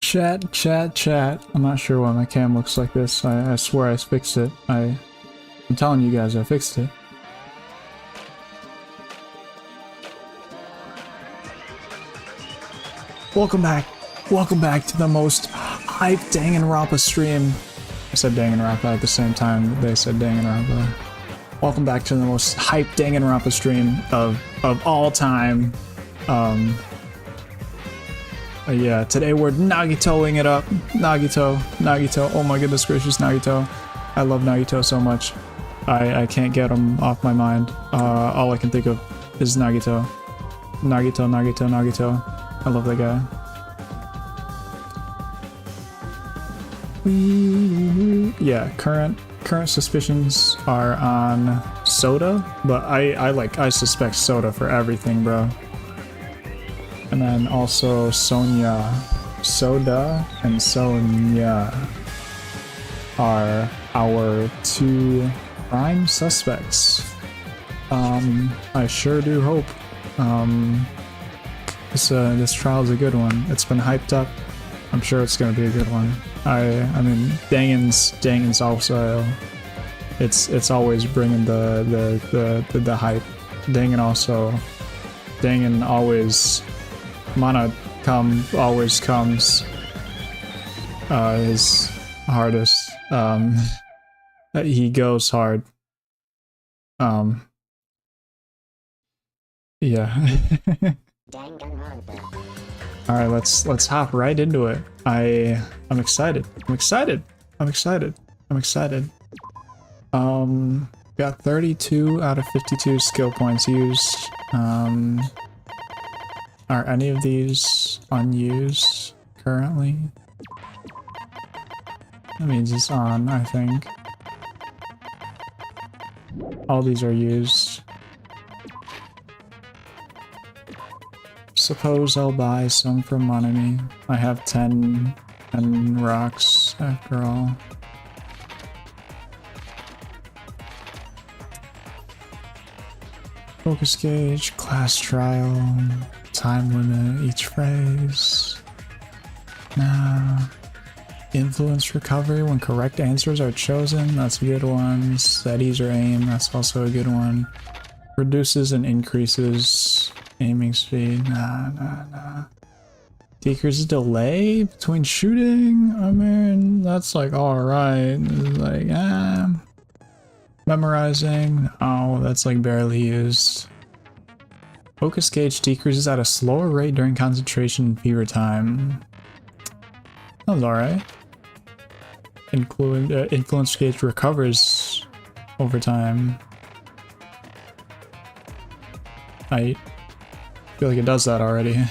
Chat. I'm not sure why my cam looks like this. I swear I fixed it. I'm telling you guys I fixed it. Welcome back to the most hype Danganronpa stream. I said Danganronpa at the same time they said Danganronpa. Welcome back to the most hype Danganronpa stream of all time. Yeah, today we're Nagitoing it up. Nagito. Oh my goodness gracious, Nagito. I love Nagito so much. I can't get him off my mind. All I can think of is Nagito. Nagito. I love that guy. Yeah, current suspicions are on Soda, but I suspect Soda for everything, bro. And then also Sonia. Soda and Sonia are our two prime suspects. I sure do hope this trial's a good one. It's been hyped up. I'm sure it's gonna be a good one. I mean, Dangan's also, it's always bringing the hype. Dangan always, always comes his hardest. He goes hard. Yeah. All right, let's hop right into it. I'm excited. Got 32 out of 52 skill points used. Are any of these unused currently? That means it's on, I think. All these are used. Suppose I'll buy some from Nanami. I have 10 rocks after all. Focus gauge, class trial, time limit, each phrase. Nah. Influence recovery when correct answers are chosen. That's a good one. Set ease or aim. That's also a good one. Reduces and increases aiming speed. Nah. Decreases delay between shooting. I mean, that's like alright. Like, memorizing. Oh, that's like barely used. Focus gauge decreases at a slower rate during concentration and fever time. That was alright. Influence gauge recovers over time. I feel like it does that already.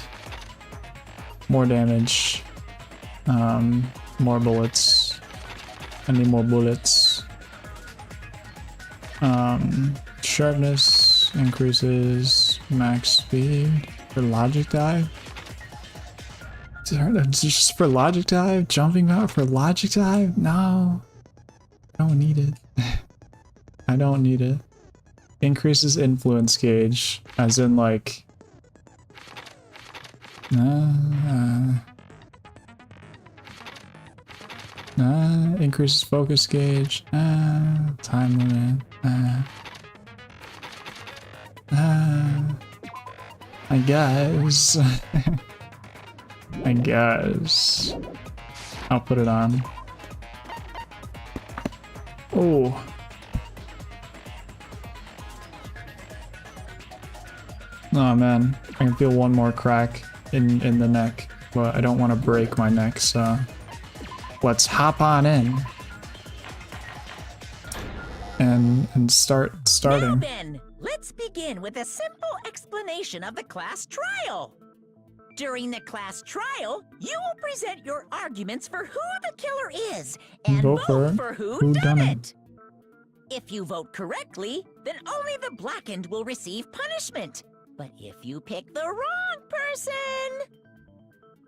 More damage. More bullets. I need more bullets. Sharpness increases max speed for logic dive. Just for logic dive? Jumping out for logic dive? No. I don't need it. I don't need it. Increases influence gauge, as in like... increases focus gauge. Time limit. I guess. I guess. I'll put it on. Oh. Oh man, I can feel one more crack in the neck, but I don't want to break my neck, so let's hop on in and starting. Now then, let's begin with a simple explanation of the class trial. During the class trial, you will present your arguments for who the killer is and vote for who done it. If you vote correctly, then only the blackened will receive punishment. But if you pick the wrong person,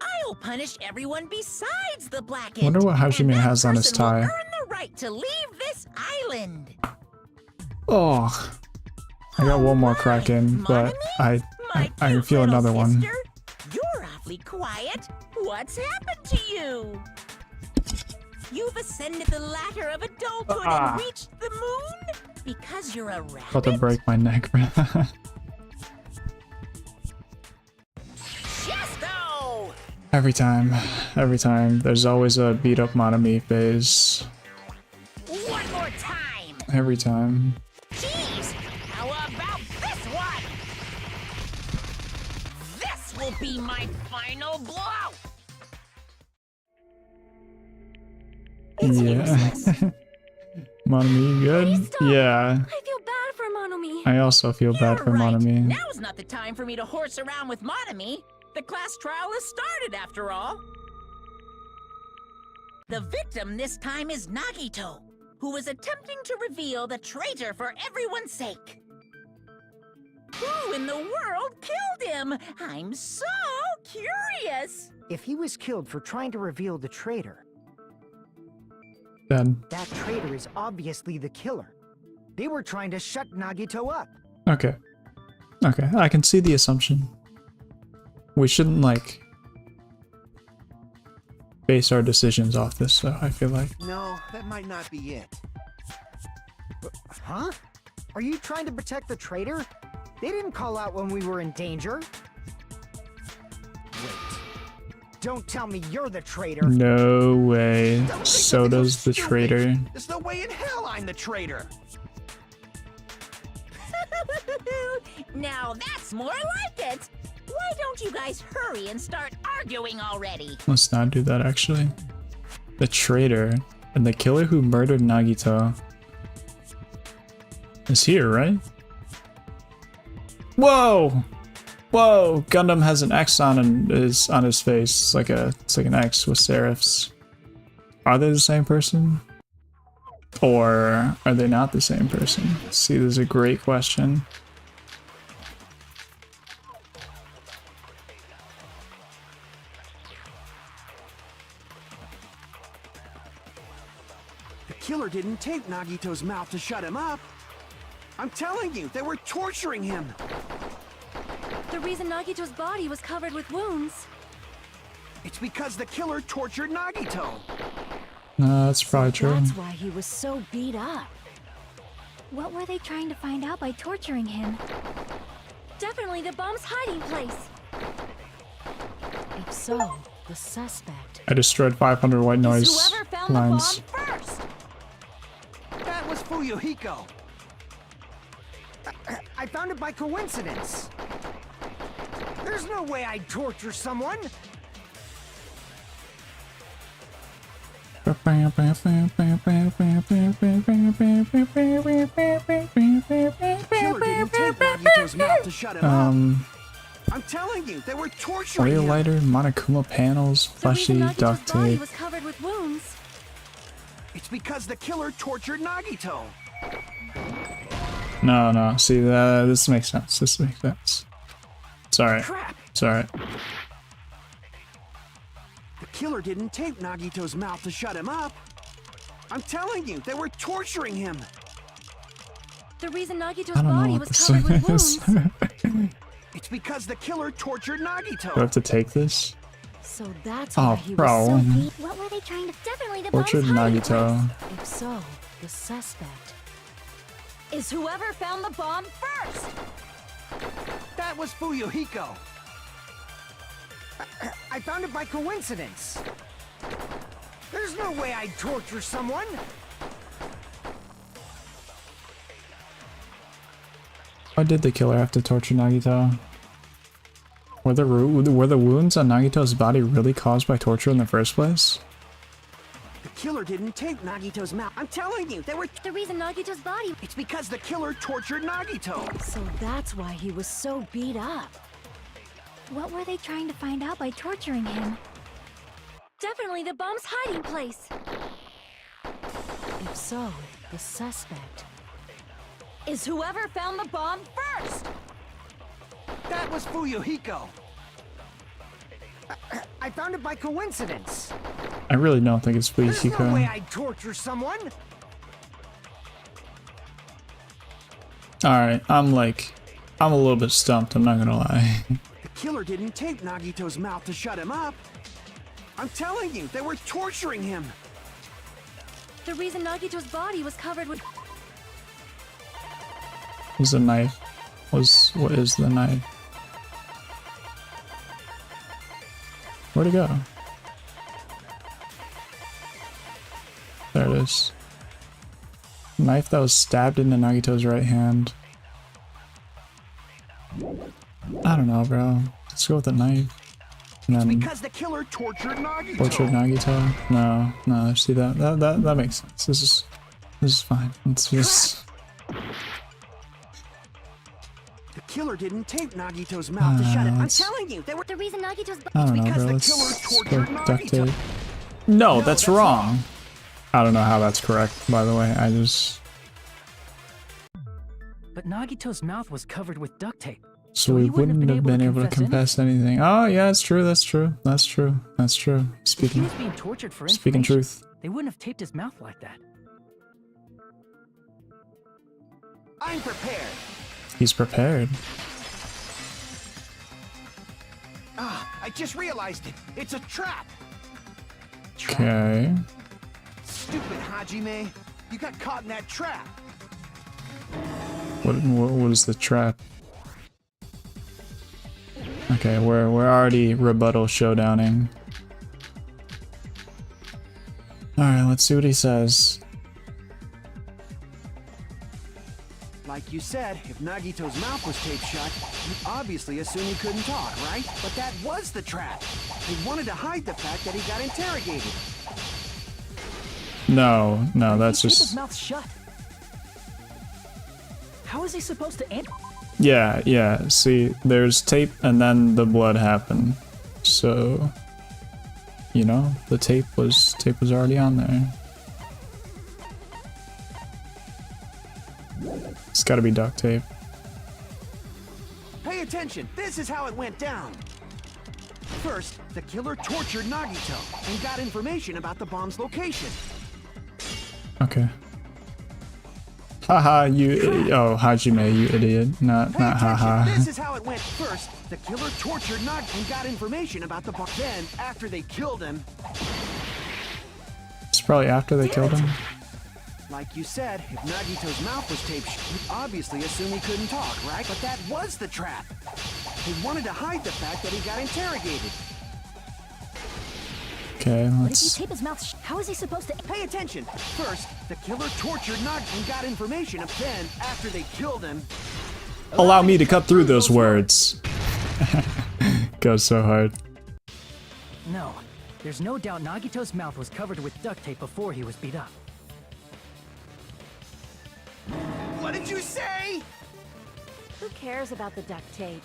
I'll punish everyone besides the blackened. Wonder what Hajime has on his tie. Earn the right to leave this island. Oh, I got one more crack in, but I can feel another one. You're a awfully quiet. What's happened to you? You've ascended the ladder of adulthood and reached the moon? Because you're a rabbit? About to break my neck, bro. Chesto! Every time. There's always a beat up Nanami phase. One more time! Every time. Jeez! How about this one? This will be my final blow! It's useless. Nanami, you good? Yeah. I feel bad for Monomi. I also feel bad for right. Nanami. Now's not the time for me to horse around with Monomi. The class trial has started, after all. The victim this time is Nagito, who was attempting to reveal the traitor for everyone's sake. Who in the world killed him? I'm so curious. If he was killed for trying to reveal the traitor, Then. that traitor is obviously the killer. They were trying to shut Nagito up. Okay. Okay, I can see the assumption. We shouldn't, like, base our decisions off this, so I feel like. No, that might not be it. Huh? Are you trying to protect the traitor? They didn't call out when we were in danger. Wait. Don't tell me you're the traitor. No way. Don't think So that does so the stupid. traitor. There's no way in hell I'm the traitor. Now that's more like it. Why don't you guys hurry and start arguing already? Let's not do that, actually. The traitor and the killer who murdered Nagito is here, right? Whoa! Whoa! Gundam has an X on his face. It's like an X with serifs. Are they the same person? Or are they not the same person? See, this is a great question. The killer didn't tape Nagito's mouth to shut him up. I'm telling you, they were torturing him. The reason Nagito's body was covered with wounds. It's because the killer tortured Nagito. No, that's probably true. That's why he was so beat up. What were they trying to find out by torturing him? Definitely the bomb's hiding place. If so, the suspect I destroyed 500 white noise is whoever found lines. the bomb first. That was Fuyuhiko. I found it by coincidence. There's no way I'd torture someone. The killer didn't tape Nagito's mouth to shut him up. I'm telling you, they were torturing Oil him. lighter, Monokuma panels, The reason fleshy Nagito's duct body tape. was covered with wounds. It's because the killer tortured Nagito. No. See, this makes sense. This makes sense. It's alright. Crap! It's alright. The killer didn't tape Nagito's mouth to shut him up. I'm telling you, they were torturing him. The reason Nagito's I don't know body what was this covered with is. wounds. It's because the killer tortured Nagito. Do I have to take this? So that's Oh, why he bro. was so beat. What were they trying to? Definitely the bomb's Tortured hiding Nagito. place. If so, the suspect is whoever found the bomb first. That was Fuyuhiko. I found it by coincidence. There's no way I'd torture someone. Why did the killer have to torture Nagito? Were the wounds on Nagito's body really caused by torture in the first place? The killer didn't tape Nagito's mouth. I'm telling you, they were. The reason Nagito's body. It's because the killer tortured Nagito. So that's why he was so beat up. What were they trying to find out by torturing him? Definitely the bomb's hiding place. If so, the suspect is whoever found the bomb first. That was Fuyuhiko. I found it by coincidence. I really don't think it's There's no way Fuyuhiko. I'd torture someone. Alright, I'm a little bit stumped, I'm not gonna lie. The killer didn't tape Nagito's mouth to shut him up. I'm telling you, they were torturing him. The reason Nagito's body was covered with... Was the knife? What is the knife? Where'd it go? There it is. Knife that was stabbed into Nagito's right hand. I don't know, bro. Let's go with the knife. And then Because the killer tortured Nagito. tortured Nagito. No. See that makes sense. This is fine. It's just. The killer didn't tape Nagito's mouth to shut it. I'm let's- telling you, they were. The reason Nagito's... I don't know, because bro. the Let's killer go tortured duct Nagito. tape. No, No, that's that's wrong. I don't know how that's correct, by the way. I just. But Nagito's mouth was covered with duct tape. So we wouldn't have been able to confess anything. Oh, yeah, that's true. That's true. If he Speaking was being tortured for speaking information, truth. they wouldn't have taped his mouth like that. I'm prepared. He's prepared. I just realized it. It's a trap. Okay. Stupid Hajime. You got caught in that trap. What is the trap? Okay, we're already rebuttal showdowning. Alright, let's see what he says. Like you said, if Nagito's mouth was taped shut, you obviously assume he couldn't talk, right? But that was the trap. They wanted to hide the fact that he got interrogated. No, that's He taped his just. mouth shut. How is he supposed to answer? Yeah. See, there's tape and then the blood happened. So, you know, the tape was already on there. It's gotta be duct tape. Pay attention. This is how it went down. First, the killer tortured Nagito and got information about the bomb's location. Okay. Haha, oh, Hajime, you idiot. Not Pay attention. haha. This is how it went. First, the killer tortured Nagito and got information about the bomb. Then, after they killed him, It's probably after they killed him. like you said, if Nagito's mouth was taped, you'd obviously assume he couldn't talk, right? But that was the trap. They wanted to hide the fact that he got interrogated. Okay, But if you let's. tape his mouth how is he supposed to... Pay attention. First, the killer tortured Nagito and got information. Then, after they killed him, Allow me to cut through those words. Goes so hard. No, there's no doubt Nagito's mouth was covered with duct tape before he was beat up. what did you say? Who cares about the duct tape?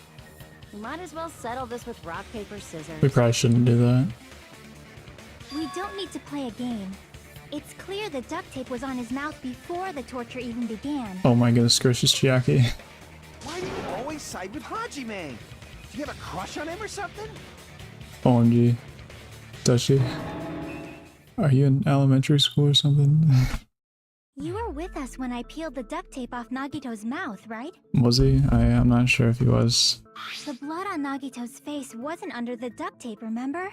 We might as well settle this with rock, paper, scissors. We probably shouldn't do that. We don't need to play a game. It's clear the duct tape was on his mouth before the torture even began. Oh my goodness gracious, Chiaki. Why do you always side with Hajime? Do you have a crush on him or something? OMG. Does she? Are you in elementary school or something? You were with us when I peeled the duct tape off Nagito's mouth, right? Was he? I'm not sure if he was. The blood on Nagito's face wasn't under the duct tape, remember?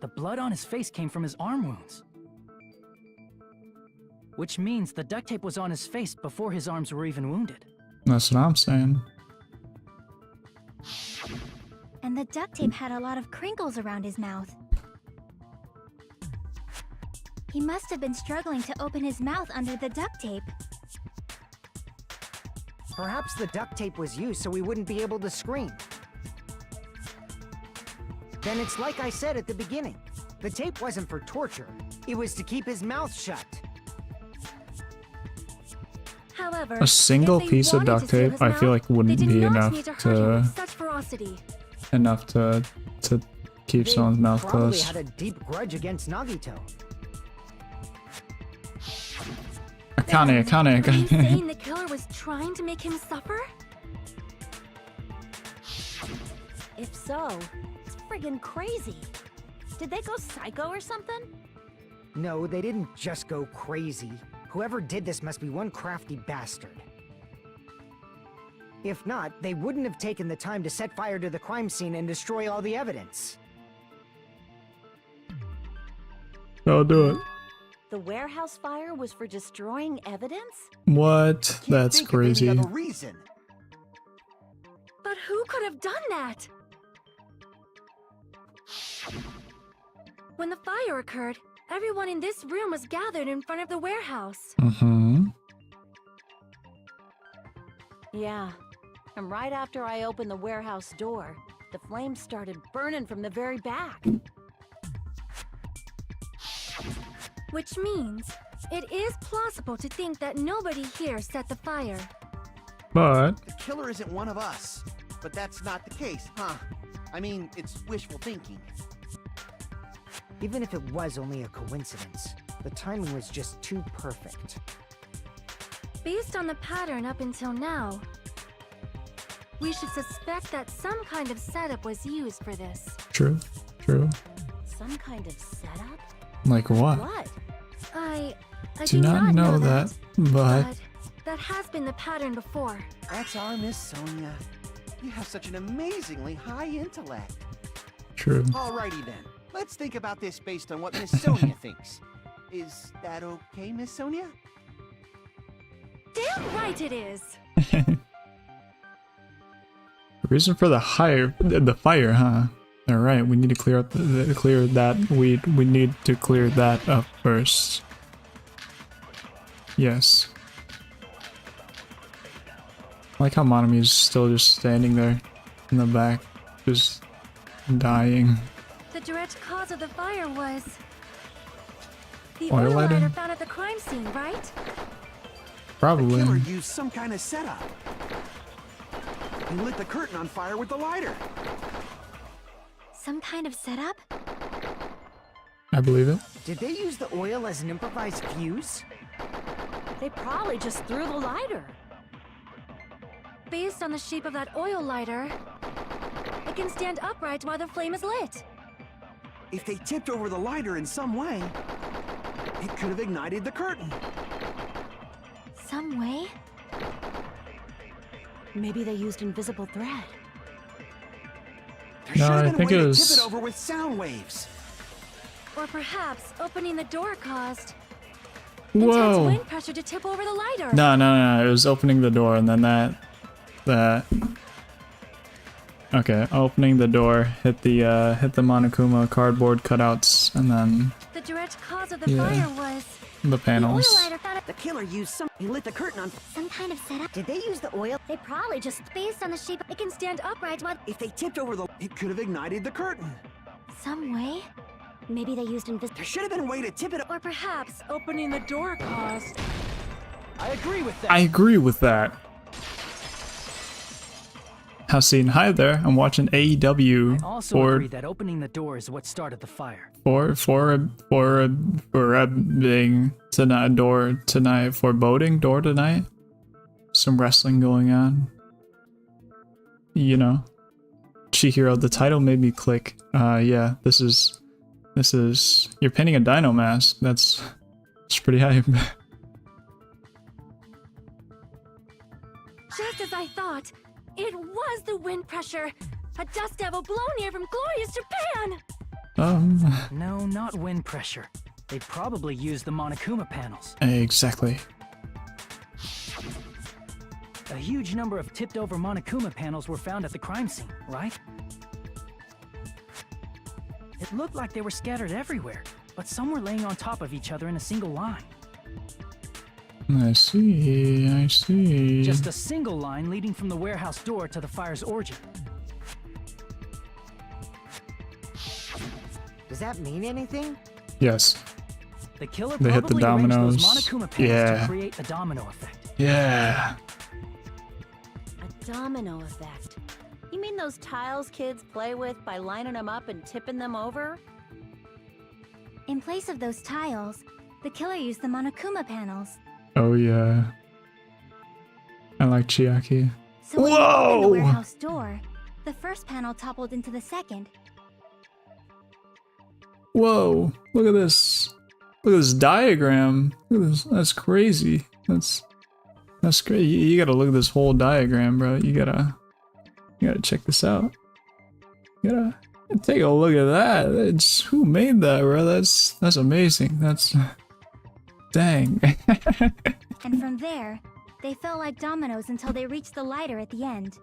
The blood on his face came from his arm wounds. Which means the duct tape was on his face before his arms were even wounded. That's what I'm saying. And the duct tape had a lot of crinkles around his mouth. He must have been struggling to open his mouth under the duct tape. Perhaps the duct tape was used so we wouldn't be able to scream. Then it's like I said at the beginning. The tape wasn't for torture. It was to keep his mouth shut. However, A single if they piece of wanted duct to seal tape, his I feel mouth, like wouldn't they did be not enough need to hurt him to with such ferocity. keep They someone's mouth probably closed. had a deep grudge against Nagito. Akane. Are you saying the killer was trying to make him suffer? If so, it's friggin' crazy. Did they go psycho or something? No, they didn't just go crazy. Whoever did this must be one crafty bastard. If not, they wouldn't have taken the time to set fire to the crime scene and destroy all the evidence. I'll do it. The warehouse fire was for destroying evidence? What? Can't That's think of any crazy. other reason. But who could have done that? When the fire occurred, everyone in this room was gathered in front of the warehouse. Mm-hmm. Yeah. And right after I opened the warehouse door, the flames started burning from the very back. Which means it is plausible to think that nobody here set the fire. But The killer isn't one of us. But that's not the case, huh? I mean, it's wishful thinking. Even if it was only a coincidence, the timing was just too perfect. Based on the pattern up until now, we should suspect that some kind of setup was used for this. true. Some kind of setup? Like what? What? I Do not know that, but But that has been the pattern before. That's our Miss Sonia. You have such an amazingly high intellect. true. Alrighty then. Let's think about this based on what Miss Sonia thinks. Is that okay, Miss Sonia? Damn right it is! The reason for the fire, huh? All right, we need to clear up clear that. We need to clear that up first. Yes. I like how Monami's still just standing there in the back, just dying. The direct cause of the fire was the Oil oil lighting? lighter found at the crime scene, right? The Probably. killer used some kind of setup. He lit the curtain on fire with the lighter. Some kind of setup? I believe it. Did they use the oil as an improvised fuse? They probably just threw the lighter. Based on the shape of that oil lighter, it can stand upright while the flame is lit. If they tipped over the lighter in some way, it could have ignited the curtain. Some way? Maybe they used invisible thread. There No, should I have been think a way it to was- tip it over with sound waves. Or perhaps opening the door caused intense Whoa. wind pressure to tip over the lighter. No. It was opening the door and then that. Okay, opening the door hit the Monokuma cardboard cutouts and then The direct cause of the Yeah. fire was the the oil panels. lighter found at The killer used some. He lit the curtain on. some kind of setup. Did they use the oil? They probably just based on the shape. It can stand upright while If they tipped over the, it could have ignited the curtain. some way. Maybe they used invisible. There should have been a way to tip it. Or perhaps opening the door caused. I agree with that. I agree with that. Have seen hi there. I'm watching AEW I also for agree that opening the door is what started the fire. a big tonight door tonight foreboding door tonight. Some wrestling going on. You know, Chihiro. The title made me click. Yeah, this is. You're painting a dino mask. That's pretty hype. Just as I thought, it was the wind pressure. A dust devil blown here from glorious Japan. No, not wind pressure. They probably used the Monokuma panels. Exactly. A huge number of tipped-over Monokuma panels were found at the crime scene, right? It looked like they were scattered everywhere, but some were laying on top of each other in a single line. I see. Just a single line leading from the warehouse door to the fire's origin. Does that mean anything? Yes. The killer They hit the probably arranged those dominoes. Monokuma panels Yeah. to create a domino effect. Yeah. A domino effect. You mean those tiles kids play with by lining them up and tipping them over? In place of those tiles, the killer used the Monokuma panels. Oh yeah. I like Chiaki. So when he opened the Whoa! warehouse door, the first panel toppled into the second. Whoa! Look at this. Look at this diagram. Look at this. That's crazy. That's That's great. You gotta look at this whole diagram, bro. You gotta check this out. You gotta take a look at that. It's, who made that, bro? That's amazing. That's dang. And from there, they felt like dominoes until they reached the lighter at the end.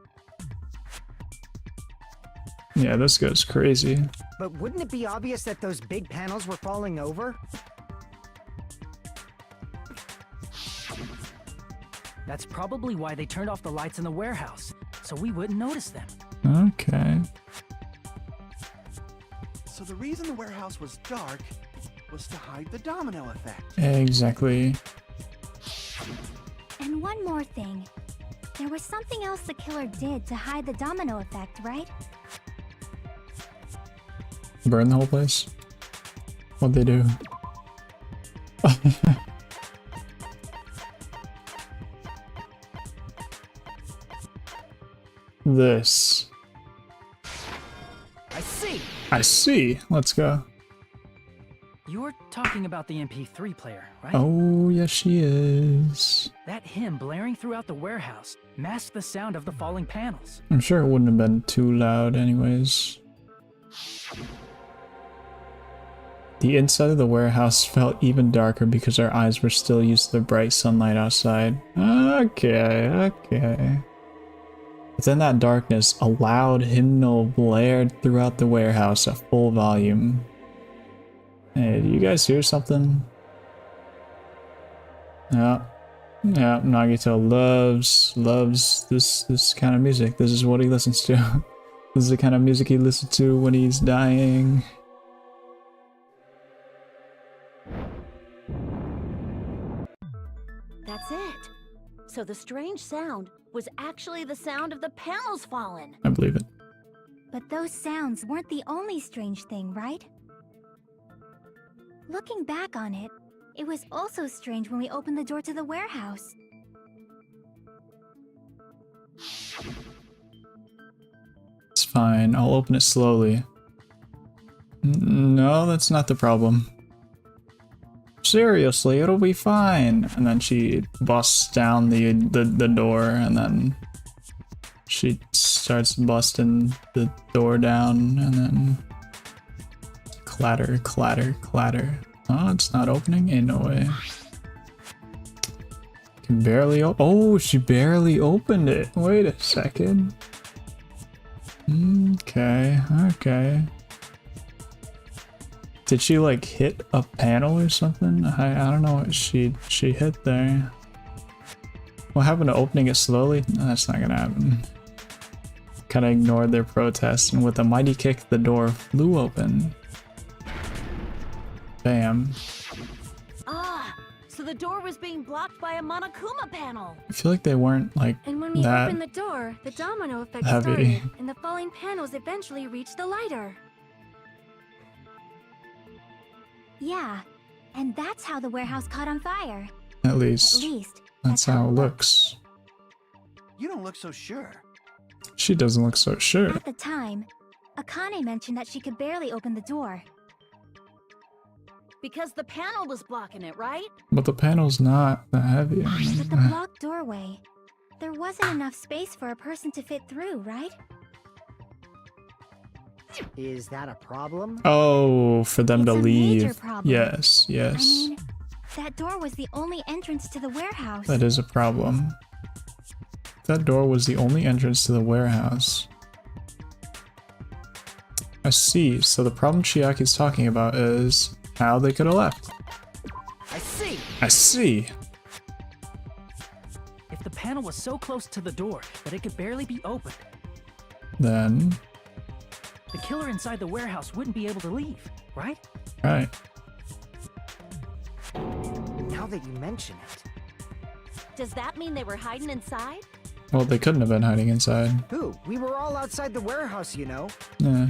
Yeah, this goes crazy. But wouldn't it be obvious that those big panels were falling over? That's probably why they turned off the lights in the warehouse, so we wouldn't notice them. Okay. So the reason the warehouse was dark was to hide the domino effect. Exactly. And one more thing. There was something else the killer did to hide the domino effect, right? Burn the whole place? What'd they do? This. I see! I see. Let's go. You're talking about the MP3 player, right? Oh, yes, she is. That hymn blaring throughout the warehouse masked the sound of the falling panels. I'm sure it wouldn't have been too loud anyways. The inside of the warehouse felt even darker because our eyes were still used to the bright sunlight outside. Okay. Within that darkness, a loud hymnal blared throughout the warehouse at full volume. Hey, do you guys hear something? Yeah, Nagito loves this kind of music. This is what he listens to. This is the kind of music he listens to when he's dying. That's it. So the strange sound was actually the sound of the panels falling. I believe it. But those sounds weren't the only strange thing, right? Looking back on it, it was also strange when we opened the door to the warehouse. It's fine. I'll open it slowly. No, that's not the problem. Seriously, it'll be fine. And then she busts down the door, and then she starts busting the door down, and then clatter, clatter, clatter. Oh, it's not opening? Ain't no way. Can barely oh, she barely opened it. Wait a second. Okay. Did she like hit a panel or something? I don't know what she hit there. What happened to opening it slowly? No, that's not gonna happen. Kinda ignored their protest, and with a mighty kick the door flew open. Bam. Ah, so the door was being blocked by a Monokuma panel. I feel like they weren't like And when we that opened the door, the domino effect heavy. started, and the falling panels eventually reached the lighter. Yeah, and that's how the warehouse caught on fire. At least. That's how it looks. You don't look so sure. She doesn't look so sure. At the time, Akane mentioned that she could barely open the door. Because the panel was blocking it, right? But the panel's not that heavy. With the blocked doorway, there wasn't enough space for a person to fit through, right? Is that a problem? Oh, for them It's to a major leave. problem. Yes. I mean, that door was the only entrance to the warehouse. That is a problem. That door was the only entrance to the warehouse. I see. So the problem Chiaki's talking about is how they could have left. I see! I see. If the panel was so close to the door that it could barely be opened, Then, the killer inside the warehouse wouldn't be able to leave, right? right. Now that you mention it. Does that mean they were hiding inside? Well, they couldn't have been hiding inside. Who? We were all outside the warehouse, you know. Yeah.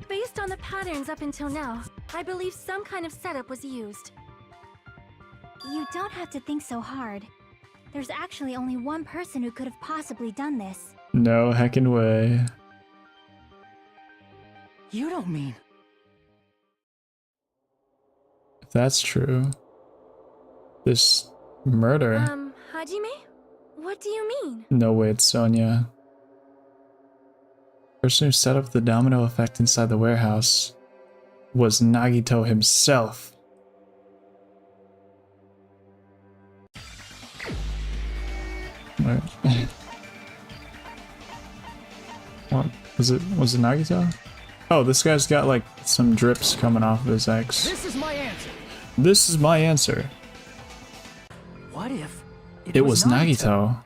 Based on the patterns up until now, I believe some kind of setup was used. You don't have to think so hard. There's actually only one person who could have possibly done this. No heckin' way. You don't mean... If that's true, this Murder? Hajime? What do you mean? No way, it's Sonia. Person who set up the domino effect inside the warehouse was Nagito himself. Wait. What? Was it Nagito? Oh, this guy's got like some drips coming off of his ex. This is my answer. This is my answer. What if It was Nagito.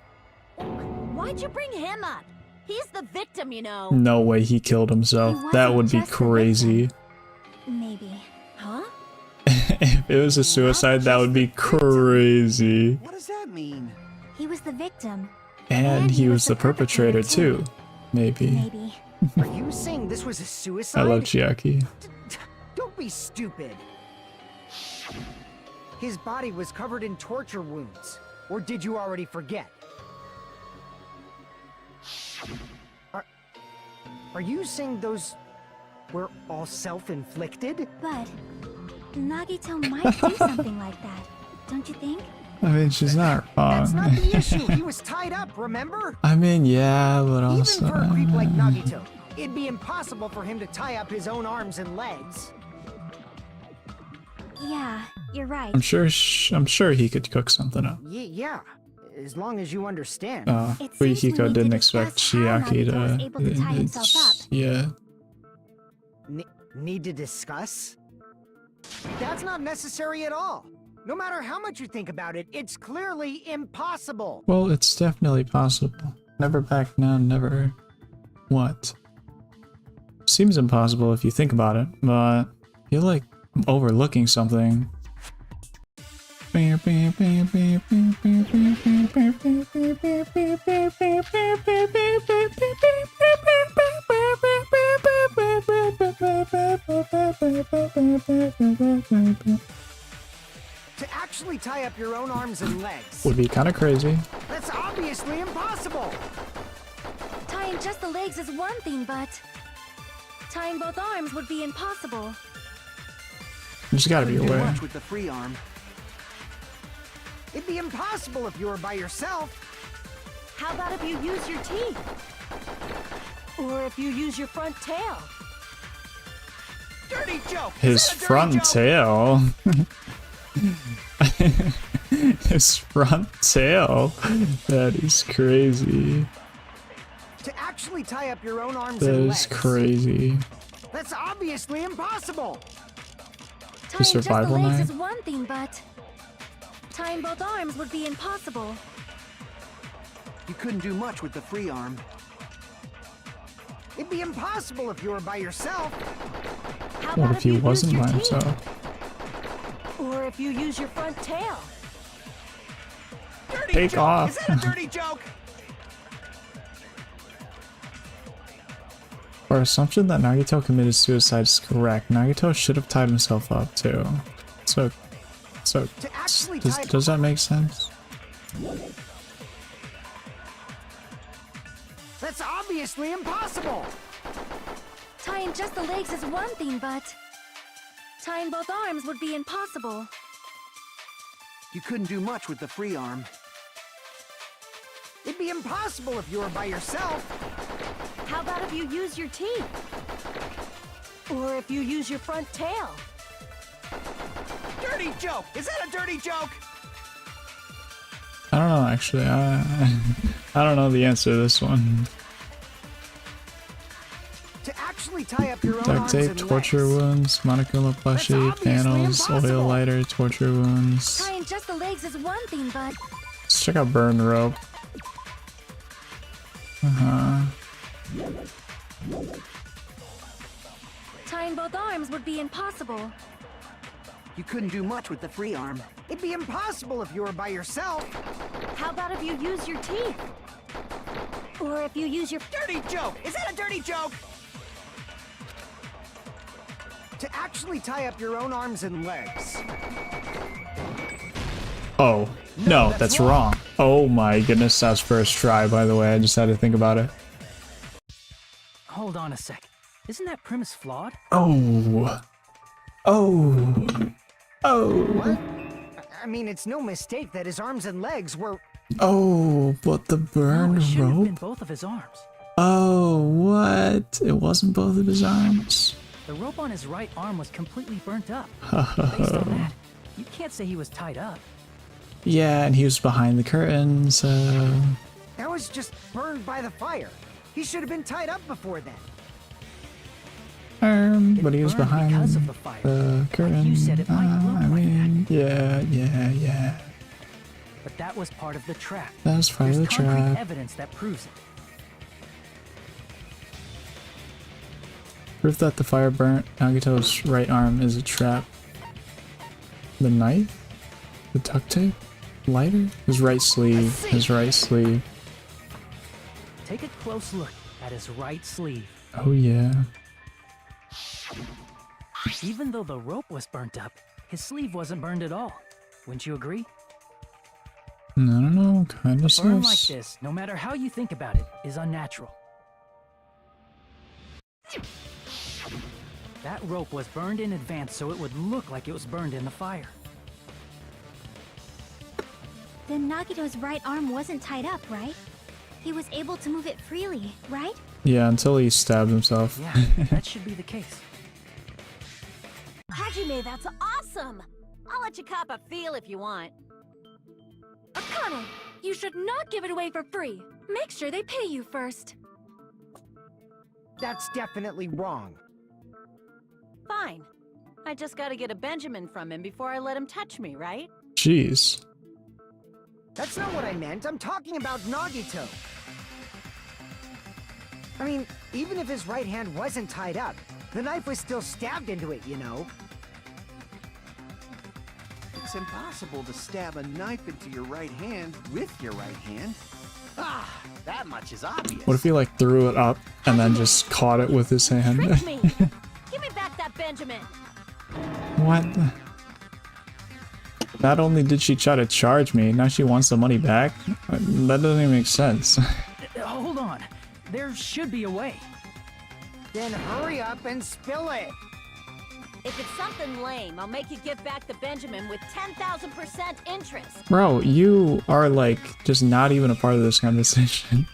Why'd you bring him up? He's the victim, you know. No way he killed himself. He That wasn't would be just the crazy. Maybe. Huh? If it was a suicide, that would be crazy. What does that mean? He was the victim. And he was the perpetrator too. Maybe. Maybe. Are you saying this was a suicide? I love Chiaki. Don't be stupid. His body was covered in torture wounds. Or did you already forget? Are you saying those were all self-inflicted? But Nagito might do something like that. Don't you think? I mean, she's not That's not wrong. the issue. He was tied up, remember? I mean, yeah, but Even also. for a creep like Nagito, it'd be impossible for him to tie up his own arms and legs. Yeah, you're right. I'm sure he could cook something up. Yeah, as long as you understand. It seems we Fuyuhiko need didn't to expect discuss how Chiaki Nagito was to. able to tie himself up. Yeah. Need to discuss? That's not necessary at all. No matter how much you think about it, it's clearly impossible. Well, it's definitely possible. Never back down, never. What? Seems impossible if you think about it, but I feel like I'm overlooking something. To actually tie up your own arms and legs. Would be kind of crazy. That's obviously impossible. Tying just the legs is one thing, but tying both arms would be impossible. There's gotta be a Couldn't do way. much with the free arm. It'd be impossible if you were by yourself. How about if you use your teeth? Or if you use your front tail? Dirty joke! Is His that a dirty front joke? tail. His front tail. That is crazy. To actually tie up your own arms That and is legs. crazy. That's obviously impossible. Tying just the survival legs knife? is one thing, but tying both arms would be impossible. You couldn't do much with the free arm. It'd be impossible if you were by yourself. How What about if he you use wasn't your by teeth? himself? Or if you use your front tail? Dirty Take joke! off. Is that a dirty joke? Our assumption that Nagito committed suicide is correct. Nagito should have tied himself up too. So To actually tie does that make sense? That's obviously impossible. Tying just the legs is one thing, but tying both arms would be impossible. You couldn't do much with the free arm. It'd be impossible if you were by yourself. How about if you use your teeth? Or if you use your front tail? Dirty joke! Is that a dirty joke? I don't know actually. I don't know the answer to this one. To actually tie up your own Duct arms tape, and torture legs. wounds, monochrome plushie, obviously panels, oil impossible. lighter, torture wounds. Tying just the legs is one thing, but Let's check out burn rope. tying both arms would be impossible. You couldn't do much with the free arm. It'd be impossible if you were by yourself. How about if you use your teeth? Or if you use your... Dirty joke! Is that a dirty joke? To actually tie up your own arms and legs. Oh, no, that's wrong. Oh my goodness, that's first try, by the way. I just had to think about it. Hold on a sec. Isn't that premise flawed? Oh. Oh. Oh. What? I mean, it's no mistake that his arms and legs were... Oh, but the No, burn it shouldn't have been rope? both of his arms. Oh, what? It wasn't both of his arms? The rope on his right arm was completely burnt up. Based on that, you can't say he was tied up. Yeah, and he was behind the curtain, so... That was just burned by the fire. He should have been tied up before then. But It he was burned behind because of the fire. the curtain. you said, it might look I like mean, yeah. But that was part of the trap. That was part of There's the concrete trap. evidence that proves it. Proof that the fire burnt Nagito's right arm is a trap. The knife? The duct tape? Lighter? His right sleeve. His right sleeve. Take a close look at his right sleeve. Oh yeah. Even though the rope was burnt up, his sleeve wasn't burned at all. Wouldn't you agree? No, kinda A burn like sus. this, no matter how you think about it, is unnatural. That rope was burned in advance so it would look like it was burned in the fire. Then Nagito's right arm wasn't tied up, right? He was able to move it freely, right? Yeah, until he stabbed himself. Yeah, that should be the case. Hajime, that's awesome! I'll let you cop a feel if you want. Akane, you should not give it away for free. Make sure they pay you first. That's definitely wrong. Fine. I just gotta get a Benjamin from him before I let him touch me, right? Jeez. That's not what I meant. I'm talking about Nagito. I mean, even if his right hand wasn't tied up, the knife was still stabbed into it, you know? It's impossible to stab a knife into your right hand with your right hand. Ah, that much is obvious. What if he like threw it up and then just caught it with his hand? Trick me! Give me back that Benjamin! What? Not only did she try to charge me, now she wants the money back? That doesn't even make sense. Hold on. There should be a way. Then hurry up and spill it. If it's something lame, I'll make you give back the Benjamin with 10,000% interest. Bro, you are like just not even a part of this conversation.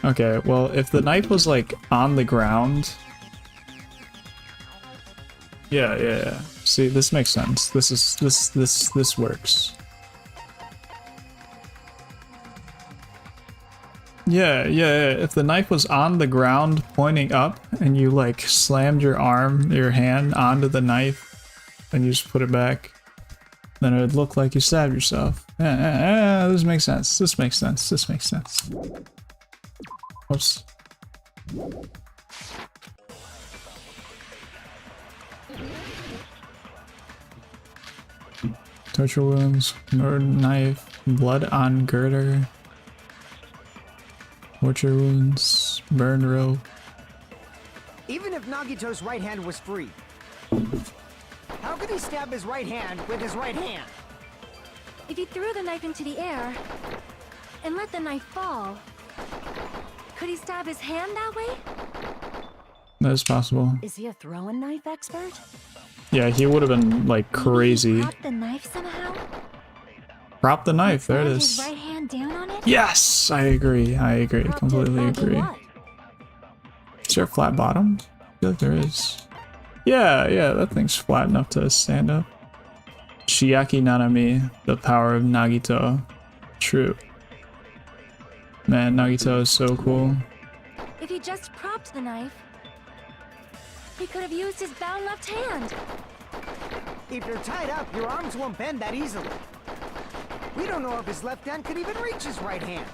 Okay, well, if the knife was like on the ground. Yeah. See, this makes sense. This works. Yeah. If the knife was on the ground pointing up and you like slammed your hand onto the knife and you just put it back, then it would look like you stabbed yourself. This makes sense. This makes sense. Oops. Torture wounds, Northern knife, blood on girder. Torture wounds, burn rope. Even if Nagito's right hand was free, how could he stab his right hand with his right hand? If he threw the knife into the air and let the knife fall, could he stab his hand that way? That is possible. Is he a throwing knife expert? Yeah, he would have been like crazy. Prop the knife somehow? Prop the knife, there it Slammed is. his right hand down on it? Yes, I agree, completely Onto agree. what? Is there a flat bottom? I feel like there is. Yeah, that thing's flat enough to stand up. Chiaki Nanami, the power of Nagito. True. Man, Nagito is so cool. If he just propped the knife, he could have used his bound left hand. If you're tied up, your arms won't bend that easily. We don't know if his left hand could even reach his right hand.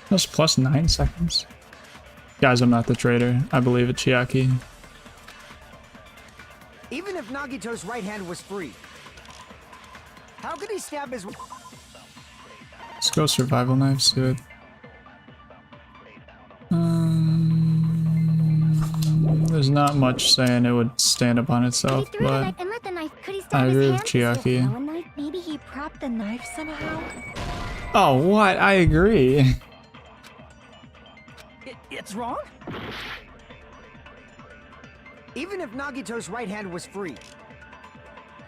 That's plus 9 seconds. Guys, I'm not the traitor. I believe it, Chiaki. Even if Nagito's right hand was free, how could he stab his... Let's go survival knives, do it. There's not much saying it would stand up on If itself, he threw the but knife and let the knife, could he I stab his agree hand? with Chiaki. Throw a knife, maybe he propped the knife somehow? Oh, what? I agree. It's wrong? Even if Nagito's right hand was free,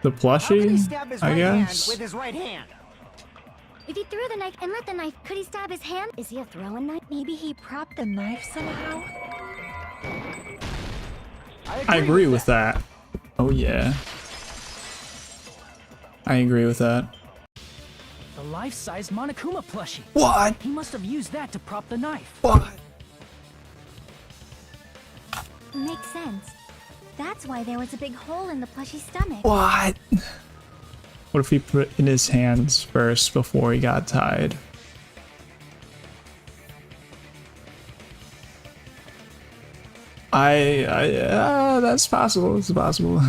The how could he plushie, stab his I right hand guess. with his right hand? If he threw the knife and let the knife, could he stab his hand? Is he a throwing knife? Maybe he propped the knife somehow? I agree with that. Oh yeah. I agree with that. The life-size Monokuma plushie. What? He must have used that to prop the knife. What? Makes sense. That's why there was a big hole in the plushie's stomach. What? What if he put it in his hands first before he got tied? That's possible. It's possible.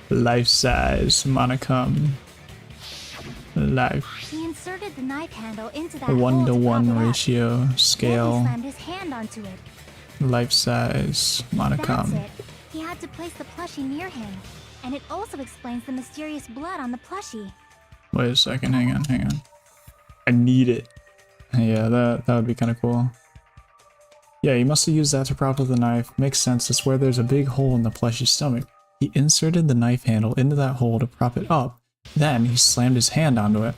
Life-size Monokuma. Life. He inserted the knife handle into that A hole to prop 1-to-1 it up. ratio Then he scale. slammed his hand onto it. Life-size That's Monokuma. it. He had to place the plushie near him. And it also explains the mysterious blood on the plushie. Wait a second, hang on. I need it. Yeah, that would be kind of cool. Yeah, he must have used that to prop up the knife. Makes sense, it's where there's a big hole in the plushie's stomach. He inserted the knife handle into that hole to prop it up. Then he slammed his hand onto it.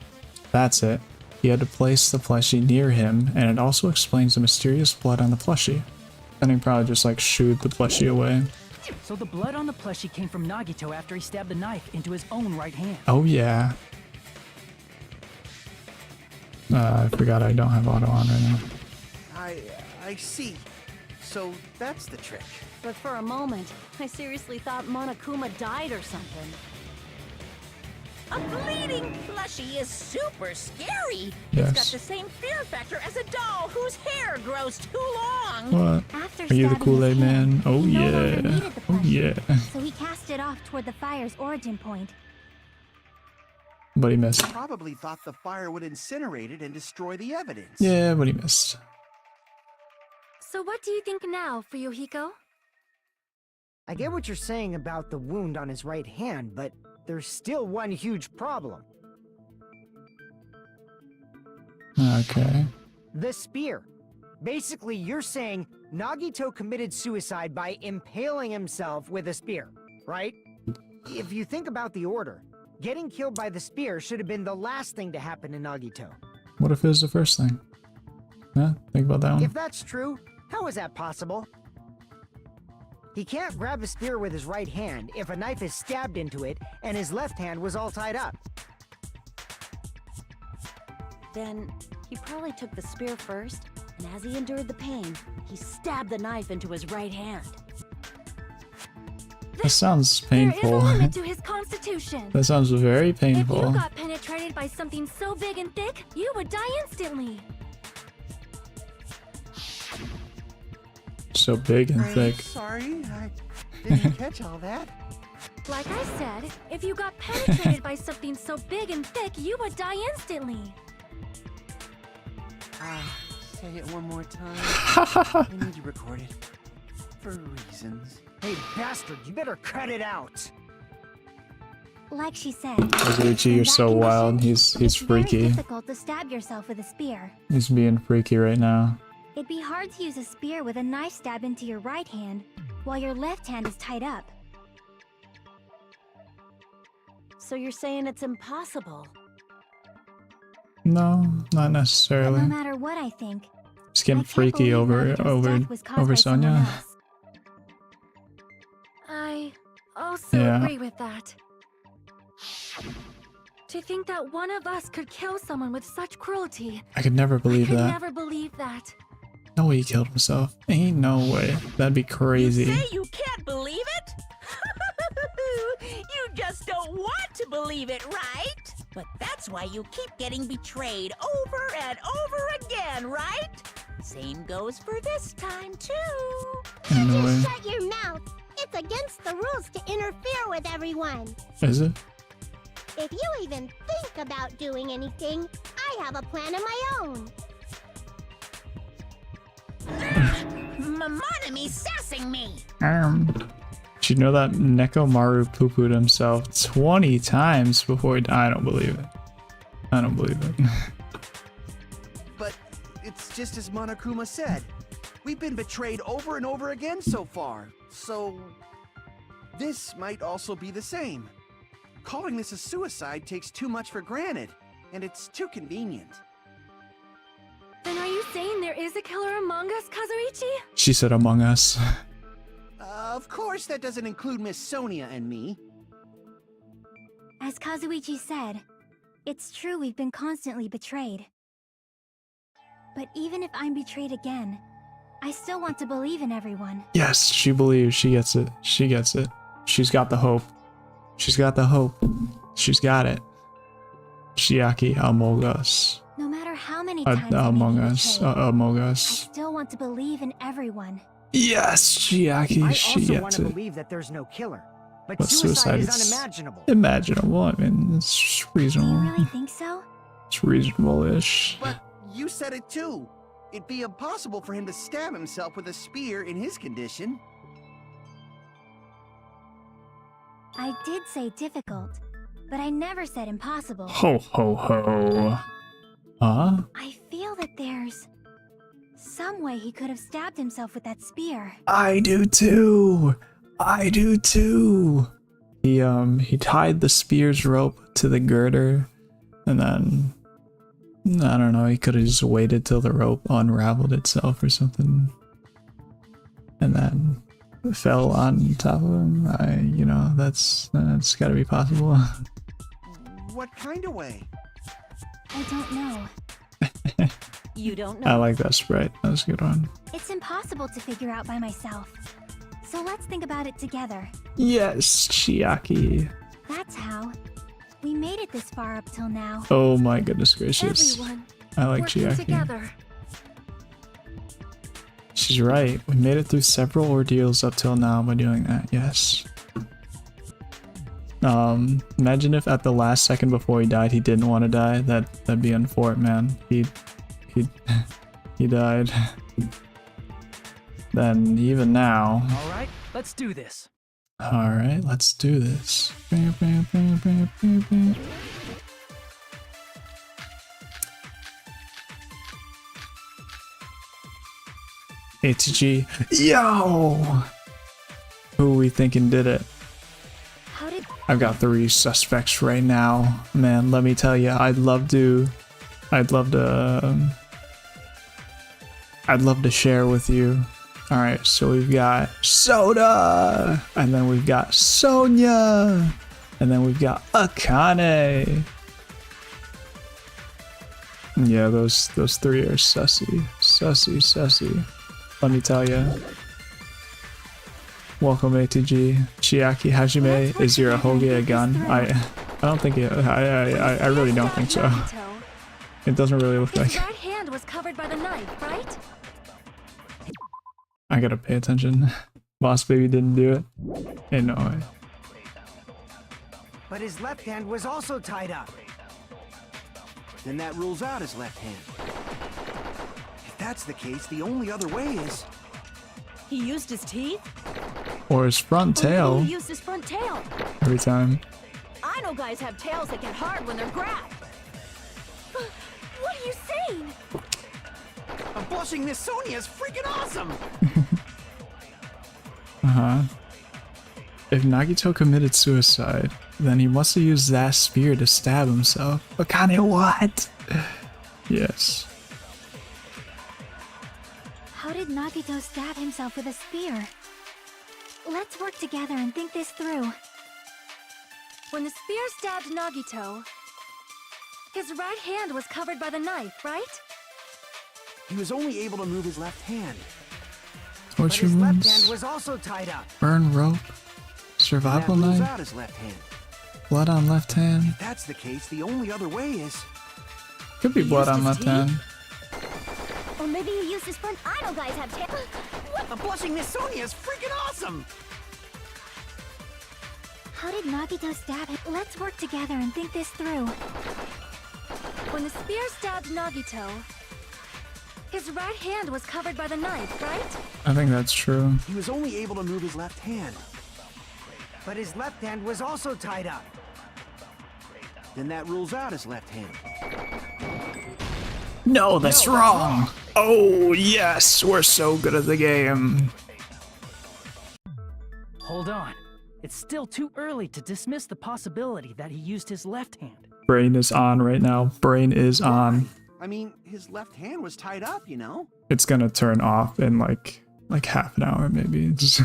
That's it. He had to place the plushie near him, and it also explains the mysterious blood on the plushie. Then he probably just like shooed the plushie away. So the blood on the plushie came from Nagito after he stabbed the knife into his own right hand. Oh yeah. I forgot I don't have auto on right now. I see. So that's the trick. But for a moment, I seriously thought Monokuma died or something. A bleeding plushie is super scary. Yes. It's got the same fear factor as a doll whose hair grows too long. What? After Are you the stabbing his Kool-Aid hand, man? Oh he no longer yeah. needed the Oh plushie, yeah. So he cast it off toward the fire's origin point. But he missed. Probably thought the fire would incinerate it and destroy the evidence. Yeah, but he missed. So what do you think now, Fuyuhiko? I get what you're saying about the wound on his right hand, but there's still one huge problem. Okay. The spear. Basically, you're saying Nagito committed suicide by impaling himself with a spear, right? If you think about the order, getting killed by the spear should have been the last thing to happen to Nagito. What if it was the first thing? Huh? Think about that one. If that's true, how is that possible? He can't grab a spear with his right hand if a knife is stabbed into it and his left hand was all tied up. Then he probably took the spear first, and as he endured the pain, he stabbed the knife into his right hand. That sounds There is painful. a limit to his constitution. That sounds very If you painful. got penetrated by something so big and thick, you would die instantly. So big and thick. Sorry, I didn't catch all that. Like I said, if you got penetrated by something so big and thick, you would die instantly. Say it one more time. I need to record it. For reasons. Hey, bastard, you better cut it out! Like she said, Kazuichi, in you're that so condition, wild. He's it's very freaky. difficult to stab yourself with a spear. He's being freaky right now. It'd be hard to use a spear with a knife stabbed into your right hand, while your left hand is tied up. So you're saying it's impossible? No, not But necessarily. no matter what I think, He's I getting can't freaky believe over Nagito's death was caused by someone Sonya. else. I also Yeah. agree with that. To think that one of us could kill someone with such cruelty, I could never I believe could that. never believe that. No way he killed himself. Ain't no way. That'd be You crazy. say you can't believe it? You just don't want to believe it, right? But that's why you keep getting betrayed over and over again, right? Same goes for this time, too. Ain't no way. Shut your mouth. It's against the rules to interfere with everyone. Is it? If you even think about doing anything, I have a plan of my own. Monomi sassing me. Did you know that Nekomaru poo-pooed himself 20 times before he died? I don't believe it. I don't believe it. But it's just as Monokuma said. We've been betrayed over and over again so far, so this might also be the same. Calling this a suicide takes too much for granted, and it's too convenient. Then are you saying there is a killer among us, Kazuichi? She said among us. Of course, that doesn't include Miss Sonia and me. As Kazuichi said, it's true we've been constantly betrayed. But even if I'm betrayed again, I still want to believe in everyone. Yes, she believes. She gets it. She gets it. She's got the hope. She's got the hope. She's got it. Chiaki among us. No matter how many times Among us. Among I us. still want to believe in everyone. Yes, Chiaki. I She also want gets to it. believe that there's no killer. But But suicide is is unimaginable. Imaginable. I mean, it's Do you reasonable. really think so? It's reasonable-ish. But you said it too. It'd be impossible for him to stab himself with a spear in his condition. I did say difficult, but I never said impossible. Ho ho ho. Huh? I feel that there's some way he could have stabbed himself with that spear. I do too. I do too. He tied the spear's rope to the girder, and then I don't know. He could have just waited till the rope unraveled itself or something, and then fell on top of him. You know, that's got to be possible. What kind of way? I don't know. You don't I know. like that sprite. That was a good one. It's impossible to figure out by myself. So let's think about it together. Yes, Chiaki. That's how. We made it this far up till now. Oh my goodness gracious. Everyone I like working Chiaki. together. She's right. We made it through several ordeals up till now by doing that. Yes. Imagine if at the last second before he died, he didn't want to die. That'd be unfortunate, man. He died. Then even now. All right, let's do this. All right, let's do this. ATG. Yo! Who we thinking did it? How did I've got 3 suspects right now. Man, let me tell you, I'd love to share with you. All right, so we've got Soda, and then we've got Sonia, and then we've got Akane. Yeah, those 3 are sussy. Let me tell you. Welcome ATG. Chiaki Hajime, is your Hoge a gun? I don't think it. I really don't think so. It doesn't really look His like. right hand was covered by the knife, right? I gotta pay attention. Boss Baby didn't do it. Ain't no way. But his left hand was also tied up. Then that rules out his left hand. If that's the case, the only other way is... He used his teeth? Or his front Or maybe tail he used his front tail. every time. I know guys have tails that get hard when they're grabbed. What are you saying? A blushing Miss Sonia is freaking awesome! If Nagito committed suicide, then he must have used that spear to stab himself. Akane, what? Yes. How did Nagito stab himself with a spear? Let's work together and think this through. When the spear stabbed Nagito, his right hand was covered by the knife, right? He was only able to move his left hand. But Torture his left hand wounds, was also tied up. burn rope, That survival rules knife, out his left hand. blood on left hand. If that's the case, the only other way is... Could be He blood used on his left teeth? hand. Or maybe he used his front. I know guys have tail. A blushing Miss Sonia is freaking awesome! How did Nagito stab him? Let's work together and think this through. When the spear stabbed Nagito, his right hand was covered by the knife, right? I think that's true. He was only able to move his left hand. But his left hand was also tied up. Then that rules out his left hand. No, that's wrong. Oh, yes, we're so good at the game. Hold on. It's still too early to dismiss the possibility that he used his left hand. Brain is on right now. Brain is on. I mean, his left hand was tied up, you know? It's gonna turn off in like half an hour, maybe. Just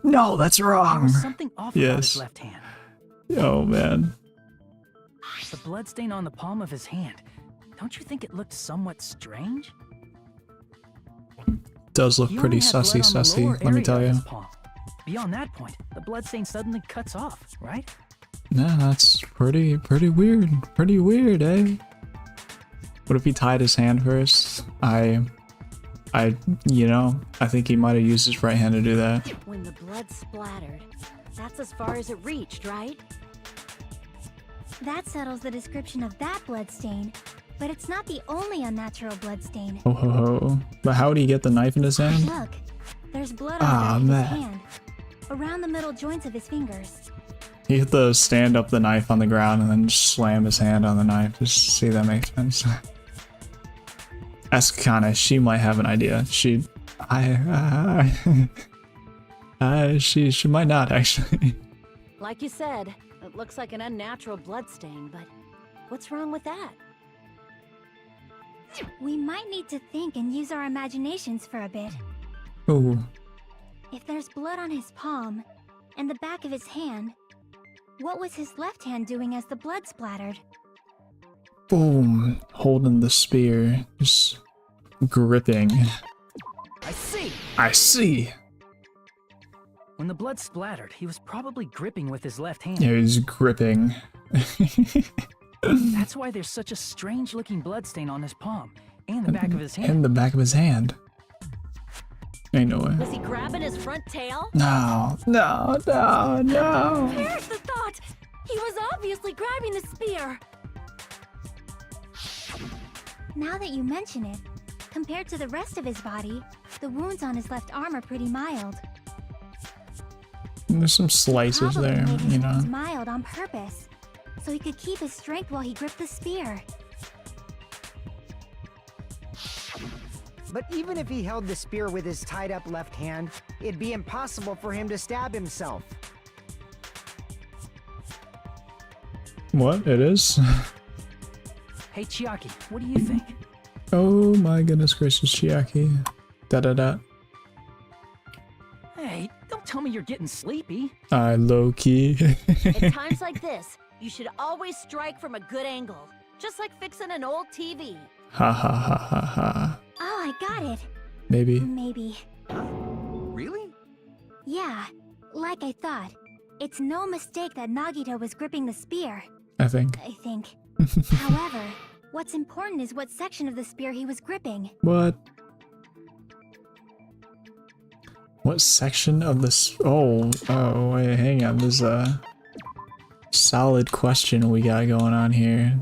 no, that's There wrong. was something off about Yes. his left hand. Oh, man. The bloodstain on the palm of his hand. Don't you think it looked somewhat strange? Does look He pretty only had blood sussy, on the lower sussy, let me area tell of you. his palm. Beyond that point, the bloodstain suddenly cuts off, right? Yeah, that's pretty weird. Pretty weird, eh? What if he tied his hand first? You know, I think he might have used his right hand to do that. When the blood splattered, that's as far as it reached, right? That settles the description of that bloodstain, but it's not the only unnatural bloodstain. Oh ho ho. But how did he get the knife in his hand? Look, there's blood on the back of his hand, around the middle joints of his fingers. He had to stand up the knife on the ground and then just slam his hand on the knife. Just see if that makes sense. Asakana, she might have an idea. She might not actually. Like you said, it looks like an unnatural bloodstain, but what's wrong with that? We might need to think and use our imaginations for a bit. Ooh. If there's blood on his palm and the back of his hand, what was his left hand doing as the blood splattered? Boom. Holding the spear. Just gripping. I see! I see. When the blood splattered, he was probably gripping with his left hand. Yeah, he's gripping. That's why there's such a strange-looking bloodstain on his palm and the back of his hand. And the back of his hand. Ain't no way. Was he grabbing his front tail? No. Perish the thought! He was obviously grabbing the spear! Now that you mention it, compared to the rest of his body, the wounds on his left arm are pretty mild. There's some slices Probably there, made his you know. wounds mild on purpose, so he could keep his strength while he gripped the spear. But even if he held the spear with his tied up left hand, it'd be impossible for him to stab himself. What? It is? Hey, Chiaki, what do you think? Oh my goodness gracious, Chiaki. Da. Hey, don't tell me you're getting sleepy. I low-key. At times like this, you should always strike from a good angle, just like fixing an old TV. Ha ha ha ha ha. Oh, I got it. Maybe. Maybe. Really? Yeah, like I thought. It's no mistake that Nagito was gripping the spear, I think. I think. However, what's important is what section of the spear he was gripping. What? What section of this? Oh, wait, hang on. There's a solid question we got going on here.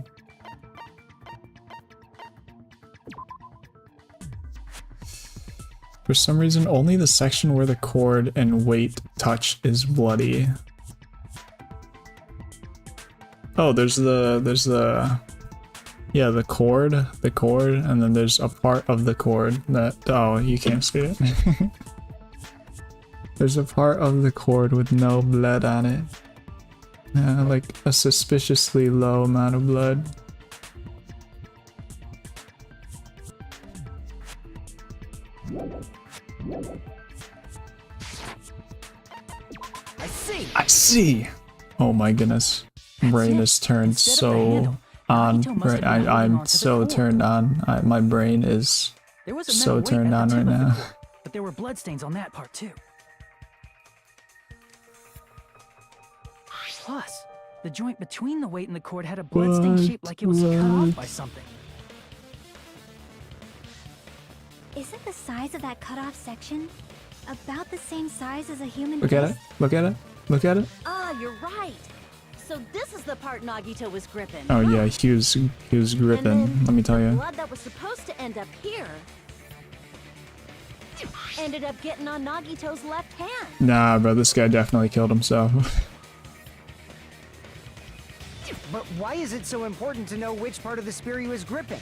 For some reason, only the section where the cord and weight touch is bloody. Oh, there's the yeah, the cord, and then there's a part of the cord that, oh, you can't see it. There's a part of the cord with no blood on it. Like a suspiciously low amount of blood. I see! Oh my goodness. Brain is turned so on. Right, I'm so turned on. My brain is so turned on right now. But there were bloodstains on that part too. Plus, the joint between the weight and the cord had a bloodstain shaped like it was cut off by something. Isn't the size of that cut-off section about the same size as a human Look at it. fist? Look at it. Look at it. Ah, you're right. So this is the part Nagito was gripping. Oh yeah, he was gripping. And then Let me tell the you. blood that was supposed to end up here ended up getting on Nagito's left hand. Nah, bro, this guy definitely killed himself. But why is it so important to know which part of the spear he was gripping?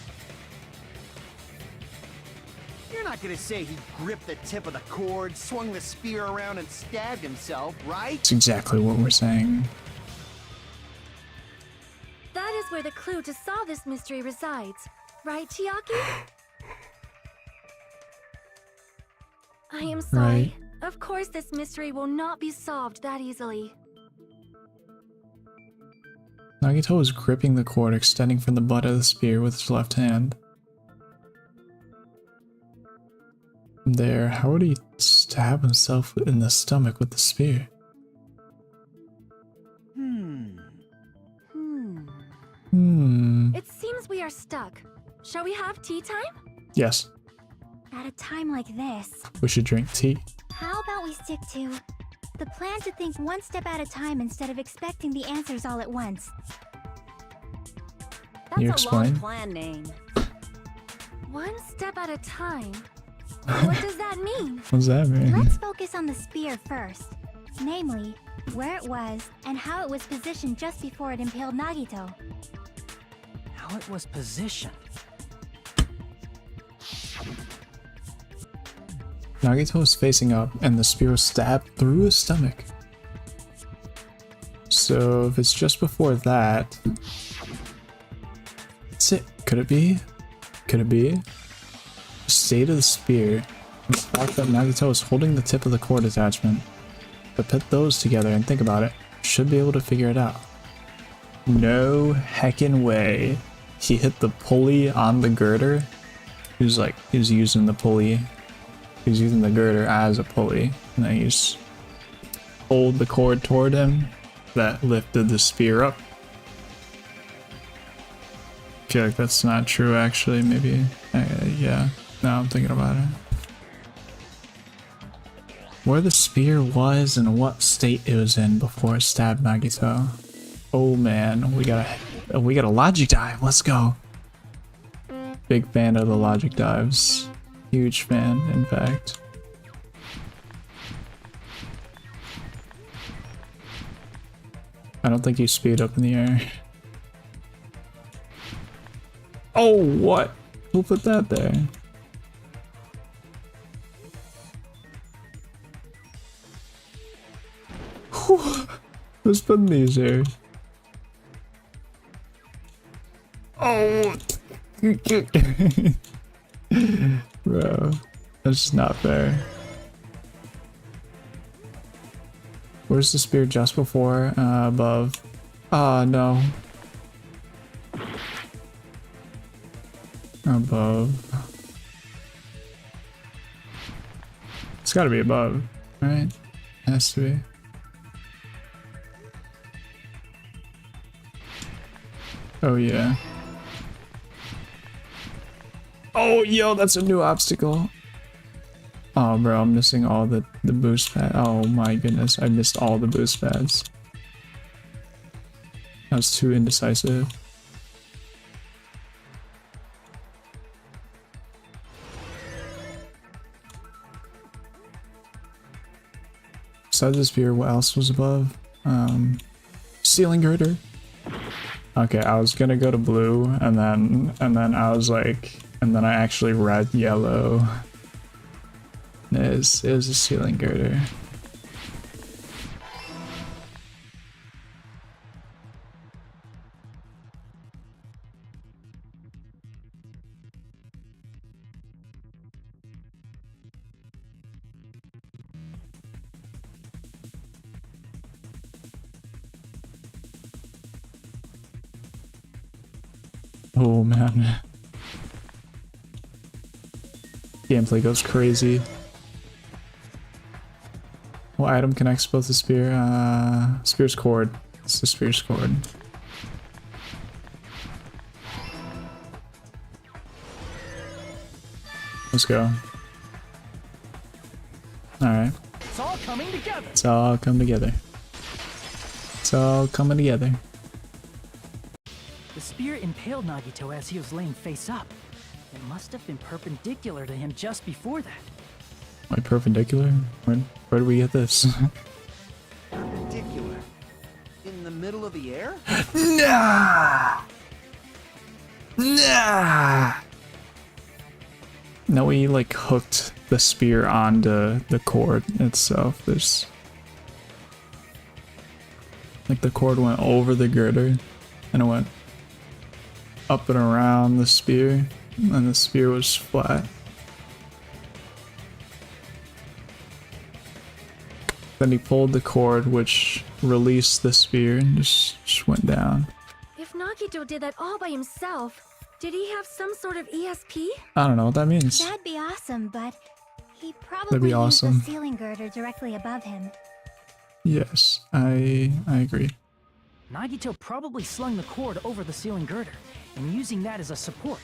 You're not gonna say he gripped the tip of the cord, swung the spear around, and stabbed himself, right? That's exactly what we're saying. That is where the clue to solve this mystery resides. Right, Chiaki? I am sorry. Of course this mystery will not be solved that easily. Nagito was gripping the cord extending from the butt of the spear with his left hand. There, how would he stab himself in the stomach with the spear? It seems we are stuck. Shall we have tea time? Yes, At a time like this, we should drink tea. how about we stick to the plan to think one step at a time instead of expecting the answers all at once? That's You a explain? long plan name. One step at a time? What does that mean? What does that mean? Let's focus on the spear first. Namely, where it was and how it was positioned just before it impaled Nagito. How it was positioned. Nagito was facing up and the spear was stabbed through his stomach. So if it's just before that, that's it. Could it be? Could it be? The state of the spear and the fact that Nagito was holding the tip of the cord attachment. But put those together and think about it. Should be able to figure it out. No heckin' way. He hit the pulley on the girder. He was using the pulley. He was using the girder as a pulley. And then he just pulled the cord toward him. That lifted the spear up. I feel like that's not true actually, maybe. Yeah, now I'm thinking about it. Where the spear was and what state it was in before it stabbed Nagito. Oh man, we got a logic dive. Let's go. Big fan of the logic dives. Huge fan, in fact. I don't think you speed up in the air. Oh, what? Who put that there? Who's putting these here? Oh! Bro, that's not fair. Where's the spear just before? Above. Ah, no. Above. It's gotta be above, right? Has to be. Oh yeah. Oh yo, that's a new obstacle. Oh bro, I'm missing all the boost pads. Oh my goodness, I missed all the boost pads. That was too indecisive. Besides the spear, what else was above? Ceiling girder. Okay, I was gonna go to blue, and then I was like, and then I actually read yellow. It was a ceiling girder. Oh man. Gameplay goes crazy. What item connects both the spear? Spear's cord. It's the spear's cord. Let's go. Alright. It's all coming together. It's all come together. It's all coming together. The spear impaled Nagito as he was laying face up. It must have been perpendicular to him just before that. Like perpendicular? Where do we get this? Perpendicular. In the middle of the air? Nah! Nah! No, we like hooked the spear onto the cord itself. There's like the cord went over the girder and it went up and around the spear, and the spear was flat. Then he pulled the cord, which released the spear and just went down. If Nagito did that all by himself, did he have some sort of ESP? I don't know what that means. That'd be awesome, but he That'd probably be used awesome. the ceiling girder directly above him. Yes, I agree. Nagito probably slung the cord over the ceiling girder, and using that as a support.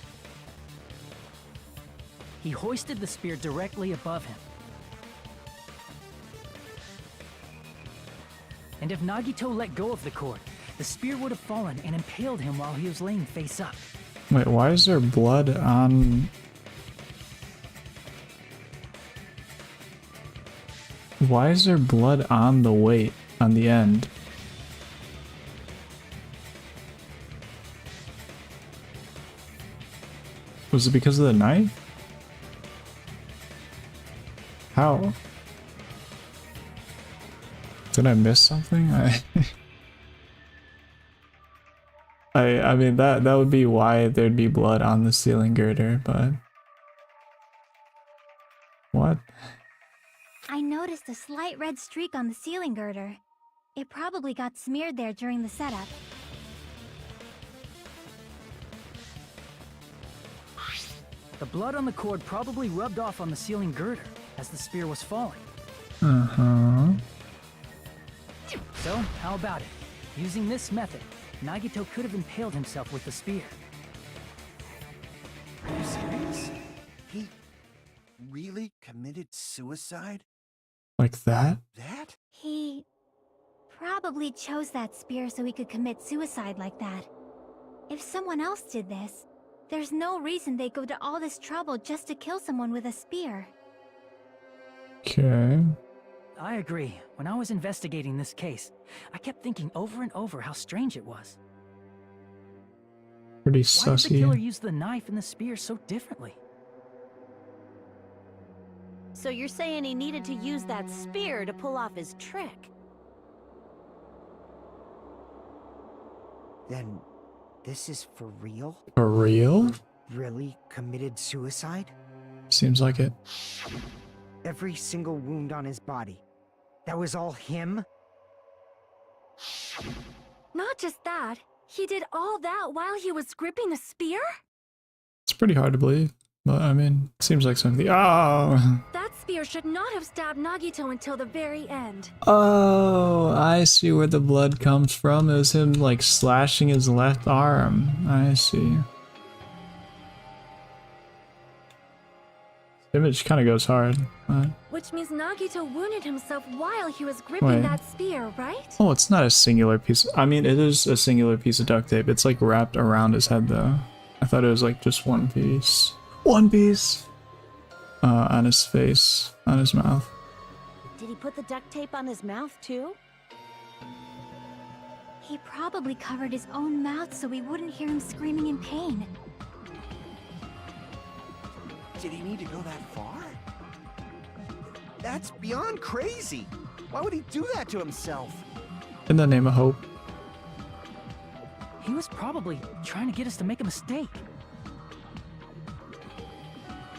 He hoisted the spear directly above him. And if Nagito let go of the cord, the spear would have fallen and impaled him while he was laying face up. Wait, why is there blood on... Why is there blood on the weight on the end? Was it because of the knife? How? Did I miss something? I mean that would be why there'd be blood on the ceiling girder, but what? I noticed a slight red streak on the ceiling girder. It probably got smeared there during the setup. The blood on the cord probably rubbed off on the ceiling girder as the spear was falling. Uh-huh. So, how about it? Using this method, Nagito could have impaled himself with the spear. Are you serious? He really committed suicide? Like that? That? He probably chose that spear so he could commit suicide like that. If someone else did this, there's no reason they'd go to all this trouble just to kill someone with a spear. Okay. I agree. When I was investigating this case, I kept thinking over and over how strange it was. Pretty Why did the killer sussy. use the knife and the spear so differently? So you're saying he needed to use that spear to pull off his trick? Then, this is for real? For real? Really committed suicide? Seems like it. Every single wound on his body. That was all him? Not just that, he did all that while he was gripping the spear? It's pretty hard to believe, but I mean, seems like something. Oh! That spear should not have stabbed Nagito until the very end. Oh, I see where the blood comes from. It was him like slashing his left arm. I see. Image kind of goes hard. Which means Nagito wounded himself while he was gripping Wait. that spear, right? Oh, it's not a singular piece. I mean, it is a singular piece of duct tape. It's like wrapped around his head, though. I thought it was like just one piece. One piece! On his face, on his mouth. Did he put the duct tape on his mouth too? He probably covered his own mouth so we wouldn't hear him screaming in pain. Did he need to go that far? That's beyond crazy. Why would he do that to himself? In the name of hope. He was probably trying to get us to make a mistake.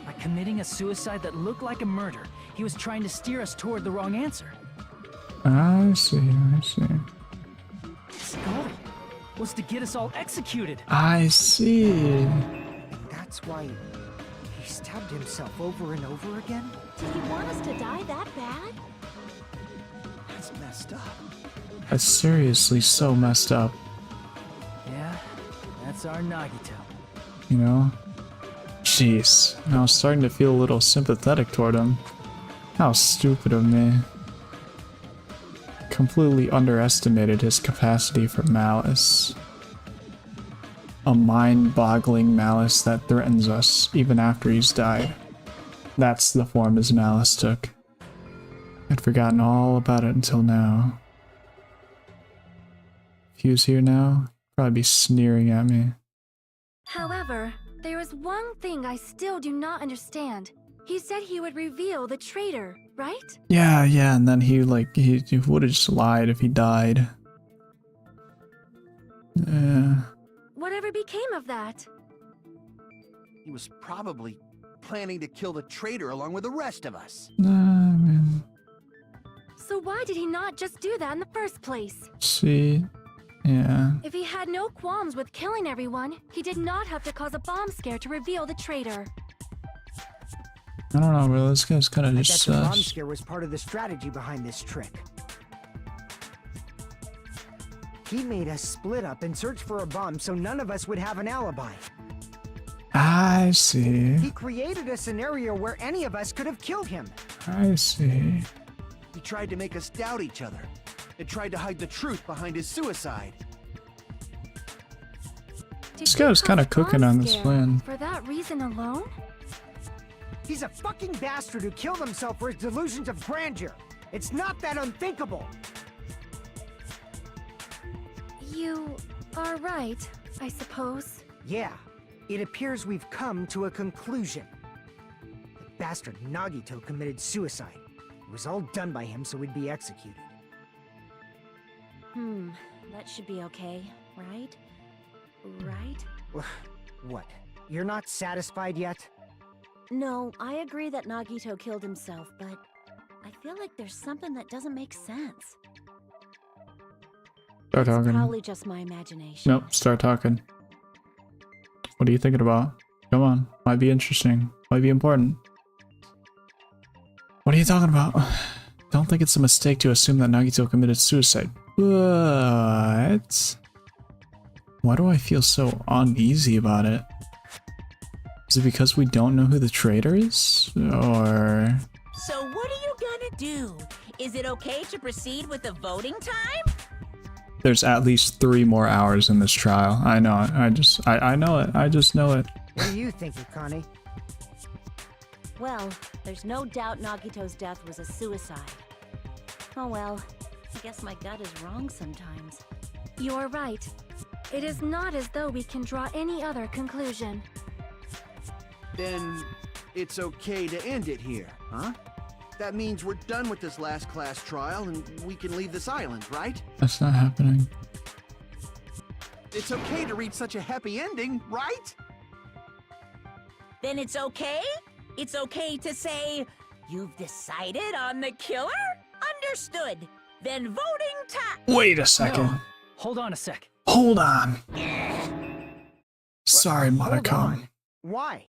By committing a suicide that looked like a murder, he was trying to steer us toward the wrong answer. I see, I see. His goal was to get us all executed. I see. And that's why he stabbed himself over and over again? Did he want us to die that bad? That's messed up. That's seriously so messed up, Yeah, that's our Nagito. you know? Jeez, I was starting to feel a little sympathetic toward him. How stupid of me. Completely underestimated his capacity for malice. A mind-boggling malice that threatens us even after he's died. That's the form his malice took. I'd forgotten all about it until now. If he was here now, he'd probably be sneering at me. However, There is one thing I still do not understand. He said he would reveal the traitor, right? Yeah, and then he would have just lied if he died. Yeah. Whatever became of that? He was probably planning to kill the traitor along with the rest of us. Man. So why did he not just do that in the first place? See? Yeah. If he had no qualms with killing everyone, he did not have to cause a bomb scare to reveal the traitor. I don't know, bro. This guy's kind of I just bet the bomb sus. scare was part of the strategy behind this trick. He made us split up and search for a bomb so none of us would have an alibi. I see. He created a scenario where any of us could have killed him. I see. He tried to make us doubt each other and tried to hide the truth behind his suicide. This guy was kind of cooking on this plan. For that reason alone? He's a fucking bastard who killed himself for his delusions of grandeur. It's not that unthinkable. You are right, I suppose. Yeah, it appears we've come to a conclusion. The bastard Nagito committed suicide. It was all done by him so we'd be executed. That should be okay, right? Right? What? You're not satisfied yet? No, I agree that Nagito killed himself, but I feel like there's something that doesn't make sense. Start It's talking. probably just my imagination. Nope, start talking. What are you thinking about? Come on. Might be interesting. Might be important. What are you talking about? Don't think it's a mistake to assume that Nagito committed suicide. What? Why do I feel so uneasy about it? Is it because we don't know who the traitor is? Or... So what are you gonna do? Is it okay to proceed with the voting time? There's at least 3 more hours in this trial. I know it. I know it. I just know it. What do you think, Akane? Well, there's no doubt Nagito's death was a suicide. Oh well, I guess my gut is wrong sometimes. You're right. It is not as though we can draw any other conclusion. Then it's okay to end it here, huh? That means we're done with this last class trial and we can leave this island, right? That's not happening. It's okay to reach such a happy ending, right? Then it's okay? It's okay to say, you've decided on the killer? Understood. Then voting time. Wait a second. No. Hold on a sec. Hold on. Sorry, Hold Monaco. on. Why?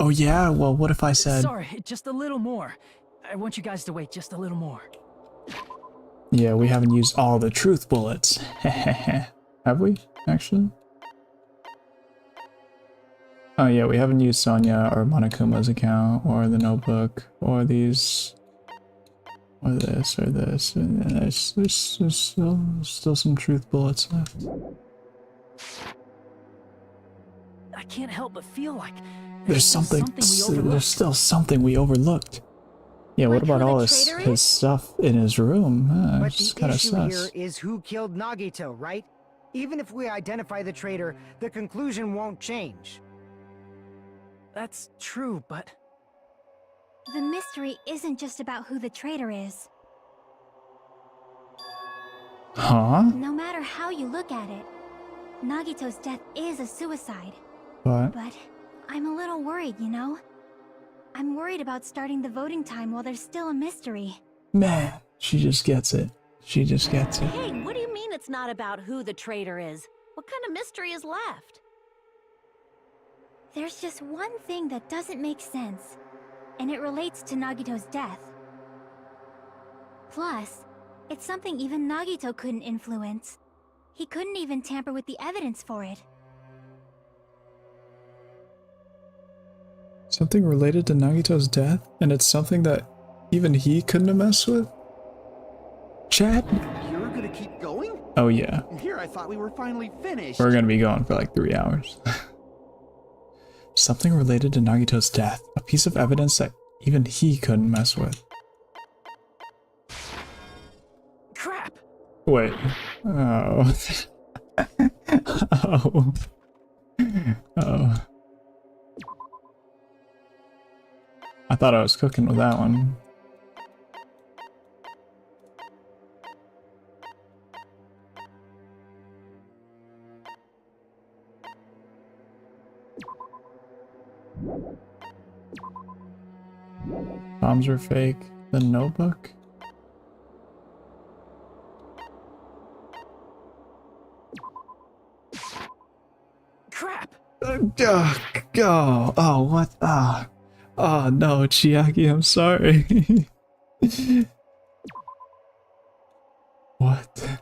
Oh yeah? Well, what if I said... Sorry, just a little more. I want you guys to wait just a little more. Yeah, we haven't used all the truth bullets. Have we, actually? Oh yeah, we haven't used Sonya or Monokuma's account, or the notebook, or these... Or this, or this. And there's still some truth bullets left. I can't help but feel like There's still something we overlooked. Yeah, what Like about who the all traitor his is? stuff in his room? But It's the kind of issue sus. here is who killed Nagito, right? Even if we identify the traitor, the conclusion won't change. that's true, but The mystery isn't just about who the traitor is. Huh? No matter how you look at it, Nagito's death is a suicide. But But I'm a little worried, you know? I'm worried about starting the voting time while there's still a mystery. man, she just gets it. She just gets it. Hey, what do you mean it's not about who the traitor is? What kind of mystery is left? There's just one thing that doesn't make sense, and it relates to Nagito's death. Plus, it's something even Nagito couldn't influence. He couldn't even tamper with the evidence for it. Something related to Nagito's death, and it's something that even he couldn't have messed with? Chad? You're gonna keep going? Oh yeah. Here I thought we were finally finished. We're gonna be going for like 3 hours. Something related to Nagito's death. A piece of evidence that even he couldn't mess with. crap! Wait. Oh. Oh. Oh. I thought I was cooking with that one. Bombs were fake. The notebook? Crap! Go! Oh, what? Ah. Oh no, Chiaki, I'm sorry. What?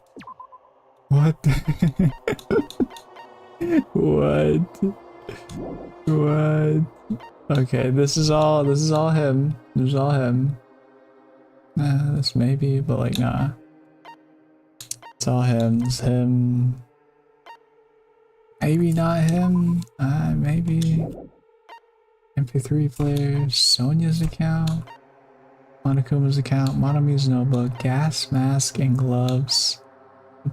What? What? What? Okay, this is all him. This is all him. This maybe, but like nah. It's all him. It's him. Maybe not him. Maybe. MP3 players, Sonia's account, Monokuma's account, Monami's notebook, gas mask and gloves,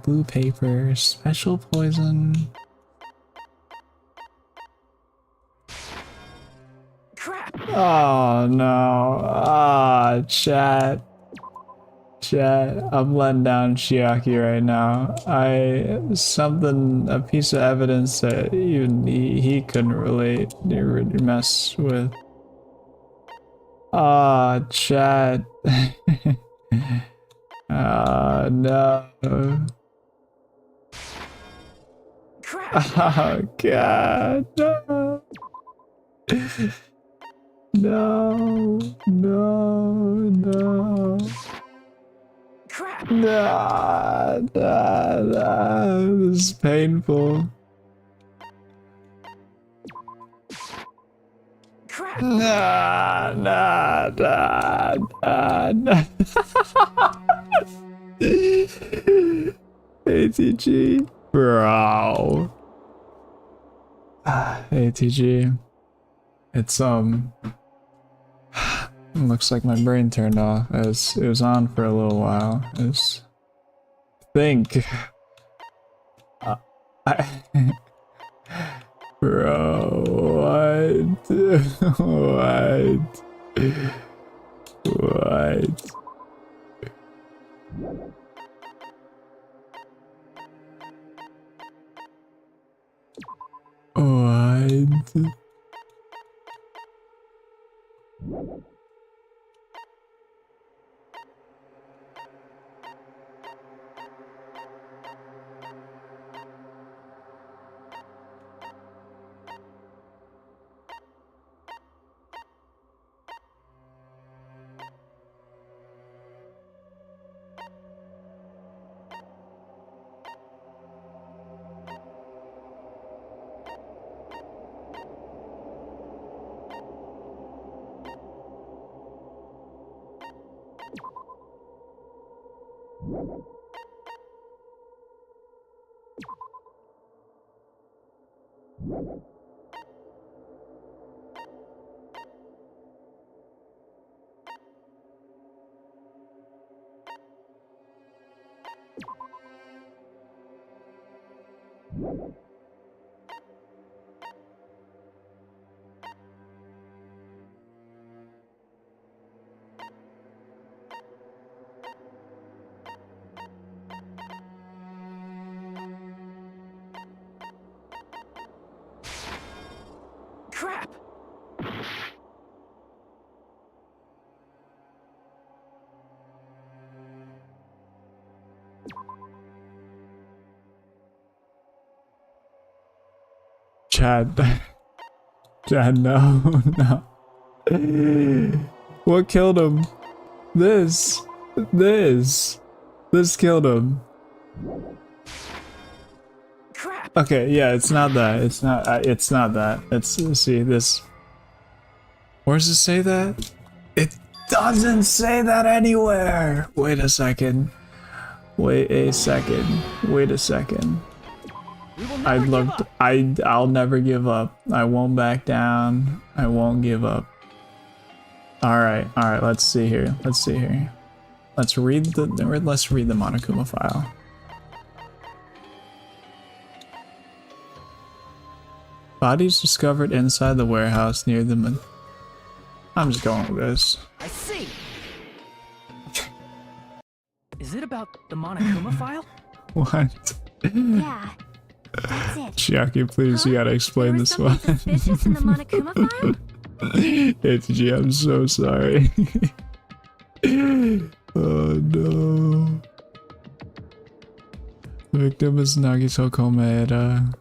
blue paper, special poison. Crap! Oh no. Ah, chat. Chat, I'm letting down Chiaki right now. A piece of evidence that even he couldn't relate, mess with. Ah, chat. Ah, no. Crap! Oh, God, no. No, no. Crap! Nah, this is painful. Crap! Nah. ATG, bro. ATG. It's looks like my brain turned off as it was on for a little while. Think. Bro, what? What? What? Crap! Chad. Chad, no, no. What killed him? This killed him. Crap! Okay, yeah, it's not that. It's not that. See this. Where does it say that? It doesn't say that anywhere. Wait a second. Wait a second. I'll never give up. I won't back down. I won't give up. Alright, let's see here. Let's read the Monokuma file. Bodies discovered inside the warehouse near the I'm just going with this. I see. Is it about the Monokuma file? What? Yeah, that's it. Chiaki, please, you gotta explain There was this one. something suspicious in the Monokuma file? HG, I'm so sorry. Oh no. The victim is Nagito Komaeda.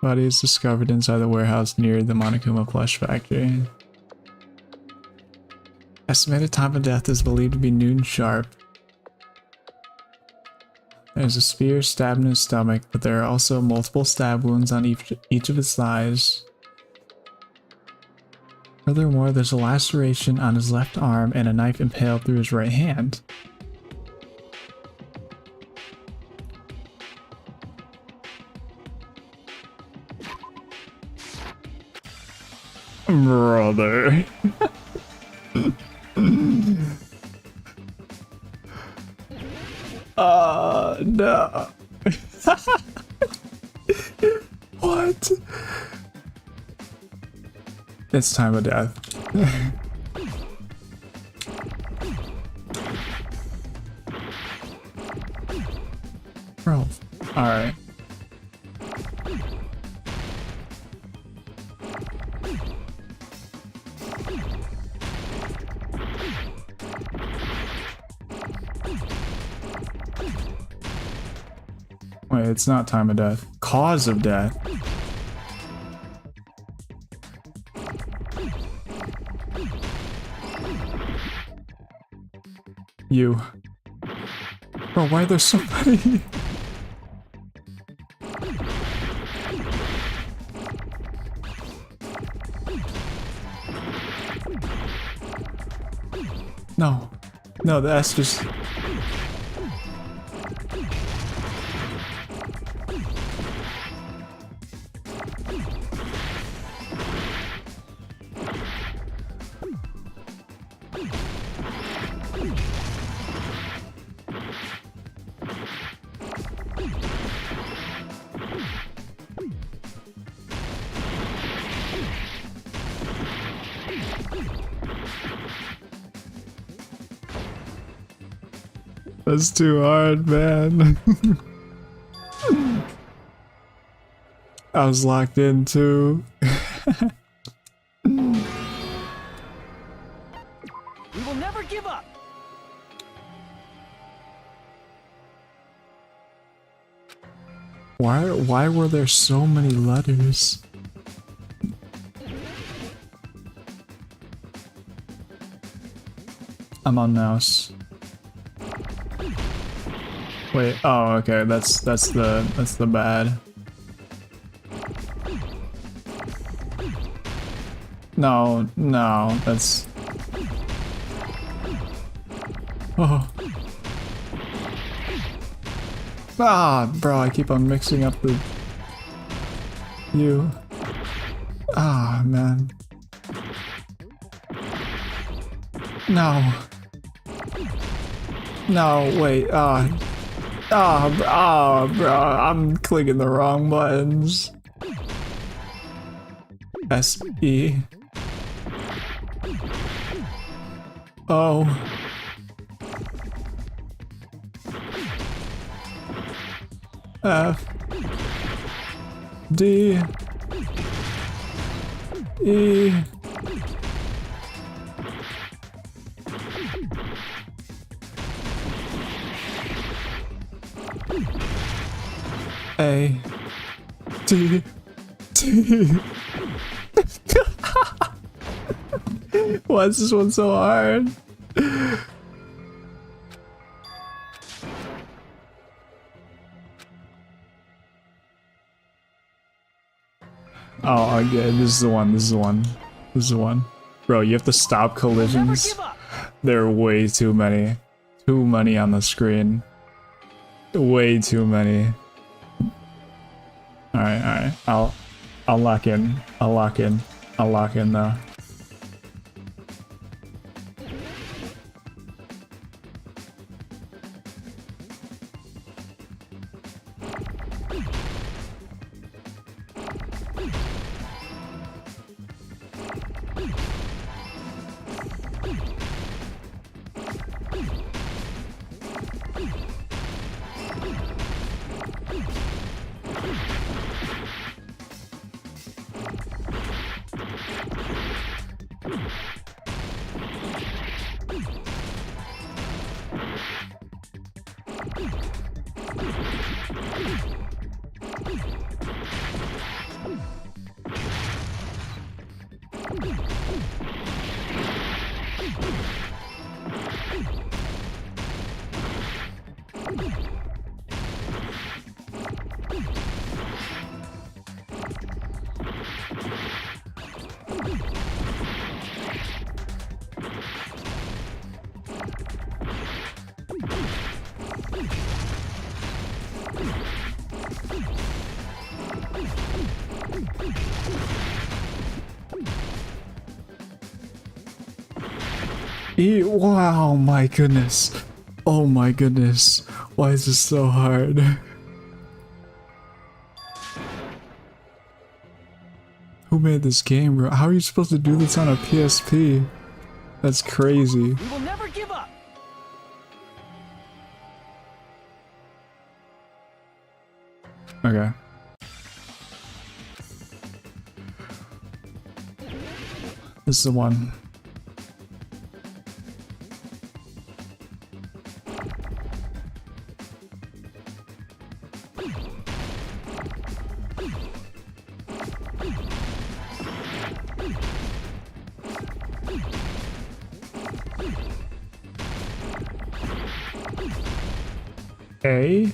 Body is discovered inside the warehouse near the Monokuma plush factory. Estimated time of death is believed to be noon sharp. There's a spear stabbed in his stomach, but there are also multiple stab wounds on each of his thighs. Furthermore, there's a laceration on his left arm and a knife impaled through his right hand. Brother. No. What? It's time of death. Bro. Alright. Wait, it's not time of death. Cause of death. You. Bro, why are there so many? No. No, that's just... That's too hard, man. I was locked in too. We will never give up. Why were there so many letters? I'm on mouse. Wait, oh okay, that's the bad. No, that's... Oh. Ah, bro, I keep on mixing up the... You. Ah, man. No. No, wait, bro, I'm clicking the wrong buttons. S-E. O. F. D. E. A. T. T. Why is this one so hard? Oh, okay, this is the one. Bro, you have to stop collisions. There are way too many. Too many on the screen. Way too many. Alright. I'll lock in. I'll lock in though. Wow, my goodness. Oh my goodness. Why is this so hard? Who made this game, bro? How are you supposed to do this on a PSP? That's crazy. We will never give up. Okay. This is the one. A.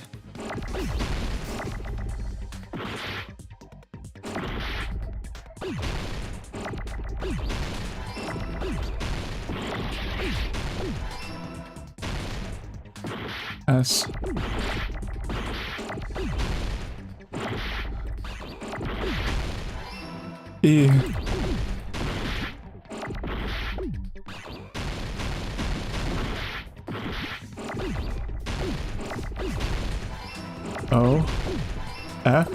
S. E. O. F.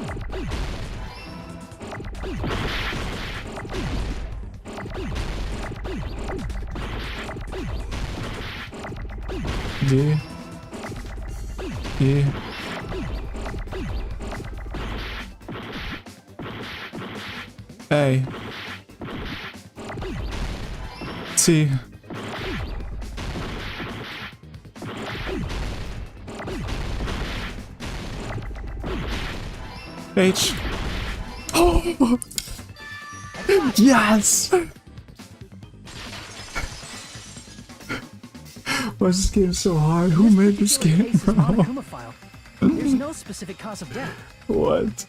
D. E. A. C. H. Oh! Yes! Why is this game so hard? Who made this game, bro? There's no specific cause of death. What?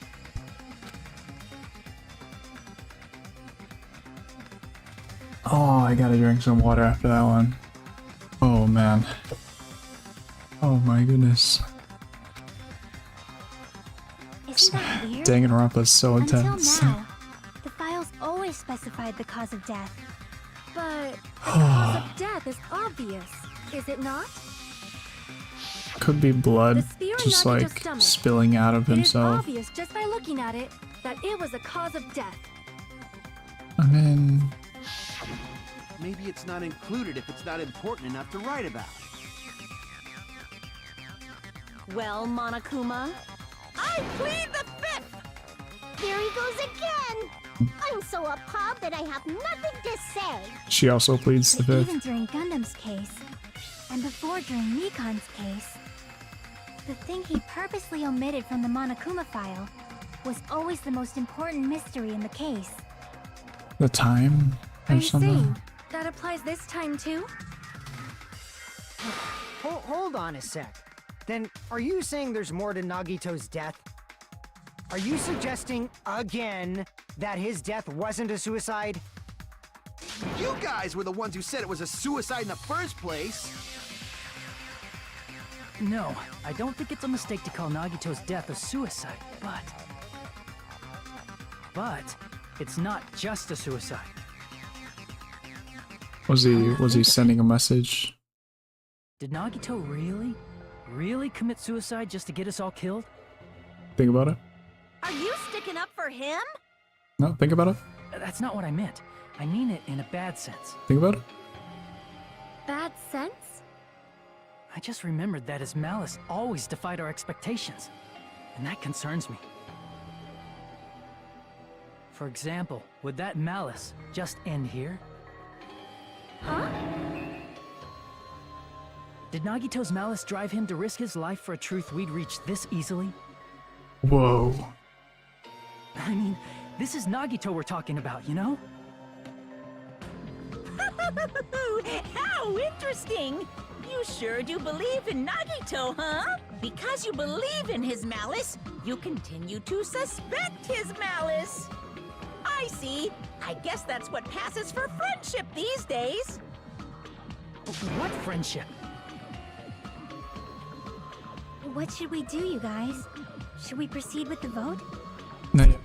Oh, I gotta drink some water after that one. Oh man. Oh my goodness. Isn't that weird? Danganronpa is so intense. Until now, the files always specified the cause of death. But the cause of death is obvious, is it not? Could be blood, The spear in just Nagito's like stomach. spilling out of It is himself. obvious just by looking at it that it was a cause of death. I mean, Maybe it's not included if it's not important enough to write about. Well, Monokuma, I plead the fifth! There he goes again! I'm so appalled that I have nothing to say. she also pleads the But fifth. even during Gundam's case, and before during Mikan's case, the thing he purposely omitted from the Monokuma file was always the most important mystery in the case. The time Are or you something. saying that applies this time too? Hold on a sec. Then, are you saying there's more to Nagito's death? Are you suggesting, again, that his death wasn't a suicide? You guys were the ones who said it was a suicide in the first place. No, I don't think it's a mistake to call Nagito's death a suicide, but it's not just a suicide. Was he sending a message? Did Nagito really commit suicide just to get us all killed? Think about it. Are you sticking up for him? No, think about it. That's not what I meant. I mean it in a bad sense. Think about it. Bad sense? I just remembered that his malice always defied our expectations, and that concerns me. For example, would that malice just end here? Huh? Did Nagito's malice drive him to risk his life for a truth we'd reach this easily? Whoa. I mean, this is Nagito we're talking about, you know? How interesting! You sure do believe in Nagito, huh? Because you believe in his malice, you continue to suspect his malice. I see. I guess that's what passes for friendship these days. What friendship? What should we do, you guys? Should we proceed with the vote? Not yet.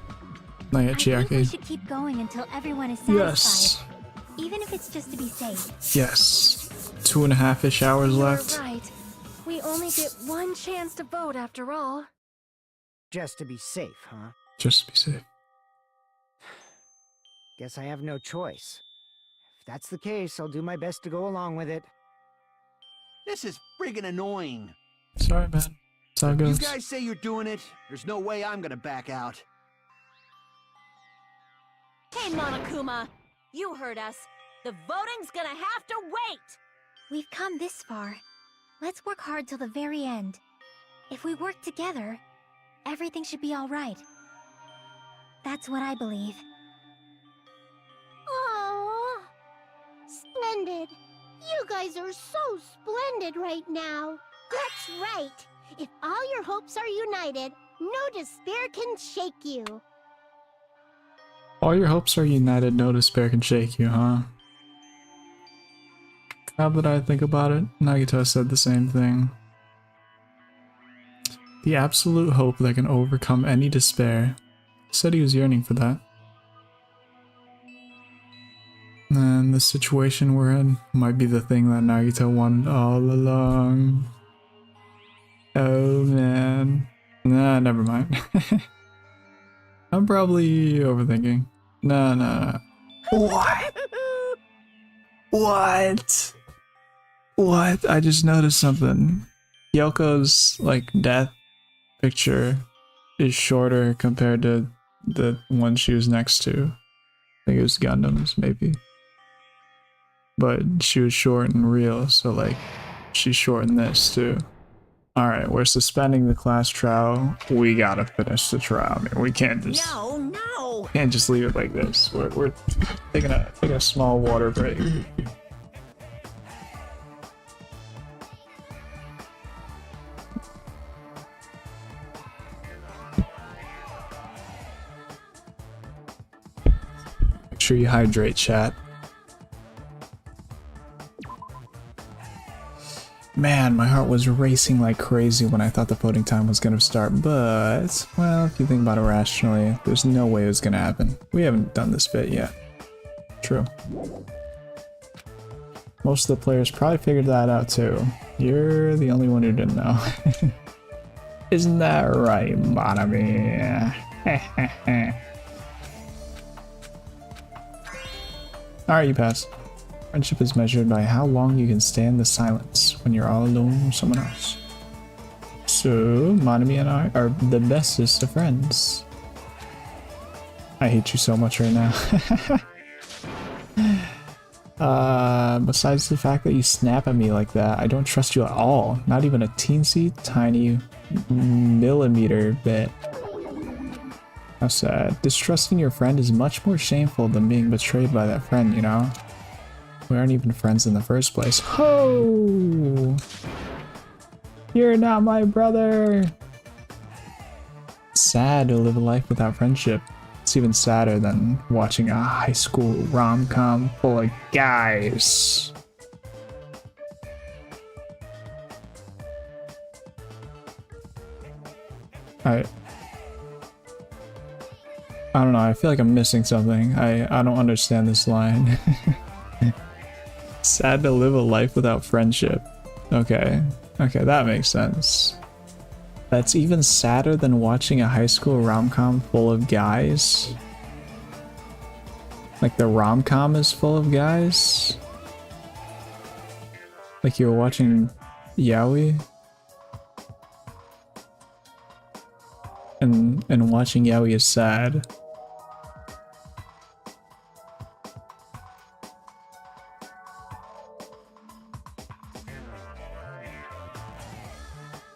Not yet, I think we Chiaki. should keep going until everyone is satisfied. Yes. Even if it's just to be safe. Yes. 2.5-ish hours left. You're right. We only get one chance to vote after all. Just to be safe, huh? Just to be safe. Guess I have no choice. If that's the case, I'll do my best to go along with it. This is friggin' annoying. Sorry, man. That's how it You goes. guys say you're doing it. There's no way I'm gonna back out. Hey, Monokuma! You heard us. The voting's gonna have to wait! We've come this far. Let's work hard till the very end. If we work together, everything should be alright. That's what I believe. Aww. Splendid. You guys are so splendid right now. That's right. If all your hopes are united, no despair can shake you. All your hopes are united, no despair can shake you, huh? Now that I think about it, Nagito said the same thing. The absolute hope that can overcome any despair. He said he was yearning for that. And the situation we're in might be the thing that Nagito wanted all along. Oh man. Nah, never mind. I'm probably overthinking. No. What? What? What? I just noticed something. Yoko's, like, death picture is shorter compared to the one she was next to. I think it was Gundam's, maybe. But she was short and real, so, like, she's short in this, too. Alright, we're suspending the class trial. We gotta finish the trial. I mean, we can't just... No! Can't just leave it like this. We're taking a small water break. Make sure you hydrate, chat. Man, my heart was racing like crazy when I thought the voting time was gonna start, but, well, if you think about it rationally, there's no way it was gonna happen. We haven't done this bit yet. True. Most of the players probably figured that out too. You're the only one who didn't know. Isn't that right, Nanami? Alright, you pass. Friendship is measured by how long you can stand the silence when you're all alone with someone else. So, Nanami and I are the bestest of friends. I hate you so much right now. Besides the fact that you snap at me like that, I don't trust you at all. Not even a teensy tiny millimeter bit. How sad. Distrusting your friend is much more shameful than being betrayed by that friend, you know? We aren't even friends in the first place. Ho! You're not my brother! Sad to live a life without friendship. It's even sadder than watching a high school rom-com full of guys. I don't know, I feel like I'm missing something. I don't understand this line. Sad to live a life without friendship. Okay, that makes sense. That's even sadder than watching a high school rom-com full of guys? Like the rom-com is full of guys? Like you were watching Yaoi? And watching Yaoi is sad.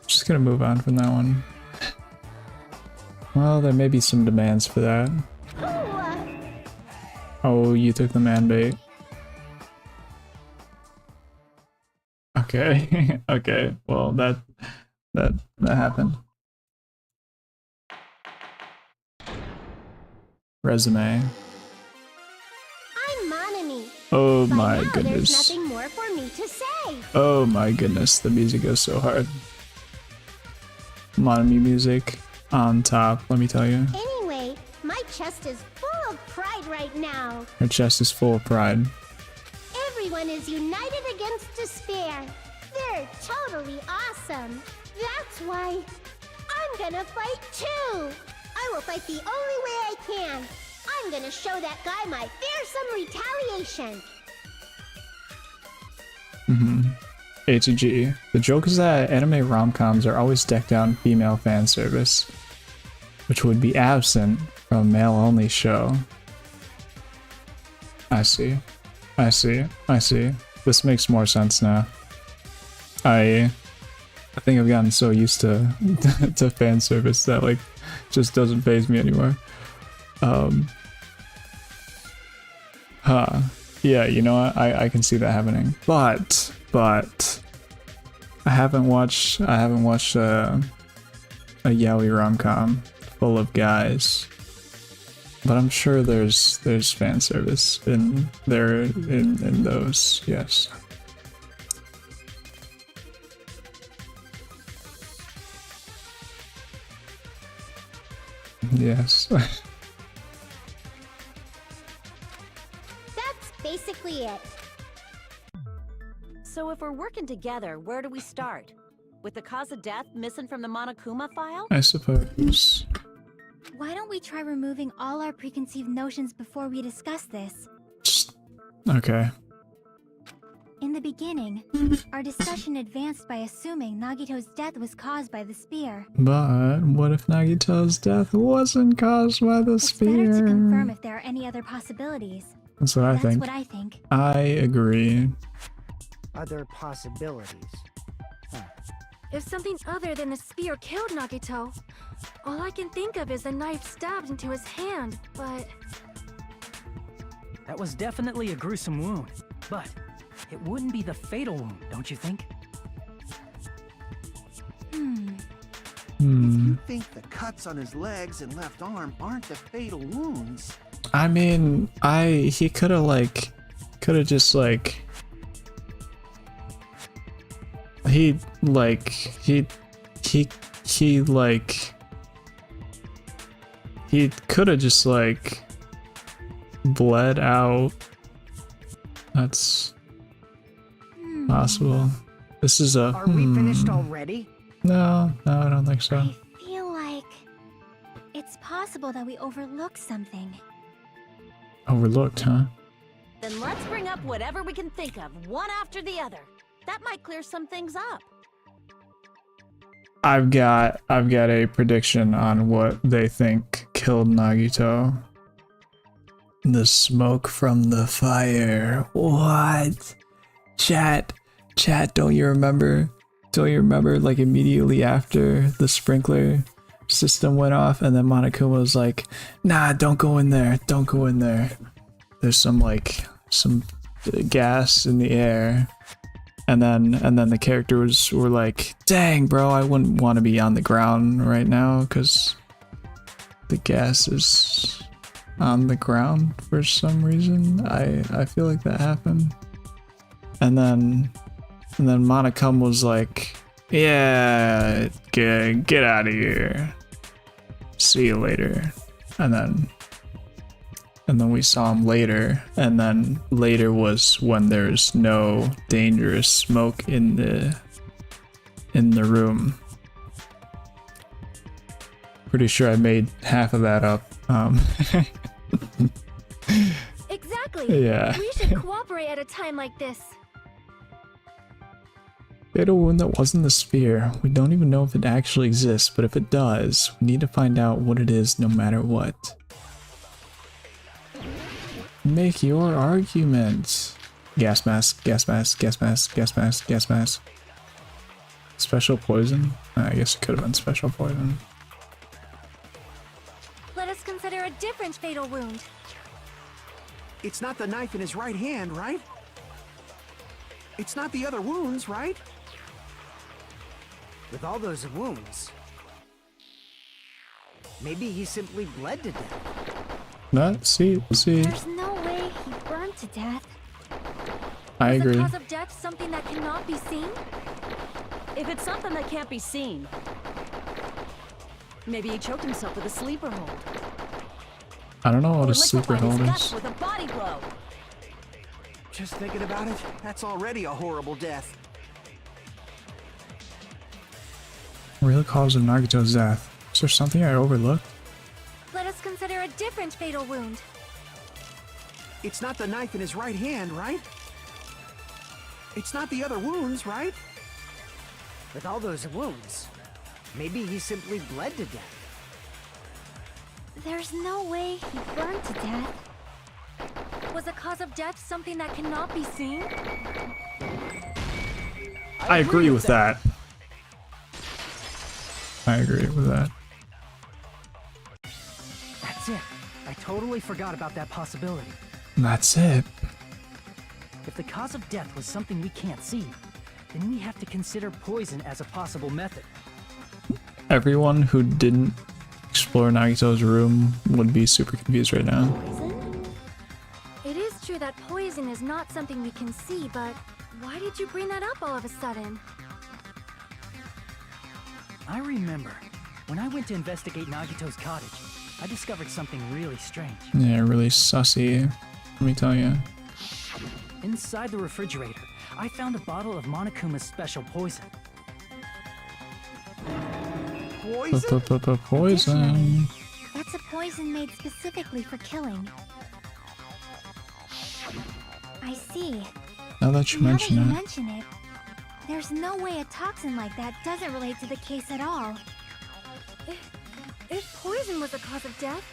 Just gonna move on from that one. Well, there may be some demands for that. Oh, you took the man bait. Okay. Okay. Well, that happened. Resume. I'm Nanami. Oh By my now, goodness. There's nothing more for me to say. Oh my goodness, the music goes so hard. Monami music on top, let me tell you. Anyway, my chest is full of pride right now. Her chest is full of pride. Everyone is united against despair. They're totally awesome. That's why I'm gonna fight too. I will fight the only way I can. I'm gonna show that guy my fearsome retaliation. A2G. The joke is that anime rom-coms are always decked out in female fan service, which would be absent from a male-only show. I see. I see. I see. This makes more sense now. I think I've gotten so used to to fan service that like just doesn't faze me anymore. Yeah, you know what? I can see that happening. But I haven't watched a yaoi rom-com full of guys. But I'm sure there's fan service in those, yes. Yes. That's basically it. So if we're working together, where do we start? With the cause of death missing from the Monokuma file? I suppose. Why don't we try removing all our preconceived notions before we discuss this? Okay. In the beginning, our discussion advanced by assuming Nagito's death was caused by the spear. But what if Nagito's death wasn't caused by the spear? It's better to confirm if there are any other possibilities. That's what I think. That's what I think. I agree. Other possibilities. If something other than the spear killed Nagito, all I can think of is a knife stabbed into his hand, but... That was definitely a gruesome wound, but it wouldn't be the fatal wound, don't you think? If you think the cuts on his legs and left arm aren't the fatal wounds... I mean, he could have just he could have just bled out. That's possible. This is a. Are we finished already? No, I don't think so. I feel like it's possible that we overlooked something. Overlooked, huh? Then let's bring up whatever we can think of, one after the other. That might clear some things up. I've got a prediction on what they think killed Nagito. The smoke from the fire. What? Chat, don't you remember? Like immediately after the sprinkler system went off and then Monokuma was like, nah, don't go in there. There's some gas in the air. And then the characters were like, dang bro, I wouldn't want to be on the ground right now because the gas is on the ground for some reason. I feel like that happened. And then Monokuma was like, yeah, get out of here. See you later. And then we saw him later, and then later was when there's no dangerous smoke in the room. Pretty sure I made half of that up. Exactly. Yeah. We should cooperate at a time like this. Fatal wound that wasn't the spear. We don't even know if it actually exists, but if it does, we need to find out what it is no matter what. Make your argument. Gas mask. Special poison? I guess it could have been special poison. Let us consider a different fatal wound. It's not the knife in his right hand, right? It's not the other wounds, right? With all those wounds, maybe he simply bled to death. See. There's no way he burned to death. I Is agree. the cause of death something that cannot be seen? If it's something that can't be seen, maybe he choked himself with a sleeper hold. I don't know what Or a sleeper liquefied his hold guts is. with a body blow. Just thinking about it, that's already a horrible death. Real cause of Nagito's death. Is there something I overlooked? Let us consider a different fatal wound. It's not the knife in his right hand, right? It's not the other wounds, right? With all those wounds, maybe he simply bled to death. There's no way he burned to death. Was the cause of death something that cannot be seen? I agree with that. I agree with that. That's it. I totally forgot about that possibility. That's it. If the cause of death was something we can't see, then we have to consider poison as a possible method. Everyone who didn't explore Nagito's room would be super confused right now. Poison? It is true that poison is not something we can see, but why did you bring that up all of a sudden? I remember, when I went to investigate Nagito's cottage, I discovered something really strange. Yeah, really sussy. Let me tell you. Inside the refrigerator, I found a bottle of Monokuma's special poison. Poison? Poison. That's a poison made specifically for killing. I see. Now that you mention it. mention it, there's no way a toxin like that doesn't relate to the case at all. If poison was the cause of death,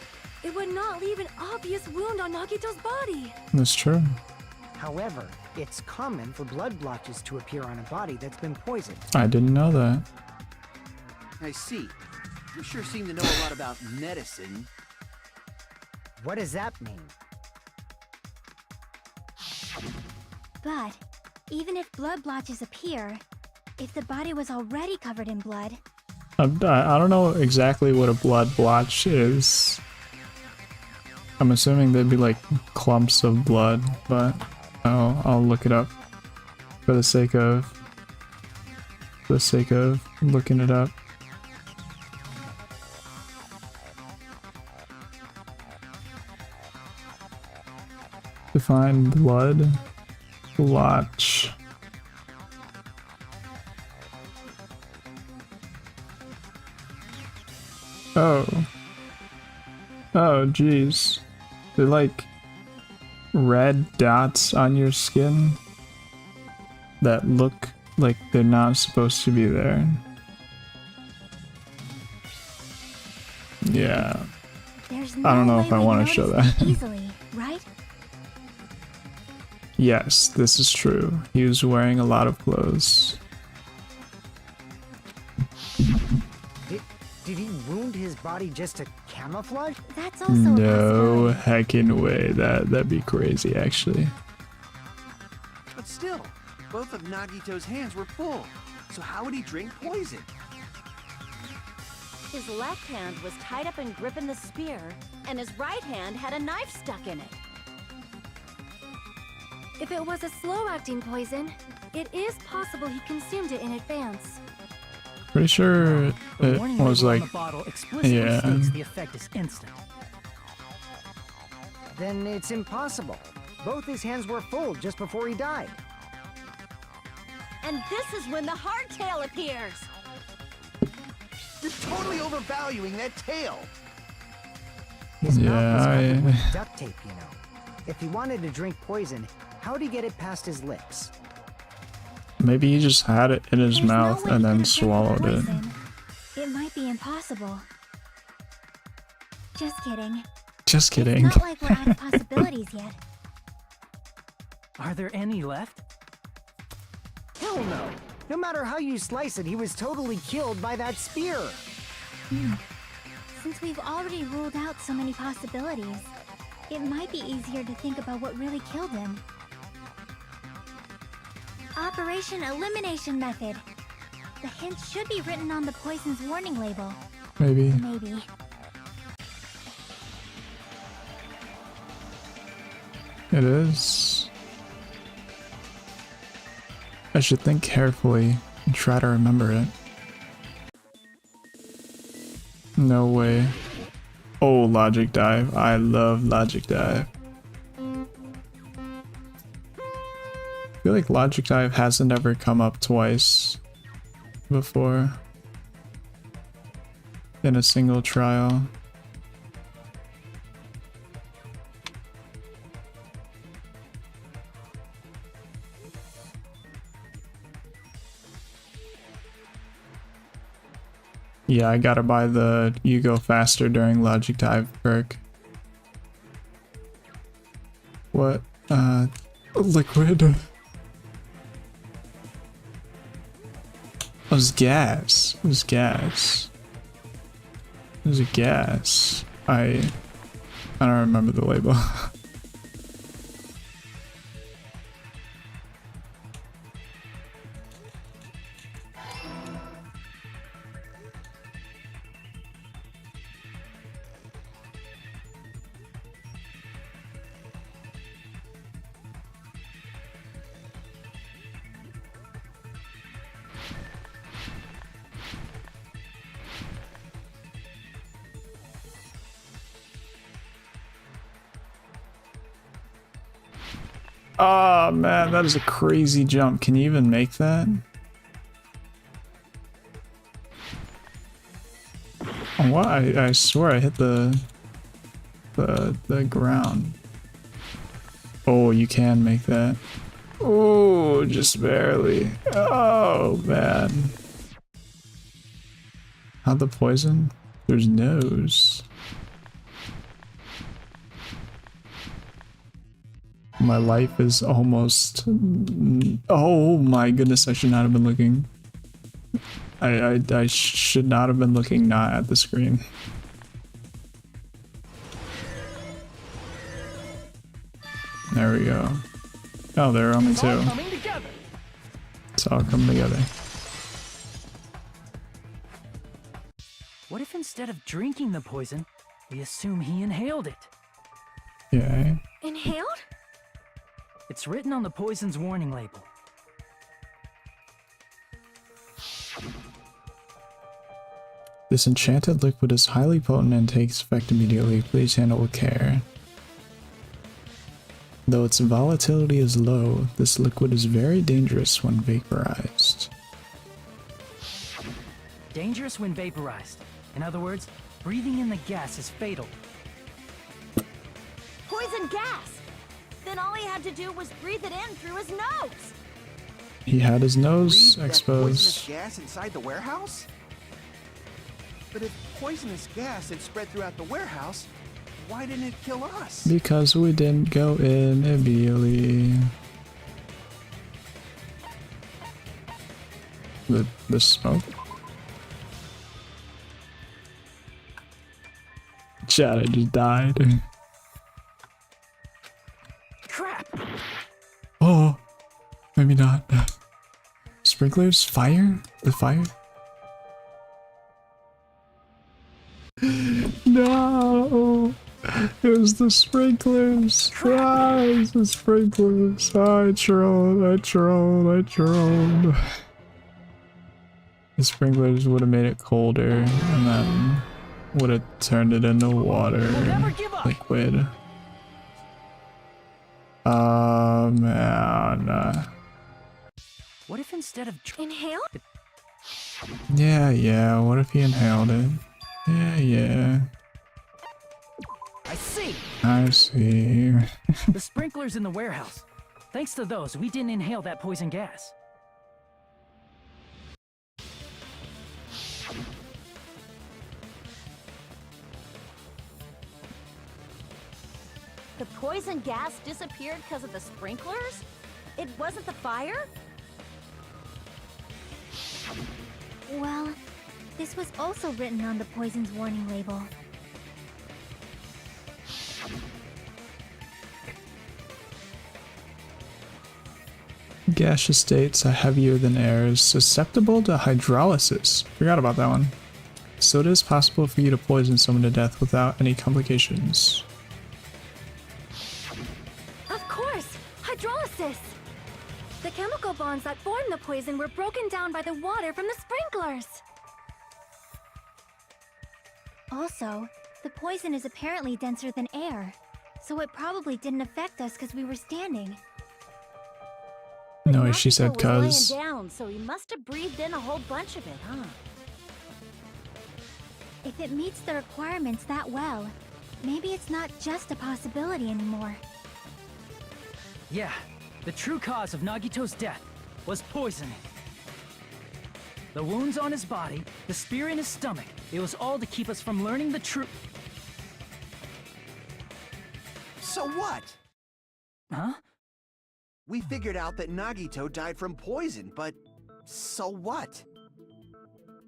it would not leave an obvious wound on Nagito's body. That's true. However, it's common for blood blotches to appear on a body that's been poisoned. I didn't know that. I see. You sure seem to know a lot about medicine. What does that mean? But even if blood blotches appear, if the body was already covered in blood, I don't know exactly what a blood blotch is. I'm assuming they'd be like clumps of blood, but I'll look it up for the sake of looking it up. Define blood blotch. Oh geez. They're like red dots on your skin that look like they're not supposed to be there. Yeah. there's I don't know no if I way we'd want to show notice that. it easily, right? Yes, this is true. He was wearing a lot of clothes. Did he wound his body just to camouflage? That's also a No possibility. heckin' way. That'd be crazy, actually. But still, both of Nagito's hands were full. So how would he drink poison? His left hand was tied up and gripping the spear, and his right hand had a knife stuck in it. If it was a slow-acting poison, it is possible he consumed it in advance. Pretty sure The it warning was label on like, the bottle explicitly yeah. states the effect is instant. Then it's impossible. Both his hands were full just before he died. And this is when the hardtail appears. You're totally overvaluing that tail. His mouth was covered yeah, with duct tape, you know. If he wanted to drink poison, how'd he get it past his lips? maybe he just had it in his There's no mouth way and he then could have swallowed drank it. the poison. It might be impossible. Just kidding. Just kidding. It's not like we're out of possibilities yet. Are there any left? Hell no! No matter how you slice it, he was totally killed by that spear. Since we've already ruled out so many possibilities, it might be easier to think about what really killed him. Operation Elimination Method. The hint should be written on the poison's warning label. Maybe. Maybe. It is. I should think carefully and try to remember it. No way. Oh, Logic Dive. I love Logic Dive. I feel like Logic Dive hasn't ever come up twice before in a single trial. Yeah, I gotta buy the You Go Faster during Logic Dive perk. What? Liquid. It was gas. It was gas. It was a gas. I don't remember the label. Oh man, that is a crazy jump. Can you even make that? Oh, what? I swear I hit the ground. Oh, you can make that. Oh, just barely. Oh man. How'd the poison? There's nose. My life is almost... Oh my goodness, I should not have been looking. I should not have been looking not at the screen. There we go. Oh, there are only two. It's all coming together. What if instead of drinking the poison, we assume he inhaled it? Yeah. Inhaled? It's written on the poison's warning label. This enchanted liquid is highly potent and takes effect immediately. Please handle with care. Though its volatility is low, this liquid is very dangerous when vaporized. Dangerous when vaporized. In other words, breathing in the gas is fatal. Poison gas! Then all he had to do was breathe it in through his nose! He had his nose Breathe that exposed. poisonous gas inside the warehouse? But if poisonous gas had spread throughout the warehouse, why didn't it kill us? Because we didn't go in immediately. The smoke. Chad, I just died. Crap! Oh, maybe not. Sprinklers? Fire? The fire? No! It was the sprinklers! Ah, it was the sprinklers! I trolled. The sprinklers would have made it colder and then would have turned it into water. Liquid. Oh man. What if instead of Inhaled? Yeah, what if he inhaled it? Yeah. I see! I see. The sprinklers in the warehouse. Thanks to those, we didn't inhale that poison gas. The poison gas disappeared because of the sprinklers? It wasn't the fire? Well, this was also written on the poison's warning label. Gaseous states are heavier than air, is susceptible to hydrolysis. Forgot about that one. So it is possible for you to poison someone to death without any complications. Of course! Hydrolysis! The chemical bonds that formed the poison were broken down by the water from the sprinklers! Also, the poison is apparently denser than air, so it probably didn't affect us because we were standing. No, she said Nagito was cuz. laying down, so he must have breathed in a whole bunch of it, huh? If it meets the requirements that well, maybe it's not just a possibility anymore. Yeah, the true cause of Nagito's death was poisoning. The wounds on his body, the spear in his stomach, it was all to keep us from learning the truth. So what? Huh? We figured out that Nagito died from poison, but so what?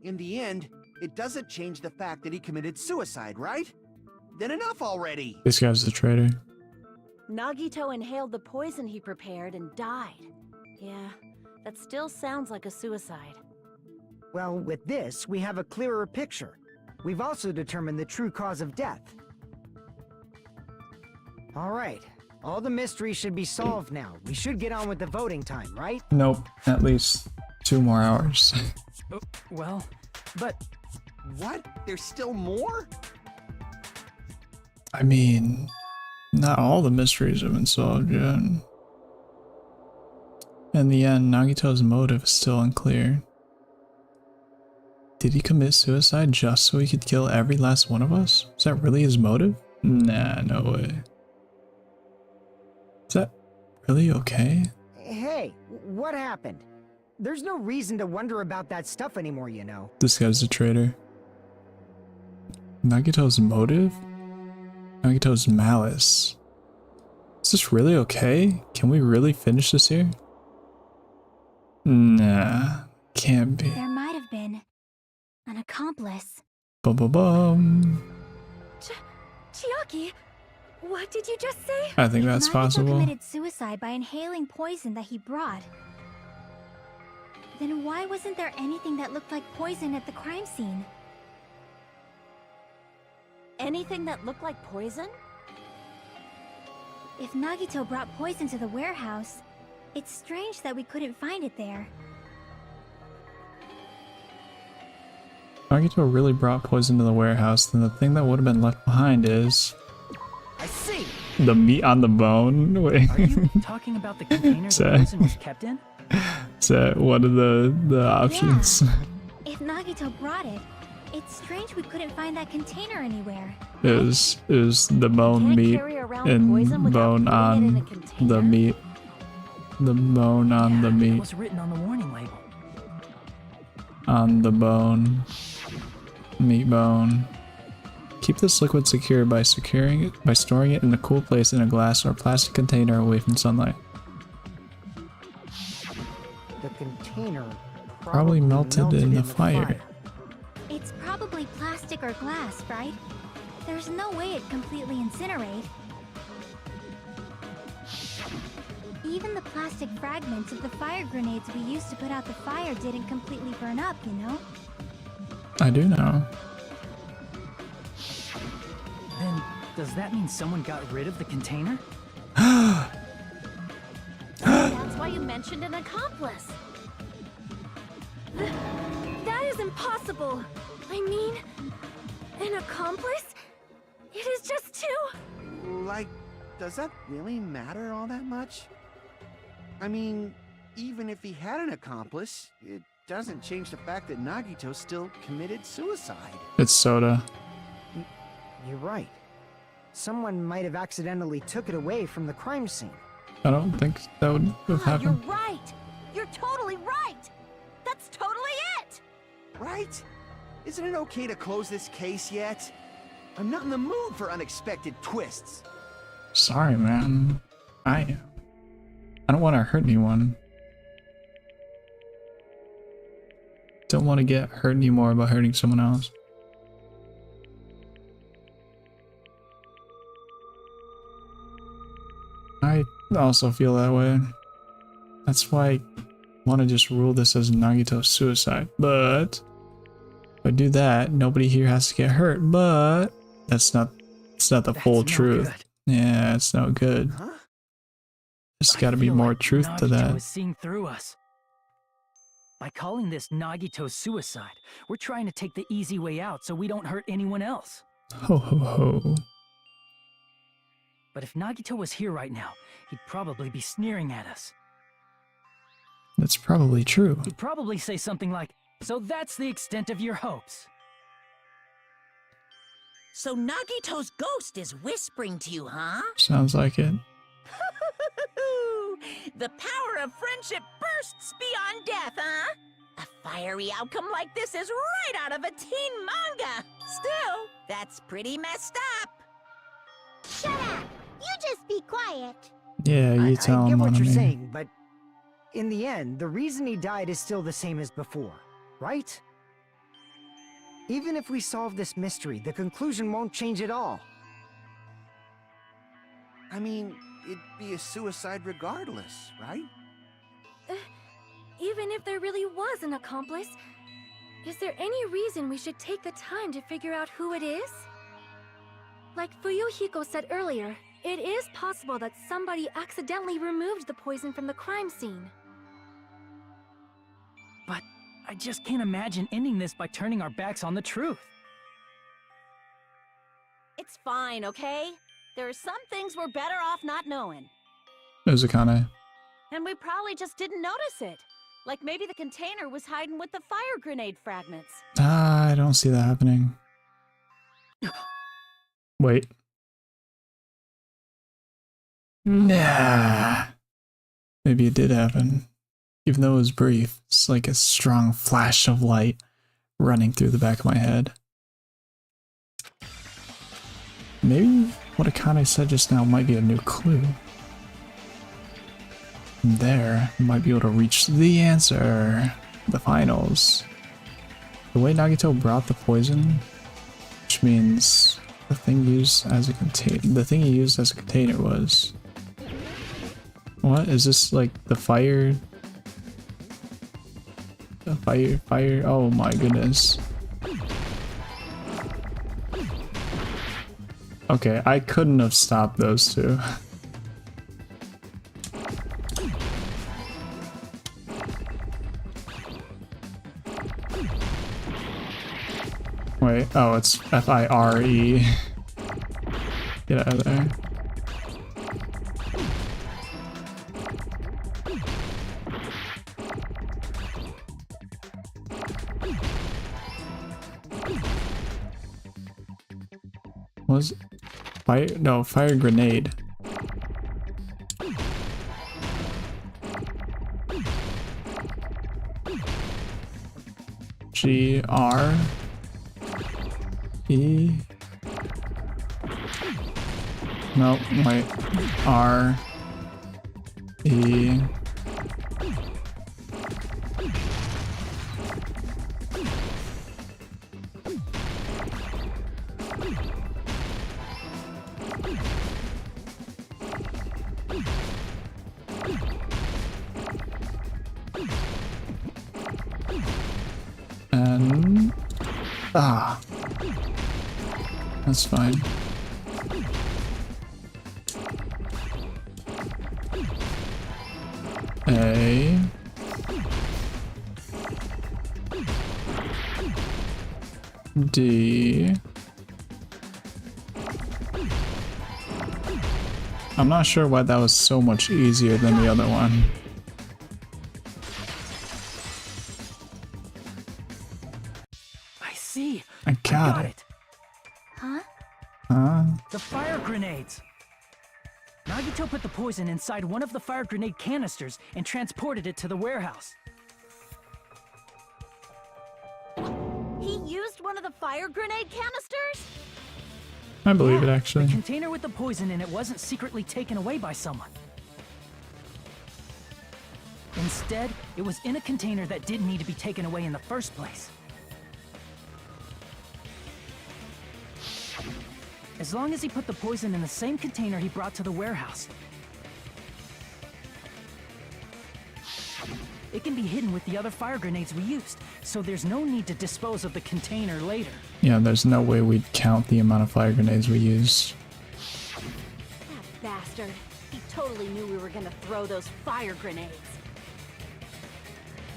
In the end, it doesn't change the fact that he committed suicide, right? Then enough already! This guy's the traitor. Nagito inhaled the poison he prepared and died. Yeah, that still sounds like a suicide. Well, with this, we have a clearer picture. We've also determined the true cause of death. All right. All the mysteries should be solved now. We should get on with the voting time, right? Nope, at least 2 more hours. Oh, well, but What? There's still more? I mean, not all the mysteries have been solved yet. In the end, Nagito's motive is still unclear. Did he commit suicide just so he could kill every last one of us? Is that really his motive? Nah, no way. Is that really okay? Hey, what happened? There's no reason to wonder about that stuff anymore, you know. This guy's a traitor. Nagito's motive? Nagito's malice. Is this really okay? Can we really finish this here? Nah, can't be. There might have been an accomplice. Bum bum bum. Chiaki, what did you just say? I think that's Nagito possible. committed suicide by inhaling poison that he brought. Then why wasn't there anything that looked like poison at the crime scene? Anything that looked like poison? If Nagito brought poison to the warehouse, it's strange that we couldn't find it there. Nagito really brought poison to the warehouse, then the thing that would have been left behind is I see. the meat on the bone. Wait, Are you talking about the container the Sorry. poison was kept in? is that one of the options? If Nagito brought it, it's strange we couldn't find that container anywhere. is the bone Can't meat carry around poison and without bone putting it in a on container? the meat? The bone on Yeah, the it meat. was written on the warning label. On the bone. Meat bone. Keep this liquid secure by storing it in a cool place in a glass or plastic container away from sunlight. The container Probably melted in the fire. It's probably plastic or glass, right? There's no way it'd completely incinerate. Even the plastic fragments of the fire grenades we used to put out the fire didn't completely burn up, you know? I do know. Then, does that mean someone got rid of the container? That's why you mentioned an accomplice. That is impossible! I mean, an accomplice? It is just too... Like, does that really matter all that much? I mean, even if he had an accomplice, it doesn't change the fact that Nagito still committed suicide. It's soda. You're right. Someone might have accidentally took it away from the crime scene. I don't think that would have Ah, you're happened. right! You're totally right! That's totally it! Right? Isn't it okay to close this case yet? I'm not in the mood for unexpected twists. Sorry, man. I don't want to hurt anyone. Don't want to get hurt anymore by hurting someone else. I also feel that way. That's why I want to just rule this as Nagito's suicide. But if I do that, nobody here has to get hurt. But that's not the full truth. Good. Yeah, it's no good. Huh? There's got to be feel more like truth to Nagito that. is seeing through us. By calling this Nagito's suicide, we're trying to take the easy way out so we don't hurt anyone else. Ho ho ho. But if Nagito was here right now, he'd probably be sneering at us. That's probably true. He'd probably say something like, "So that's the extent of your hopes." So Nagito's ghost is whispering to you, huh? Sounds like it. The power of friendship bursts beyond death, huh? A fiery outcome like this is right out of a teen manga. Still, that's pretty messed up. Shut up! You just be quiet. Yeah, you tell I get him, what you're Nanami. saying, but in the end, the reason he died is still the same as before, right? Even if we solve this mystery, the conclusion won't change at all. I mean, it'd be a suicide regardless, right? Even if there really was an accomplice, is there any reason we should take the time to figure out who it is? Like Fuyuhiko said earlier, it is possible that somebody accidentally removed the poison from the crime scene. But I just can't imagine ending this by turning our backs on the truth. It's fine, okay? There are some things we're better off not knowing. Uzukane. And we probably just didn't notice it. Like maybe the container was hiding with the fire grenade fragments. I don't see that happening. Wait. Nah. Maybe it did happen. Even though it was brief, it's like a strong flash of light running through the back of my head. Maybe what Akane said just now might be a new clue. From there, we might be able to reach the answer. The finals. The way Nagito brought the poison, which means the thing used as a the thing he used as a container was... What? Is this like the fire? The fire, oh my goodness. Okay, I couldn't have stopped those two. Wait, oh, it's F-I-R-E. Get out of there. Was fire? No, fire grenade. G-R-E. No, wait. R-E. And... Ah. That's fine. A... D... I'm not sure why that was so much easier than the other one. I see. I got it. Huh? Huh? The fire grenades. Nagito put the poison inside one of the fire grenade canisters and transported it to the warehouse. He used one of the fire grenade canisters? I believe it Yeah, actually. The container with the poison in it wasn't secretly taken away by someone. Instead, it was in a container that didn't need to be taken away in the first place. As long as he put the poison in the same container he brought to the warehouse. It can be hidden with the other fire grenades we used, so there's no need to dispose of the container later. Yeah, there's no way we'd count the amount of fire grenades we used. That bastard. He totally knew we were gonna throw those fire grenades.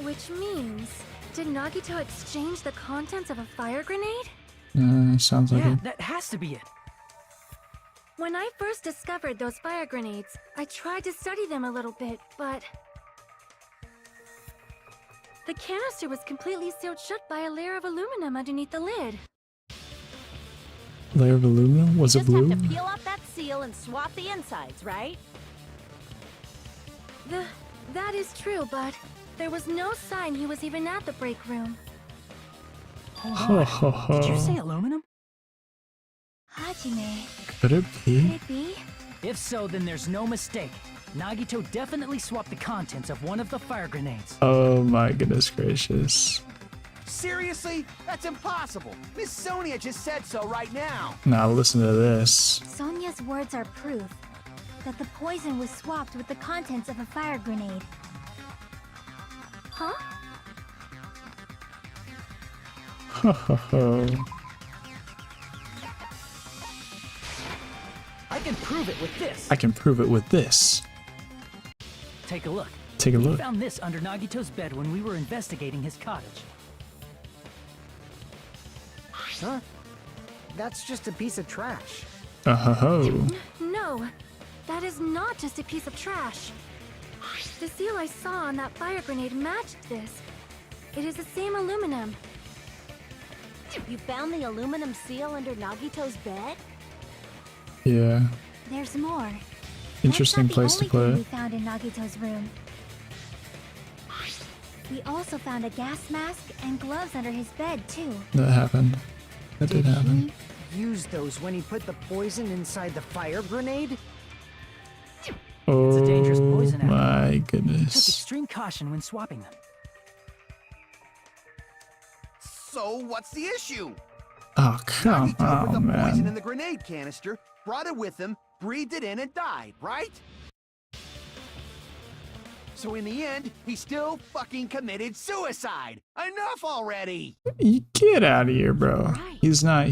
Which means, did Nagito exchange the contents of a fire grenade? Sounds like Yeah, it. that has to be it. When I first discovered those fire grenades, I tried to study them a little bit, but... the canister was completely sealed shut by a layer of aluminum underneath the lid. Layer of aluminum? Was it Just blue? have to peel off that seal and swap the insides, right? That is true, but there was no sign he was even at the break room. Did you say aluminum? Hajime, Could it could be? it be? If so, then there's no mistake. Nagito definitely swapped the contents of one of the fire grenades. Oh my goodness gracious. Seriously? That's impossible. Miss Sonia just said so right now. Now listen to this. Sonia's words are proof that the poison was swapped with the contents of a fire grenade. Huh? Ho ho ho. I can prove it with this. I can prove it with this. Take a look. Take a We look. found this under Nagito's bed when we were investigating his cottage. Huh? That's just a piece of trash. Ho. No, that is not just a piece of trash. The seal I saw on that fire grenade matched this. It is the same aluminum. You found the aluminum seal under Nagito's bed? Yeah. There's more. Interesting place to That's not the put only thing it. we found in Nagito's room. We also found a gas mask and gloves under his bed, too. That happened. That did happen. He used those when he put the poison inside the fire grenade? Oh a dangerous poison after all. my He took goodness. extreme caution when swapping them. So what's the issue? Oh come Nagito put the on, poison in man. the grenade canister, brought it with him, breathed it in, and died, right? So in the end, he still fucking committed suicide. Enough already! You get out of here, bro. Right. He's not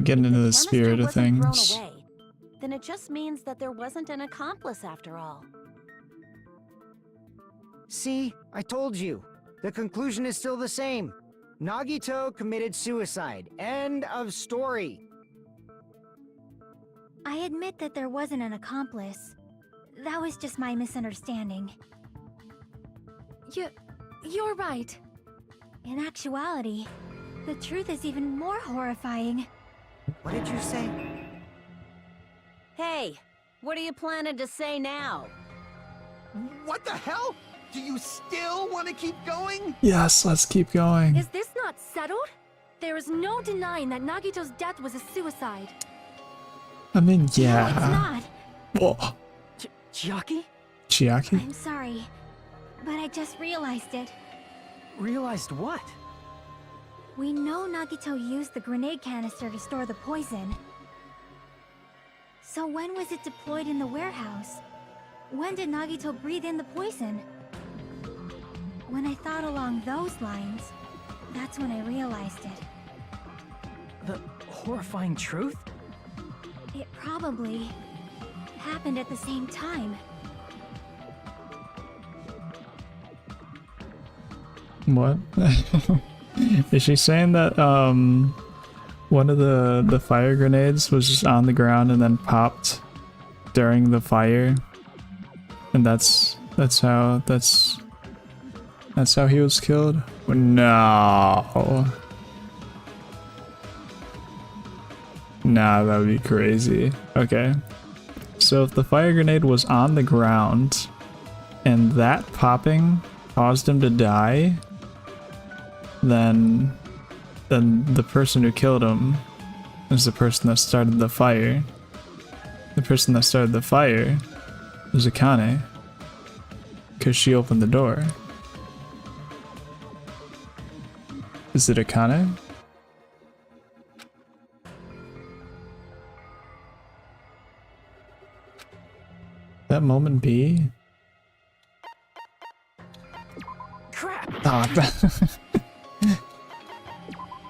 getting into the Canister spirit of wasn't thrown things. away. Then it just means that there wasn't an accomplice after all. See, I told you. The conclusion is still the same. Nagito committed suicide. End of story. I admit that there wasn't an accomplice. That was just my misunderstanding. You're right. In actuality, the truth is even more horrifying. What did you say? Hey, what are you planning to say now? What the hell? Do you still want to keep going? Yes, let's keep going. Is this not settled? There is no denying that Nagito's death was a suicide. I mean, No, it's yeah. not. Whoa. Chiaki? Chiaki? I'm sorry, but I just realized it. Realized what? We know Nagito used the grenade canister to store the poison. So when was it deployed in the warehouse? When did Nagito breathe in the poison? When I thought along those lines, that's when I realized it. The horrifying truth? It probably happened at the same time. What? Is she saying that one of the fire grenades was just on the ground and then popped during the fire? And that's how he was killed? No. Nah, that would be crazy. Okay. So if the fire grenade was on the ground and that popping caused him to die, then the person who killed him is the person that started the fire. The person that started the fire was Akane, because she opened the door. Is it Akane? That moment be? Stop.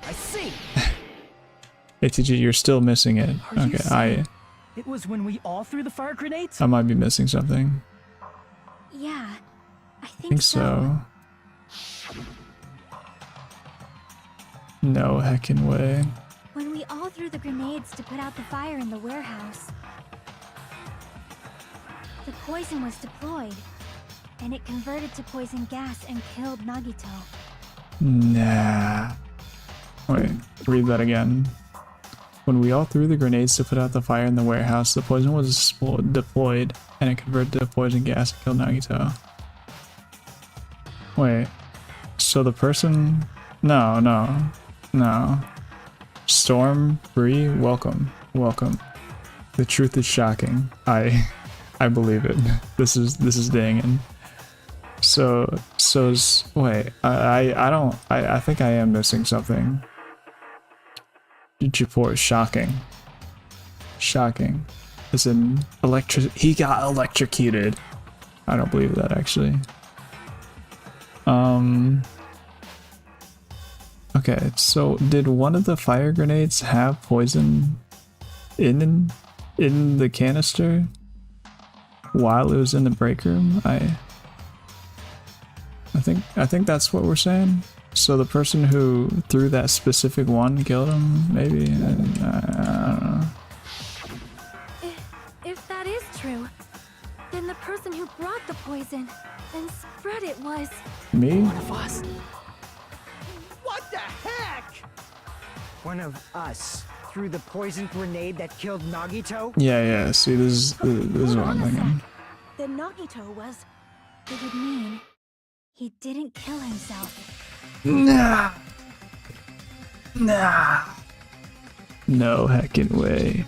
I see. ATG, you're still missing it. Are you Okay, saying it was when we all threw the fire grenades? I might be missing something. Yeah, I I think think so. No heckin' way. When we all threw the grenades to put out the fire in the warehouse, the poison was deployed, and it converted to poison gas and killed Nagito. Nah. Wait, read that again. When we all threw the grenades to put out the fire in the warehouse, the poison was deployed, and it converted to poison gas and killed Nagito. Wait, so the person... No. Storm, Bree, welcome. The truth is shocking. I believe it. This is dangin'. Wait, I think I am missing something. Japor, shocking. As in he got electrocuted. I don't believe that actually. Okay, so did one of the fire grenades have poison in the canister while it was in the break room? I think that's what we're saying. So the person who threw that specific one killed him, maybe? I don't know. If that is true, then the person who brought the poison and spread it was... Me? One of us. What the heck? One of us threw the poison grenade that killed Nagito? Yeah, see, this is what I'm thinking. Then Nagito was... It would mean he didn't kill himself. Nah. No heckin' way.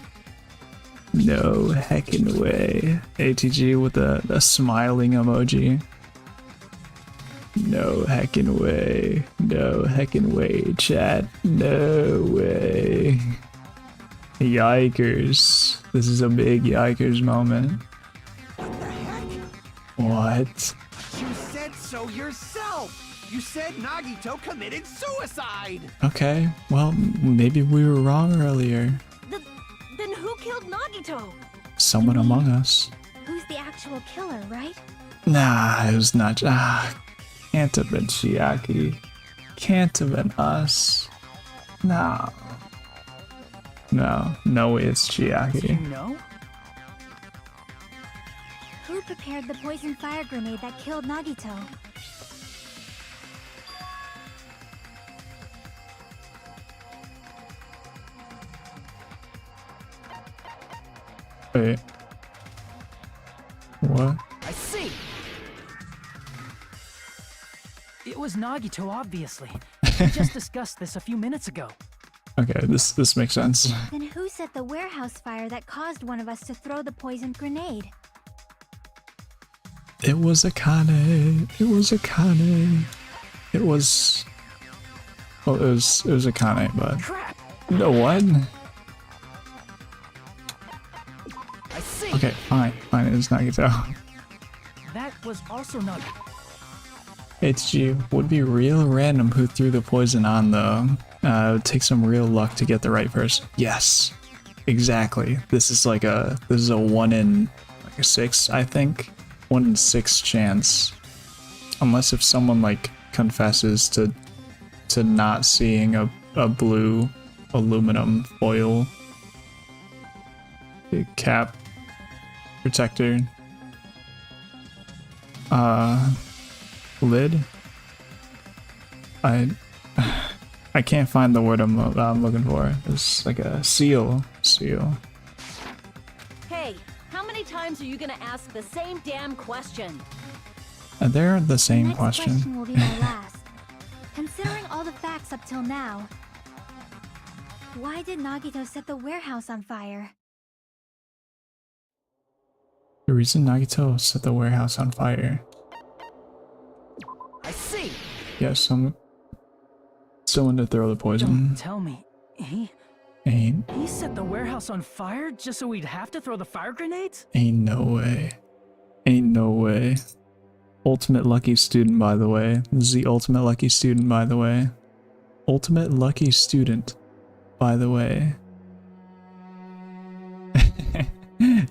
ATG with a smiling emoji. No heckin' way, chat. No way. Yikers. This is a big yikers moment. What the heck? What? You said so yourself! You said Nagito committed suicide! Okay, well, maybe we were wrong earlier. Then who killed Nagito? Someone among us. Who's the actual killer, right? Nah, it was not. Can't have been Chiaki. Can't have been us. No, it's Chiaki. You know? Who prepared the poison fire grenade that killed Nagito? Wait. What? I see. It was Nagito, obviously. We just discussed this a few minutes ago. Okay, this makes sense. Then who set the warehouse fire that caused one of us to throw the poisoned grenade? It was Akane. It was Akane. It was Akane, but Crap! no what? I see. Okay, fine. It's Nagito. That was also Nagito. HG would be real random who threw the poison on though. It would take some real luck to get the right person. Yes, exactly. This is a 1 in 6, I think. 1 in 6 chance. Unless if someone confesses to not seeing a blue aluminum foil cap protector lid. I can't find the word I'm looking for. It's like a seal. Hey, how many times are you gonna ask the same damn question? They're the same Next question. will be my last. Considering all the facts up till now, why did Nagito set the warehouse on fire? The reason Nagito set the warehouse on fire. I see. Yes, someone to throw the poison. Don't tell me. He set the warehouse on fire just so we'd have to throw the fire grenades? Ain't no way. Ultimate lucky student, by the way. This is the ultimate lucky student, by the way. Ultimate lucky student, by the way.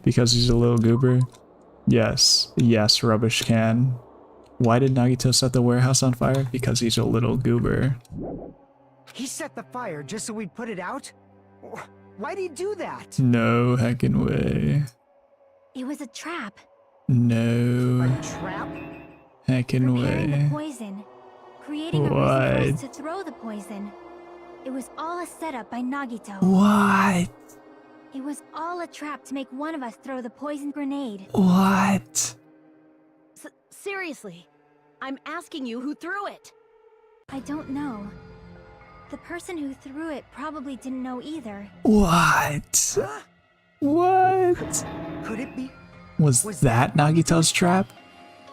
Because he's a little goober? Yes. Yes, rubbish can. Why did Nagito set the warehouse on fire? Because he's a little goober. He set the fire just so we'd put it out? Why'd he do that? No heckin' way. It was a trap. No A trap? heckin' Preparing the way. poison. Creating a reason for us to throw the poison. It was all a setup by Nagito. What? It was all a trap to make one of us throw the poison grenade. What? Seriously, I'm asking you who threw it. I don't know. The person who threw it probably didn't know either. What? What? Could it be? Was that Nagito's trap?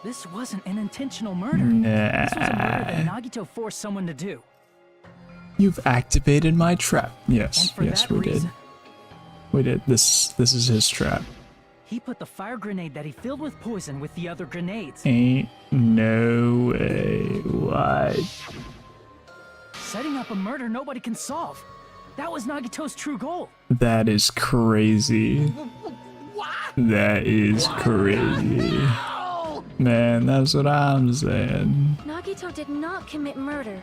This wasn't an intentional murder. Nah. This was a murder that Nagito forced someone to do. You've activated my trap. And Yes, for yes, that we did. reason, We did. This is his trap. he put the fire grenade that he filled with poison with the other grenades. Ain't no way. What? Setting up a murder nobody can solve. That was Nagito's true goal. That is crazy. That is crazy. Man, that's what I'm saying. Nagito did not commit murder.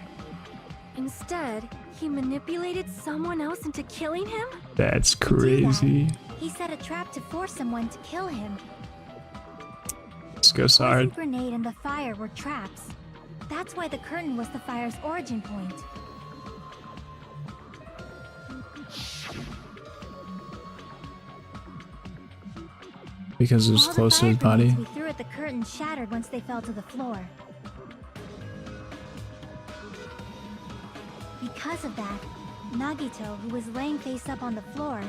Instead, he manipulated someone else into killing him? That's To do that, crazy. He set a trap to force someone to kill him. Let's go, The Sard. grenade and the fire were traps. That's why the curtain was the fire's origin point. Because it was All the close to fire his body. grenades we threw at the curtain shattered once they fell to the floor. Because of that, Nagito, who was laying face up on the floor,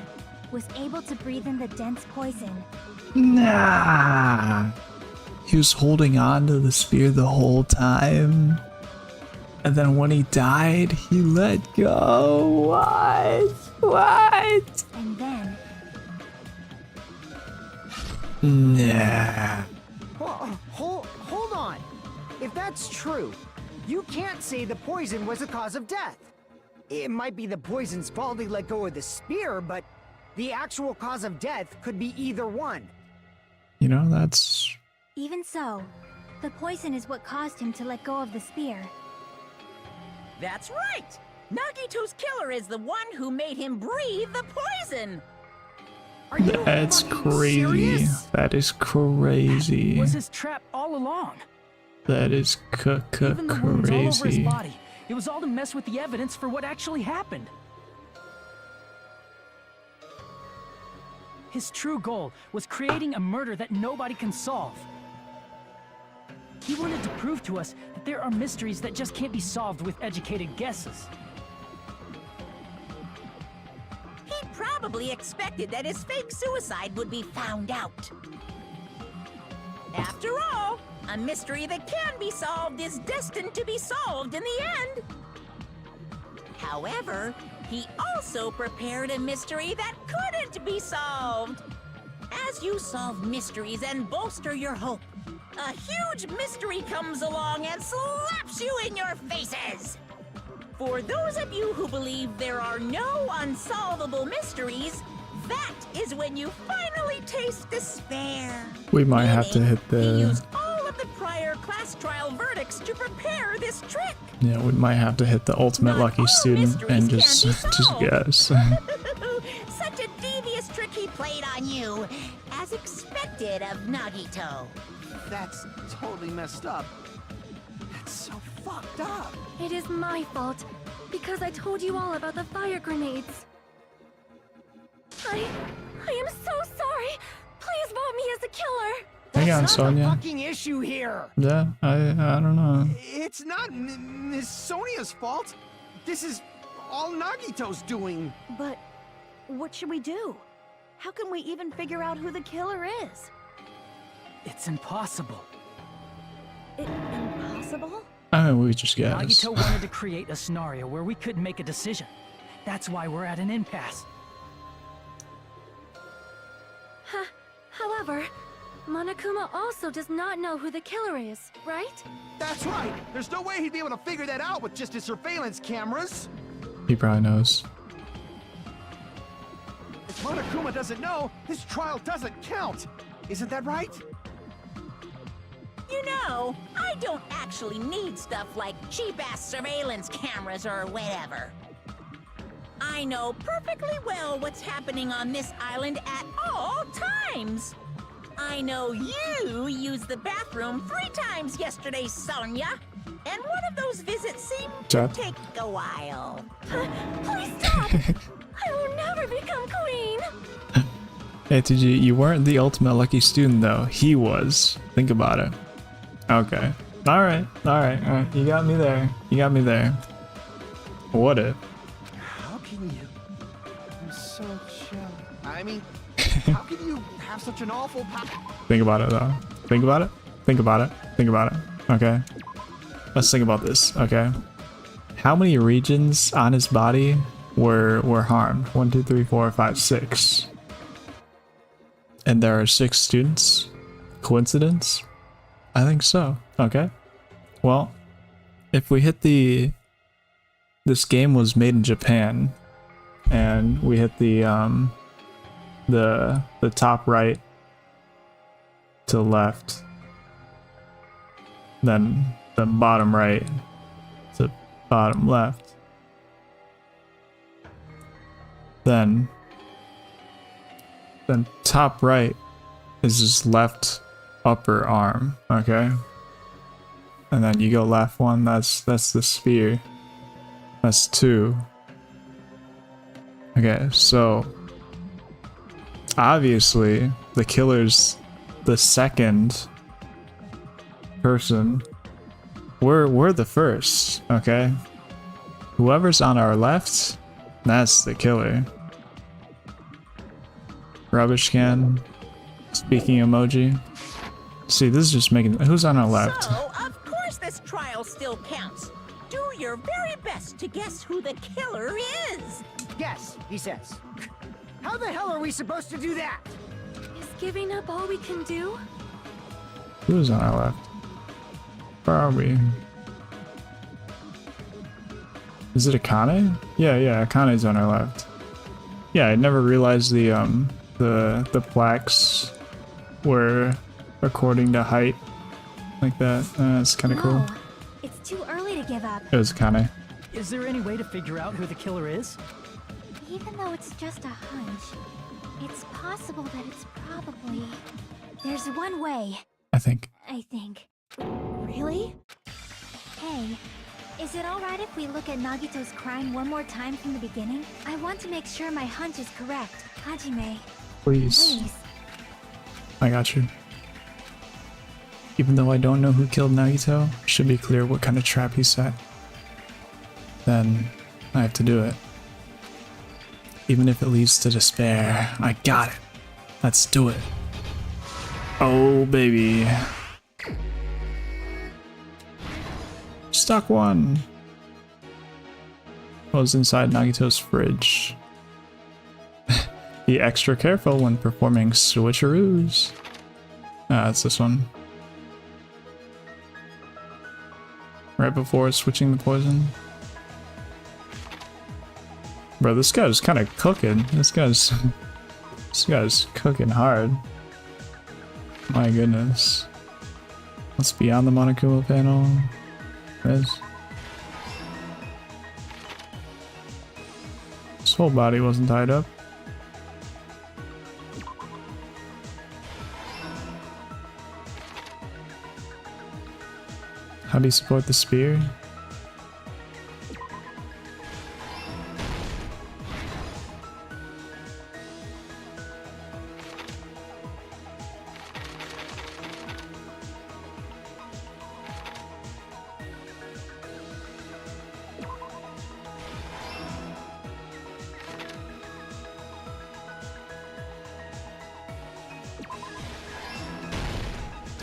was able to breathe in the dense poison. Nah. He was holding on to the spear the whole time. And then when he died, he let go. What? What? And then, Nah. Hold on. If that's true, you can't say the poison was the cause of death. It might be the poison's fault he let go of the spear, but the actual cause of death could be either one. You know, that's... even so, the poison is what caused him to let go of the spear. That's right! Nagito's killer is the one who made him breathe the poison! Are you That's fucking crazy. serious? That is crazy. Was his trap all along. That is Even the wounds all over his crazy. body. It was all to mess with the evidence for what actually happened. His true goal was creating a murder that nobody can solve. He wanted to prove to us that there are mysteries that just can't be solved with educated guesses. He probably expected that his fake suicide would be found out. After all, a mystery that can be solved is destined to be solved in the end. However, he also prepared a mystery that couldn't be solved. As you solve mysteries and bolster your hope, a huge mystery comes along and slaps you in your faces. For those of you who believe there are no unsolvable mysteries, that is when you finally taste despair. We might have to Meaning, hit he the... used all of the prior class trial verdicts to prepare this trick. Yeah, we might have to hit the ultimate Not lucky all student and mysteries just can be just solved. guess. Such a devious trick he played on you, as expected of Nagito. That's totally messed up. That's so fucked up. It is my fault, because I told you all about the fire grenades. I am so sorry. Please vote me as the killer. Hang on, That's not Sonia. the fucking issue here. Yeah, I don't know. It's not Miss Sonia's fault. This is all Nagito's doing. But what should we do? How can we even figure out who the killer is? It's impossible. Impossible? I mean, we just guess. Nagito wanted to create a scenario where we couldn't make a decision. That's why we're at an impasse. However, Monokuma also does not know who the killer is, right? That's right. There's no way he'd be able to figure that out with just his surveillance cameras. He probably knows. If Monokuma doesn't know, his trial doesn't count. Isn't that right? You know, I don't actually need stuff like cheap-ass surveillance cameras or whatever. I know perfectly well what's happening on this island at all times. I know you used the bathroom 3 times yesterday, Sonia. And one of those visits seemed to take a while. Please stop! I will never become queen! ATG, you weren't the ultimate lucky student though. He was. Think about it. Okay. Alright. Alright. You got me there. You got me there. What if? How can you? I'm so chill. I mean, how can you have such an awful Think about it though. Think about it. Think about it. Think about it. Okay. Let's think about this. Okay. How many regions on his body were harmed? 1, 2, 3, 4, 5, 6. And there are 6 students? Coincidence? I think so. Okay. Well, if we hit the... This game was made in Japan, and we hit the top right to left, then the bottom right to bottom left, then top right is his left upper arm, okay? And then you go left 1, that's the sphere. That's 2. Okay, so obviously the killer's the second person. We're the first, okay? Whoever's on our left, that's the killer. Rubbish can. Speaking emoji. See, this is just making... Who's on our left? So, of course this trial still counts. Do your very best to guess who the killer is. Guess, he says. How the hell are we supposed to do that? Is giving up all we can do? Who's on our left? Where are we? Is it Akane? Yeah, Akane's on our left. Yeah, I never realized the plaques were according to height like that. That's kind of cool. It's too early to give up. It was Akane. Is there any way to figure out who the killer is? Even though it's just a hunch, it's possible that it's probably... There's one way, I think. Really? Hey, is it alright if we look at Nagito's crime one more time from the beginning? I want to make sure my hunch is correct. Hajime. Please. I got you. Even though I don't know who killed Nagito, it should be clear what kind of trap he set. Then I have to do it. Even if it leads to despair, I got it. Let's do it. Oh, baby. Stock 1 was inside Nagito's fridge. Be extra careful when performing switcheroos. It's this one. Right before switching the poison. Bro, this guy's kind of cooking. This guy's cooking hard. My goodness. Let's be on the Monokuma panel. This whole body wasn't tied up. How do you support the spear?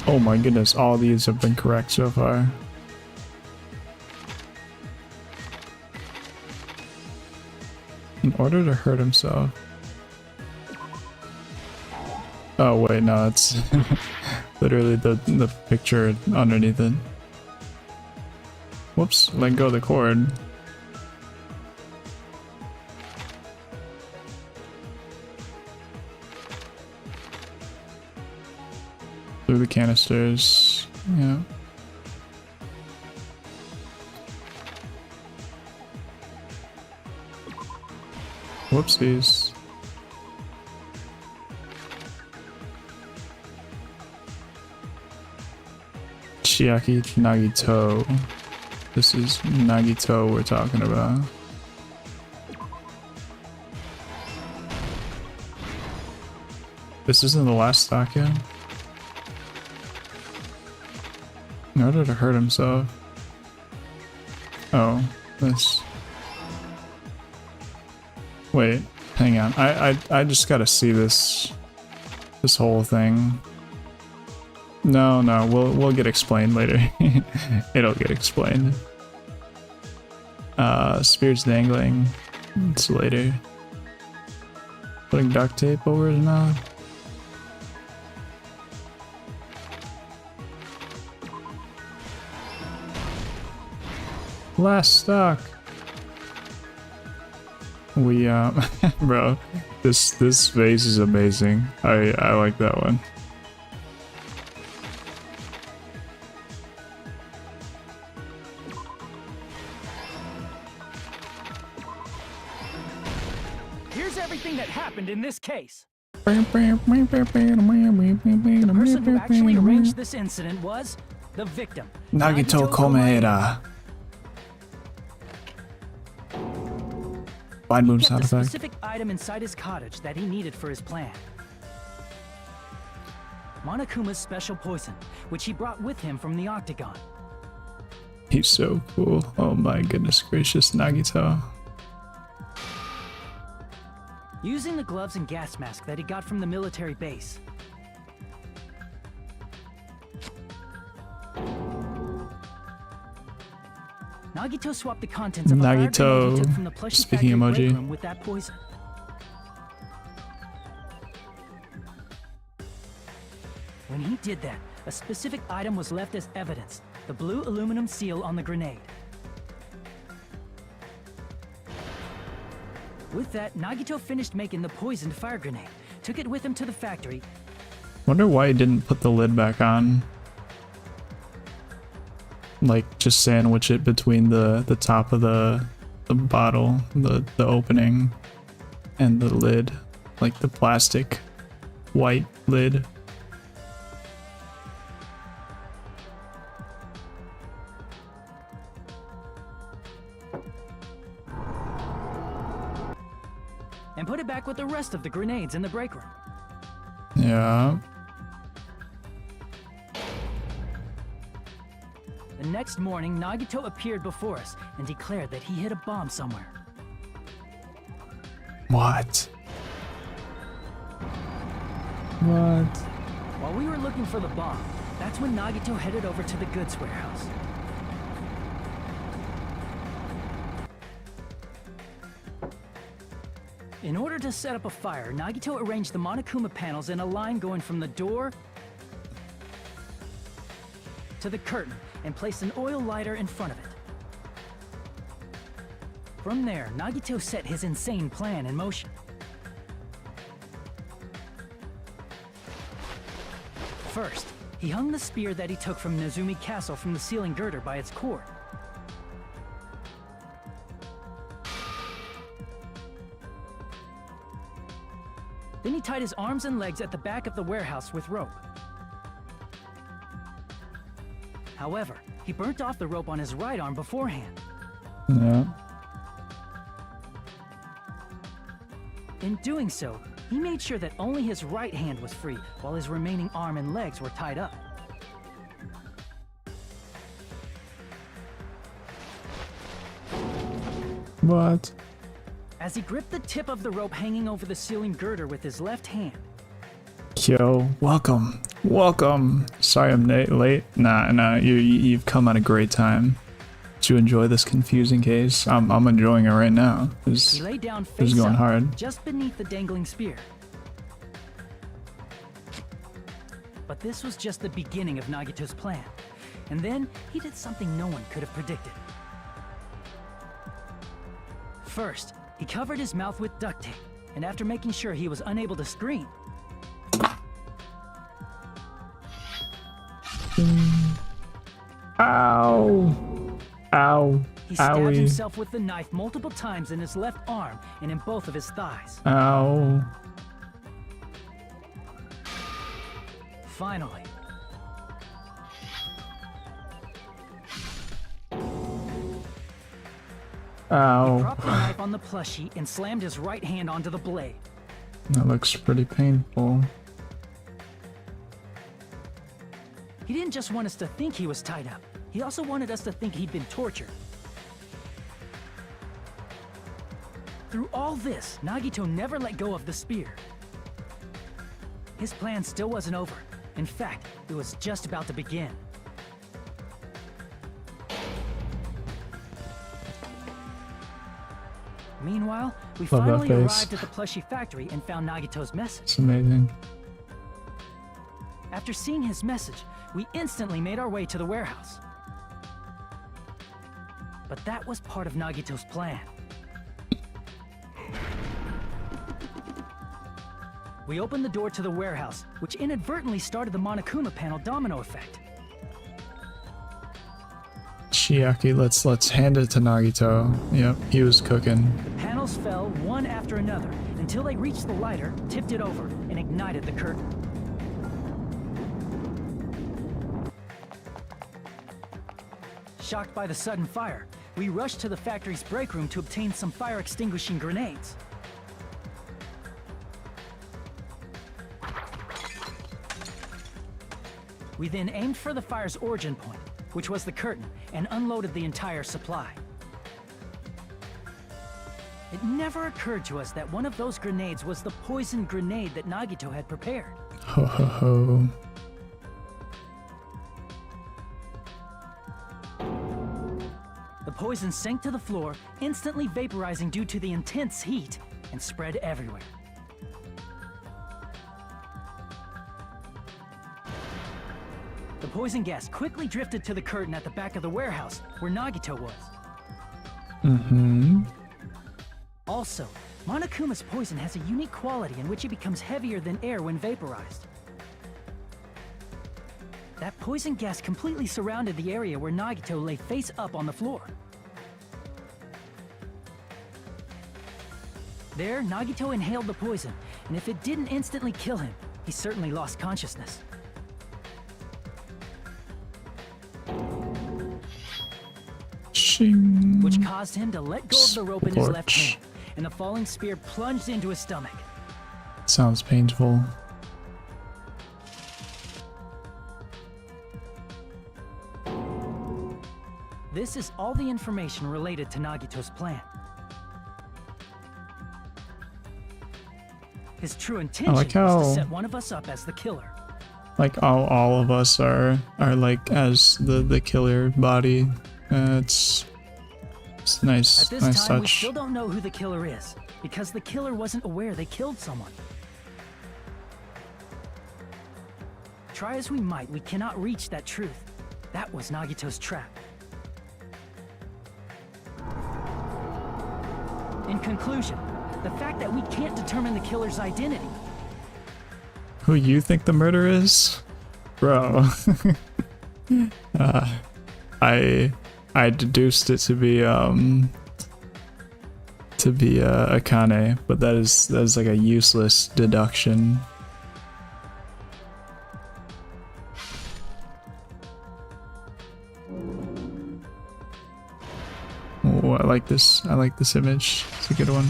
Oh my goodness, all these have been correct so far. In order to hurt himself. Oh, Oh wait, no, it's literally the picture underneath it. Whoops, let go of the cord. Through the canisters, yeah. Whoopsies. Chiaki Nagito. This is Nagito we're talking about. This isn't the last stock yet? In order to hurt himself. Oh, this. Wait, hang on. I just gotta see this whole thing. No, we'll get explained later. It'll get explained. Spears dangling. It's later. Putting duct tape over his mouth. Last stock. We bro, this face is amazing. I like that one. Here's everything that happened in this case. The person who actually arranged this incident was the victim, Nagito Komeira. Blind move sound the effect. specific item inside his cottage that he needed for his plan. Monokuma's special poison, which he brought with him from the Octagon. He's so cool. Oh my goodness gracious, Nagito. Using the gloves and gas mask that he got from the military base. Nagito swapped the contents of a fire grenade he took from the plushie speaking factory emoji. break room with that poison. When he did that, a specific item was left as evidence: the blue aluminum seal on the grenade. With that, Nagito finished making the poisoned fire grenade, took it with him to the factory. Wonder why he didn't put the lid back on. Like, just sandwich it between the top of the bottle, the opening, and the lid. Like the plastic white lid. And put it back with the rest of the grenades in the break room. Yeah. The next morning, Nagito appeared before us and declared that he hid a bomb somewhere. What? What? While we were looking for the bomb, that's when Nagito headed over to the goods warehouse. In order to set up a fire, Nagito arranged the Monokuma panels in a line going from the door to the curtain and placed an oil lighter in front of it. From there, Nagito set his insane plan in motion. First, he hung the spear that he took from Nezumi Castle from the ceiling girder by its cord. Then he tied his arms and legs at the back of the warehouse with rope. However, he burnt off the rope on his right arm beforehand. Yeah. In doing so, he made sure that only his right hand was free, while his remaining arm and legs were tied up. What? As he gripped the tip of the rope hanging over the ceiling girder with his left hand, Yo, welcome. Welcome. Sorry I'm late. Nah, you've come at a great time. Did you enjoy this confusing case? I'm enjoying it right now. he lay down This is face going up, hard. just beneath the dangling spear. But this was just the beginning of Nagito's plan. And then, he did something no one could have predicted. First, he covered his mouth with duct tape, and after making sure he was unable to scream, Ow! Ow! he stabbed Owie! himself with the knife multiple times in his left arm and in both of his thighs. Ow! Finally, he Ow! propped the knife on the plushie and slammed his right hand onto the blade. That looks pretty painful. He didn't just want us to think he was tied up. He also wanted us to think he'd been tortured. Through all this, Nagito never let go of the spear. His plan still wasn't over. In fact, it was just about to begin. Meanwhile, we Love that finally face. arrived at the plushie factory and found Nagito's message. It's amazing. After seeing his message, we instantly made our way to the warehouse. But that was part of Nagito's plan. We opened the door to the warehouse, which inadvertently started the Monokuma panel domino effect. Chiaki, let's hand it to Nagito. Yep, he was cooking. The panels fell one after another until they reached the lighter, tipped it over, and ignited the curtain. Shocked by the sudden fire, we rushed to the factory's break room to obtain some fire-extinguishing grenades. We then aimed for the fire's origin point, which was the curtain, and unloaded the entire supply. It never occurred to us that one of those grenades was the poison grenade that Nagito had prepared. Ho ho ho. The poison sank to the floor, instantly vaporizing due to the intense heat, and spread everywhere. The poison gas quickly drifted to the curtain at the back of the warehouse, where Nagito was. Mm-hmm. Also, Monokuma's poison has a unique quality in which it becomes heavier than air when vaporized. That poison gas completely surrounded the area where Nagito lay face up on the floor. There, Nagito inhaled the poison, and if it didn't instantly kill him, he certainly lost consciousness. Shing. Which caused him to let go of the rope in his left Scorch. hand, and the falling spear plunged into his stomach. Sounds painful. This is all the information related to Nagito's plan. His true intention like was how- to set one of us up as the killer. Like all of us are like as the killer body. It's nice, At this nice time, we touch. still don't know who the killer is, because the killer wasn't aware they killed someone. Try as we might, we cannot reach that truth. That was Nagito's trap. In conclusion, the fact that we can't determine the killer's identity, Who you think the murder is? Bro. I deduced it to be Akane, but that is like a useless deduction. Oh, I like this image. It's a good one.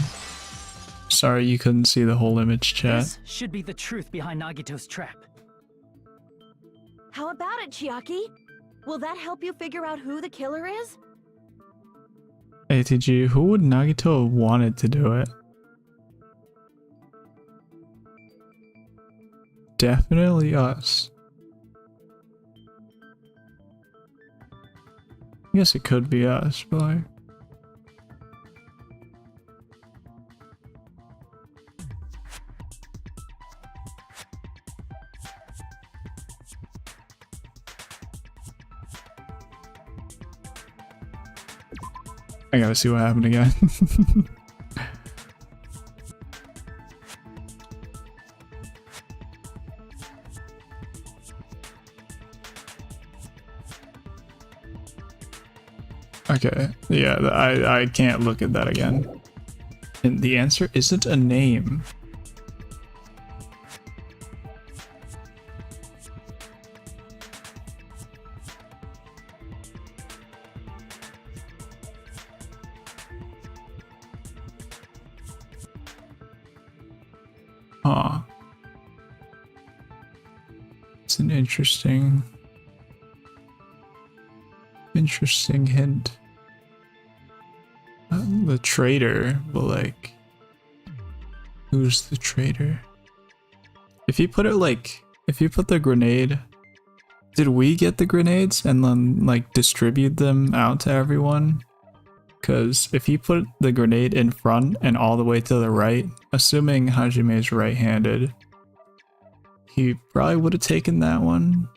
Sorry you couldn't see the whole image, chat. this should be the truth behind Nagito's trap. How about it, Chiaki? Will that help you figure out who the killer is? ATG, who would Nagito have wanted to do it? Definitely us. I guess it could be us, but like... I gotta see what happened again. Okay, yeah, I can't look at that again. And the answer isn't a name. Huh. It's an interesting hint. The traitor, but like, who's the traitor? If you put it like, if you put the grenade, did we get the grenades and then like distribute them out to everyone? Because if you put the grenade in front and all the way to the right, assuming Hajime is right-handed, he probably would have taken that one.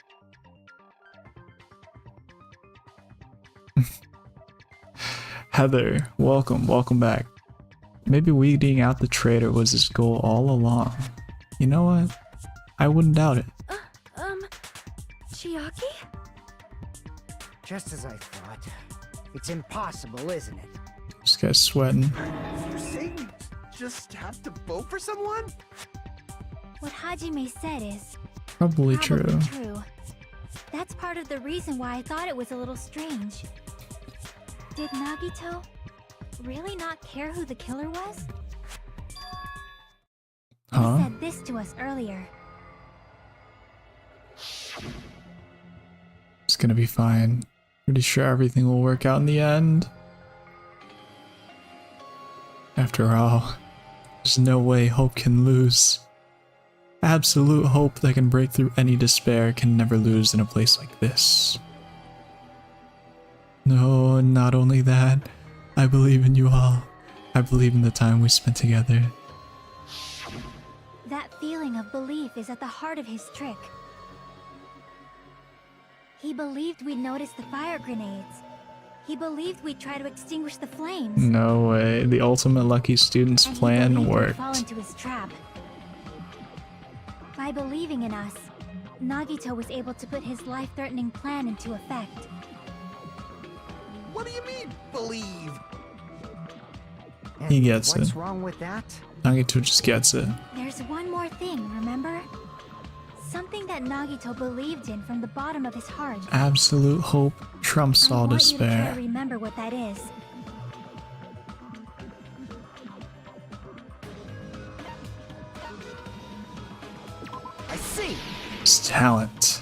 Heather, welcome back. Maybe weeding out the traitor was his goal all along. You know what? I wouldn't doubt it. Chiaki? Just as I thought. It's impossible, isn't it? This guy's sweating. You're saying we just have to vote for someone? What Hajime said is Probably true. true. That's part of the reason why I thought it was a little strange. Did Nagito really not care who the killer was? Huh? He said this to us earlier. It's gonna be fine. Pretty sure everything will work out in the end. After all, there's no way hope can lose. Absolute hope that can break through any despair can never lose in a place like this. No, not only that, I believe in you all. I believe in the time we spent together. That feeling of belief is at the heart of his trick. He believed we'd notice the fire grenades. He believed we'd try to extinguish the flames. No way, the ultimate lucky student's And he plan believed we'd worked. fall into his trap. By believing in us, Nagito was able to put his life-threatening plan into effect. What do you mean, believe? And He gets what's it. wrong with that? Nagito just gets it. There's one more thing, remember? Something that Nagito believed in from the bottom of his heart. Absolute hope trumps all I want you to try despair. to remember what that is. I see! It's talent.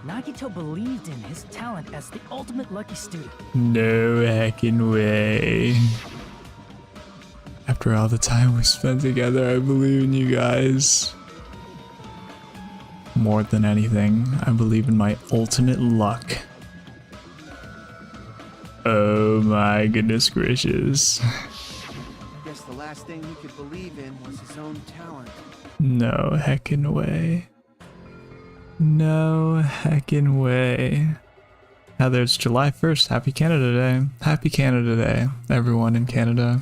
Nagito believed in his talent as the ultimate lucky student. No heckin' way. After all the time we spent together, I believe in you guys. More than anything, I believe in my ultimate luck. Oh my goodness gracious. I guess the last thing he could believe in was his own talent. No heckin' way. No heckin' way. Heather, it's July 1st. Happy Canada Day. Happy Canada Day, everyone in Canada.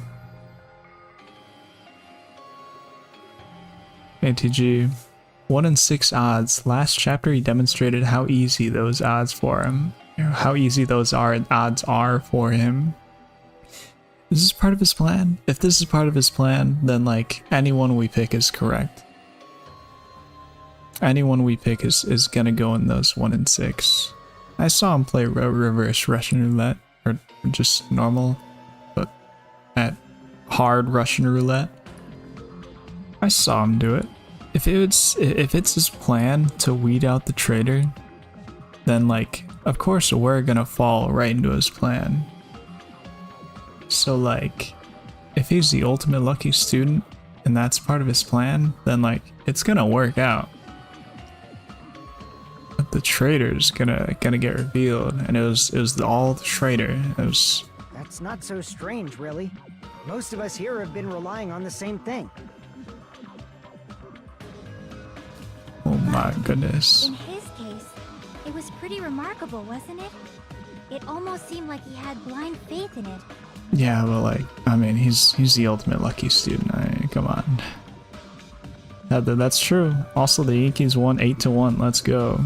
ATG. 1 in 6 odds. Last chapter he demonstrated how easy those odds for him. How easy those odds are for him. Is this part of his plan? If this is part of his plan, then like anyone we pick is correct. Anyone we pick is gonna go in those 1 in 6. I saw him play reverse Russian roulette, or just normal, but at hard Russian roulette. I saw him do it. If it's his plan to weed out the traitor, then like, of course we're gonna fall right into his plan. So like, if he's the ultimate lucky student and that's part of his plan, then like, it's gonna work out. But the traitor's gonna get revealed, and it was all the traitor. It was. That's not so strange, really. Most of us here have been relying on the same thing. Oh my goodness. In his case, it was pretty remarkable, wasn't it? It almost seemed like he had blind faith in it. Yeah, but like, I mean, he's the ultimate lucky student. I mean, come on. That's true. Also, the Yankees won 8-1. Let's go.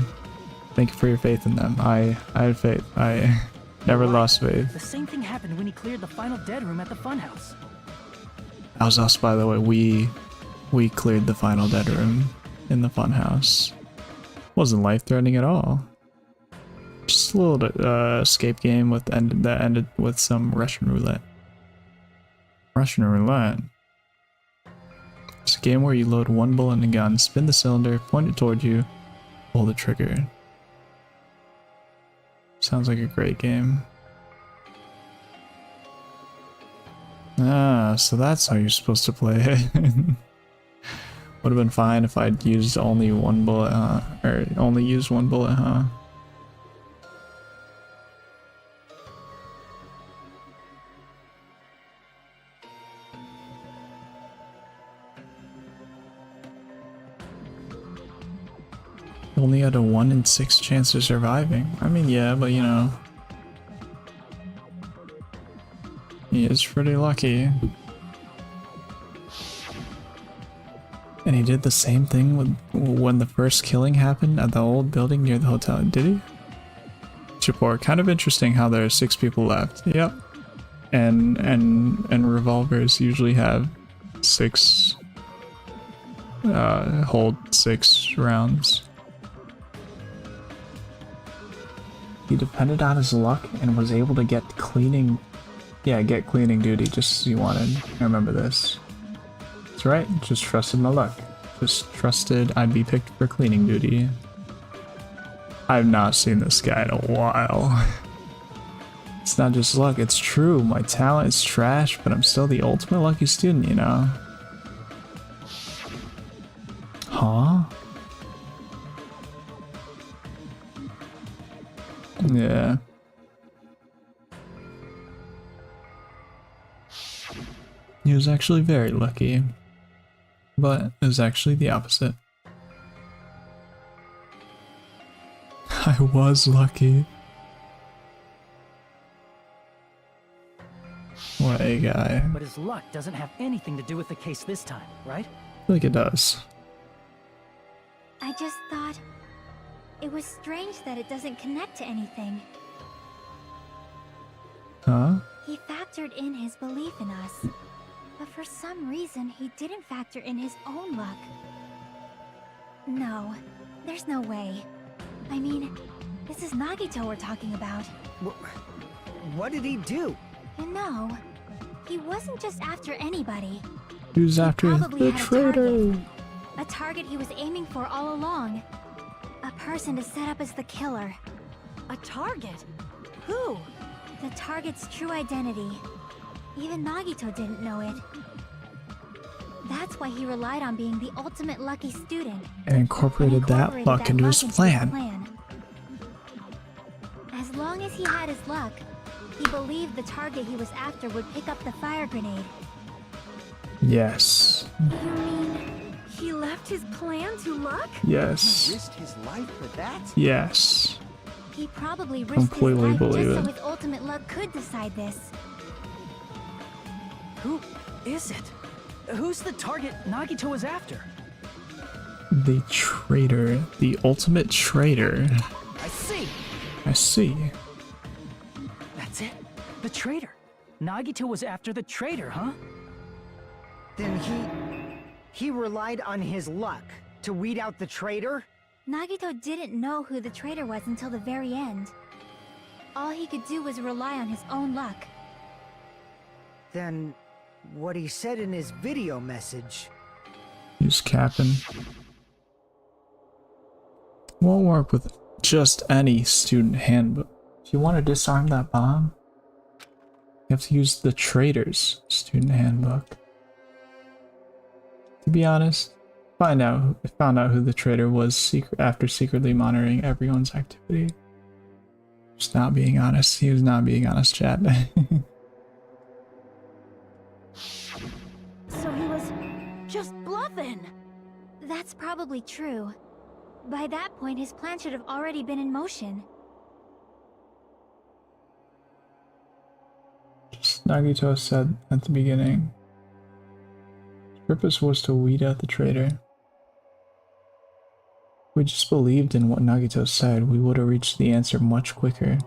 Thank you for your faith in them. I had faith. I never lost faith. The same thing happened when he cleared the final dead room at the funhouse. That was us, by the way. We cleared the final dead room in the funhouse. Wasn't life-threatening at all. Just a little escape game that ended with some Russian roulette. Russian roulette. It's a game where you load one bullet in a gun, spin the cylinder, point it toward you, pull the trigger. Sounds like a great game. Ah, so that's how you're supposed to play it. Would have been fine if I'd used only one bullet, huh? Or only used one bullet, huh? Only had a 1 in 6 chance of surviving. I mean, yeah, but you know, he is pretty lucky. And he did the same thing when the first killing happened at the old building near the hotel, did he? Support. Kind of interesting how there are 6 people left. Yep. And revolvers usually have 6 hold 6 rounds. He depended on his luck and was able to get cleaning duty just as he wanted. I remember this. That's right, just trusted my luck. Just trusted I'd be picked for cleaning duty. I've not seen this guy in a while. It's not just luck, it's true. My talent is trash, but I'm still the ultimate lucky student, you know? Huh? Yeah. He was actually very lucky. But it was actually the opposite. I was lucky. What a guy. But his luck doesn't have anything to do with the case this time, right? I feel like it does. I just thought it was strange that it doesn't connect to anything. Huh? He factored in his belief in us, but for some reason he didn't factor in his own luck. No, there's no way. I mean, this is Nagito we're talking about. What did he do? You know, he wasn't just after anybody. He was after the traitor. A target he was aiming for all along. A person to set up as the killer. A target? Who? The target's true identity. Even Nagito didn't know it. That's why he relied on being the ultimate lucky student. And incorporated that luck into his plan. As long as he had his luck, he believed the target he was after would pick up the fire grenade. Yes. You mean he left his plan to luck? Yes. He risked his life for that? Yes. He probably risked his life just so his ultimate luck could decide this. Who is it? Who's the target Nagito was after? The traitor. The ultimate traitor. I see. I see. That's it. The traitor. Nagito was after the traitor, huh? Then he relied on his luck to weed out the traitor? Nagito didn't know who the traitor was until the very end. All he could do was rely on his own luck. Then what he said in his video message. He's capping. Won't work with just any student handbook. If you want to disarm that bomb, you have to use the traitor's student handbook. To be honest, found out who the traitor was after secretly monitoring everyone's activity. Just not being honest. He was not being honest, chat. So he was just bluffing. That's probably true. By that point, his plan should have already been in motion. Nagito said at the beginning. His purpose was to weed out the traitor. If we just believed in what Nagito said, we would have reached the answer much quicker.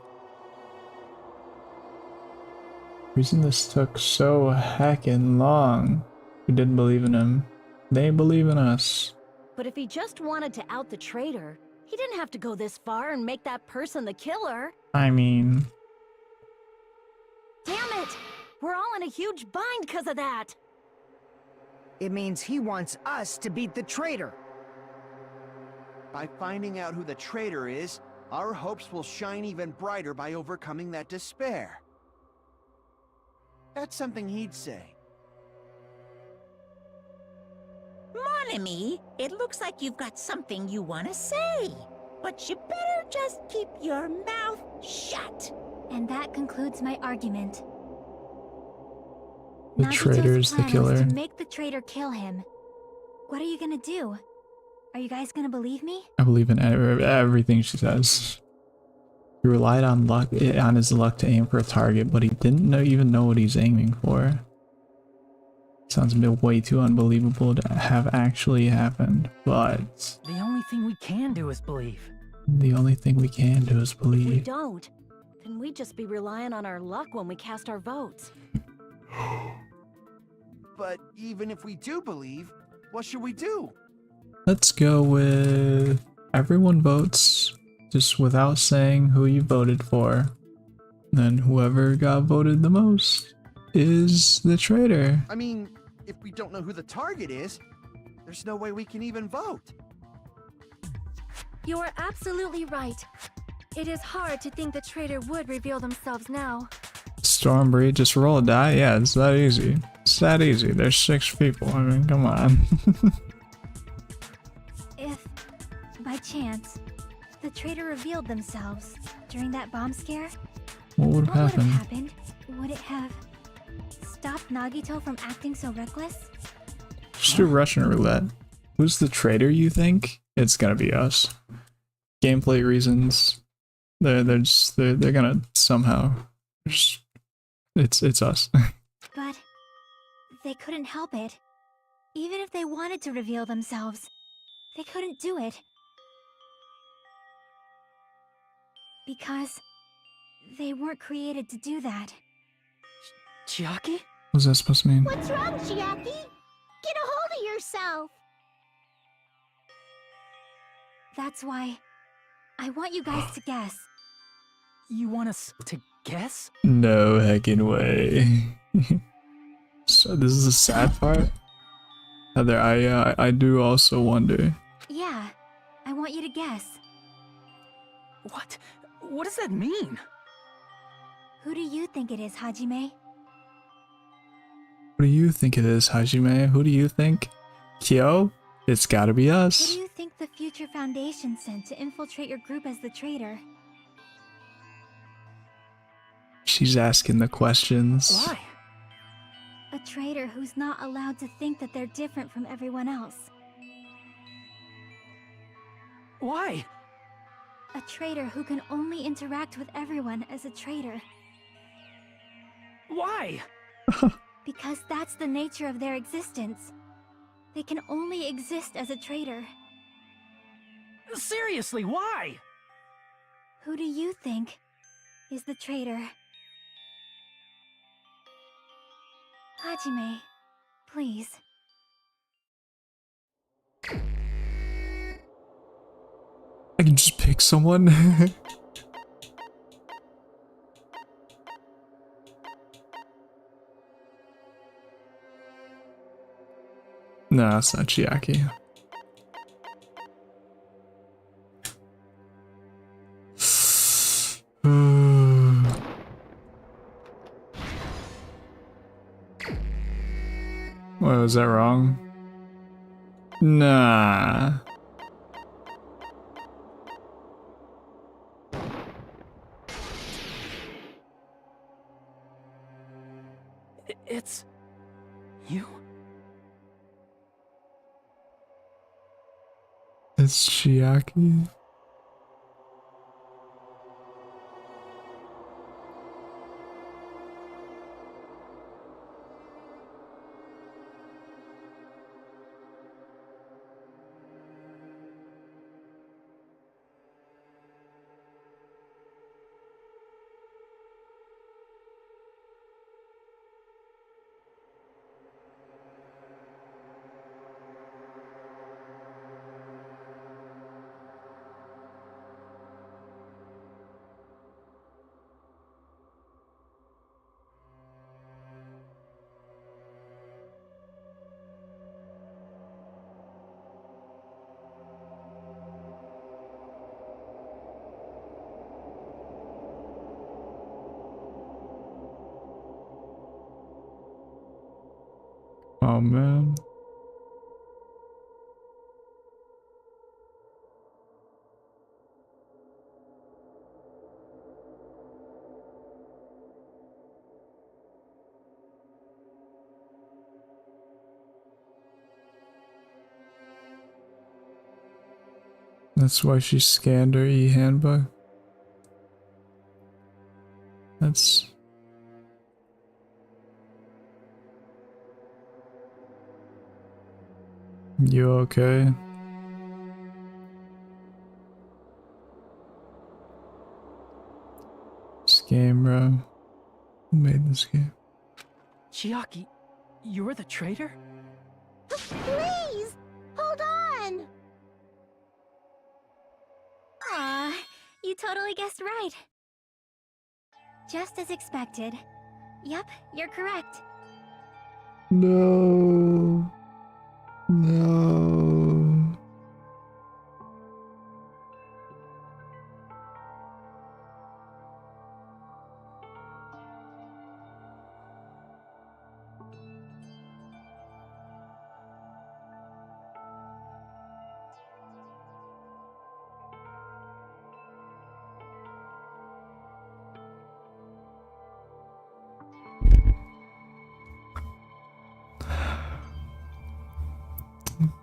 The reason this took so heckin' long, we didn't believe in him. They believe in us. But if he just wanted to out the traitor, he didn't have to go this far and make that person the killer. I mean... Damn it! We're all in a huge bind because of that! It means he wants us to beat the traitor. By finding out who the traitor is, our hopes will shine even brighter by overcoming that despair. That's something he'd say. Mon ami, it looks like you've got something you want to say. But you better just keep your mouth shut. And that concludes my argument. The traitor is the Nagito's plan killer. was to make the traitor kill him. What are you gonna do? Are you guys gonna believe me? I believe in everything she says. He relied on luck, on his luck to aim for a target, but he didn't even know what he's aiming for. Sounds a bit way too unbelievable to have actually happened, but... The only thing we can do is believe. The only thing we can do is If we believe. don't, then we'd just be relying on our luck when we cast our votes. But even if we do believe, what should we do? Let's go with... everyone votes, just without saying who you voted for. Then whoever got voted the most is the traitor. I mean, if we don't know who the target is, there's no way we can even vote. You are absolutely right. It is hard to think the traitor would reveal themselves now. Stormbreed, just roll a die? Yeah, it's that easy. It's that easy. There's 6 people. I mean, come on. If, by chance, the traitor revealed themselves during that bomb scare, What would have what would have happened? happened? Would it have stopped Nagito from acting so reckless? Just do Russian roulette. Who's the traitor, you think? It's gonna be us. Gameplay reasons. They're gonna somehow... It's us. But they couldn't help it. Even if they wanted to reveal themselves, they couldn't do it. Because they weren't created to do that. Chiaki? What's that supposed to mean? What's wrong, Chiaki? Get a hold of yourself! That's why I want you guys to guess. You want us to guess? No heckin' way. So this is the sad part? Heather, I do also wonder. Yeah, I want you to guess. What? What does that mean? Who do you think it is, Hajime? What do you think it is, Hajime? Who do you think? Kyo? It's gotta be Who do us. you think the Future Foundation sent to infiltrate your group as the traitor? She's asking the questions. Why? A traitor who's not allowed to think that they're different from everyone else. Why? A traitor who can only interact with everyone as a traitor. Why? Because that's the nature of their existence. They can only exist as a traitor. Seriously, why? Who do you think is the traitor? Hajime, please. I can just pick someone. No, it's not Chiaki. What, was that wrong? Nah. It's... you? It's Chiaki. Oh man. That's why she scanned her e-handbook. That's... You okay? This game, bro. Who made this game? Chiaki, you're the traitor? Please! Hold on! Aw, you totally guessed right. Just as expected. Yep, you're correct. No. No.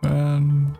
Man.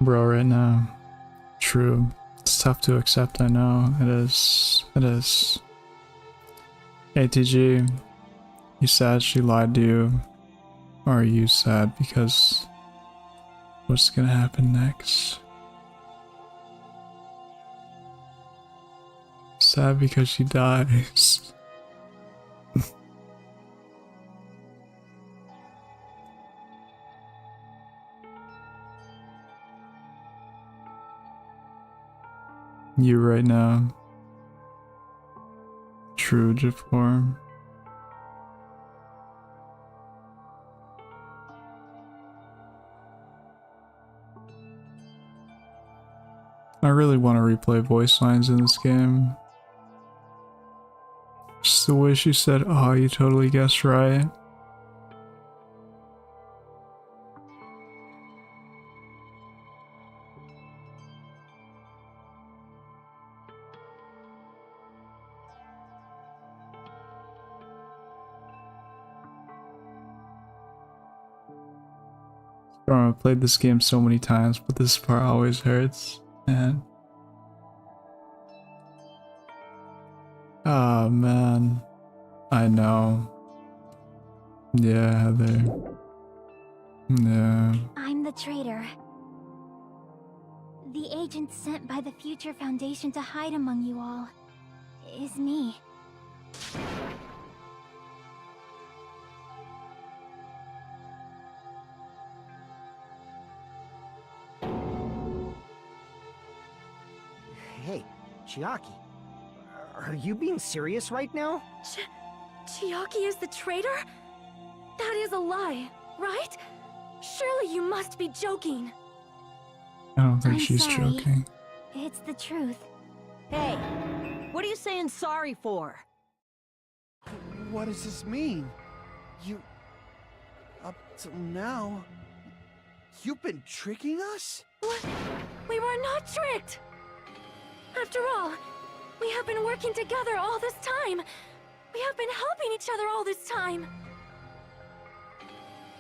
Bro, right now. True. It's tough to accept, I know. It is. It is. ATG, you sad she lied to you? Or are you sad because what's gonna happen next? Sad because she dies. You right now. True form. I really want to replay voice lines in this game. Just the way she said, "Oh, you totally guessed right." I've played this game so many times, but this part always hurts. And oh man, I know. Yeah, Heather. Yeah. I'm the traitor. The agent sent by the Future Foundation to hide among you all is me. Hey, Chiaki. Are you being serious right now? Chiaki is the traitor? That is a lie, right? Surely you must be joking. I don't think I'm she's sorry. joking. It's the truth. Hey, what are you saying sorry for? What does this mean? You... Up till now... You've been tricking us? What? We were not tricked! After all, we have been working together all this time. We have been helping each other all this time.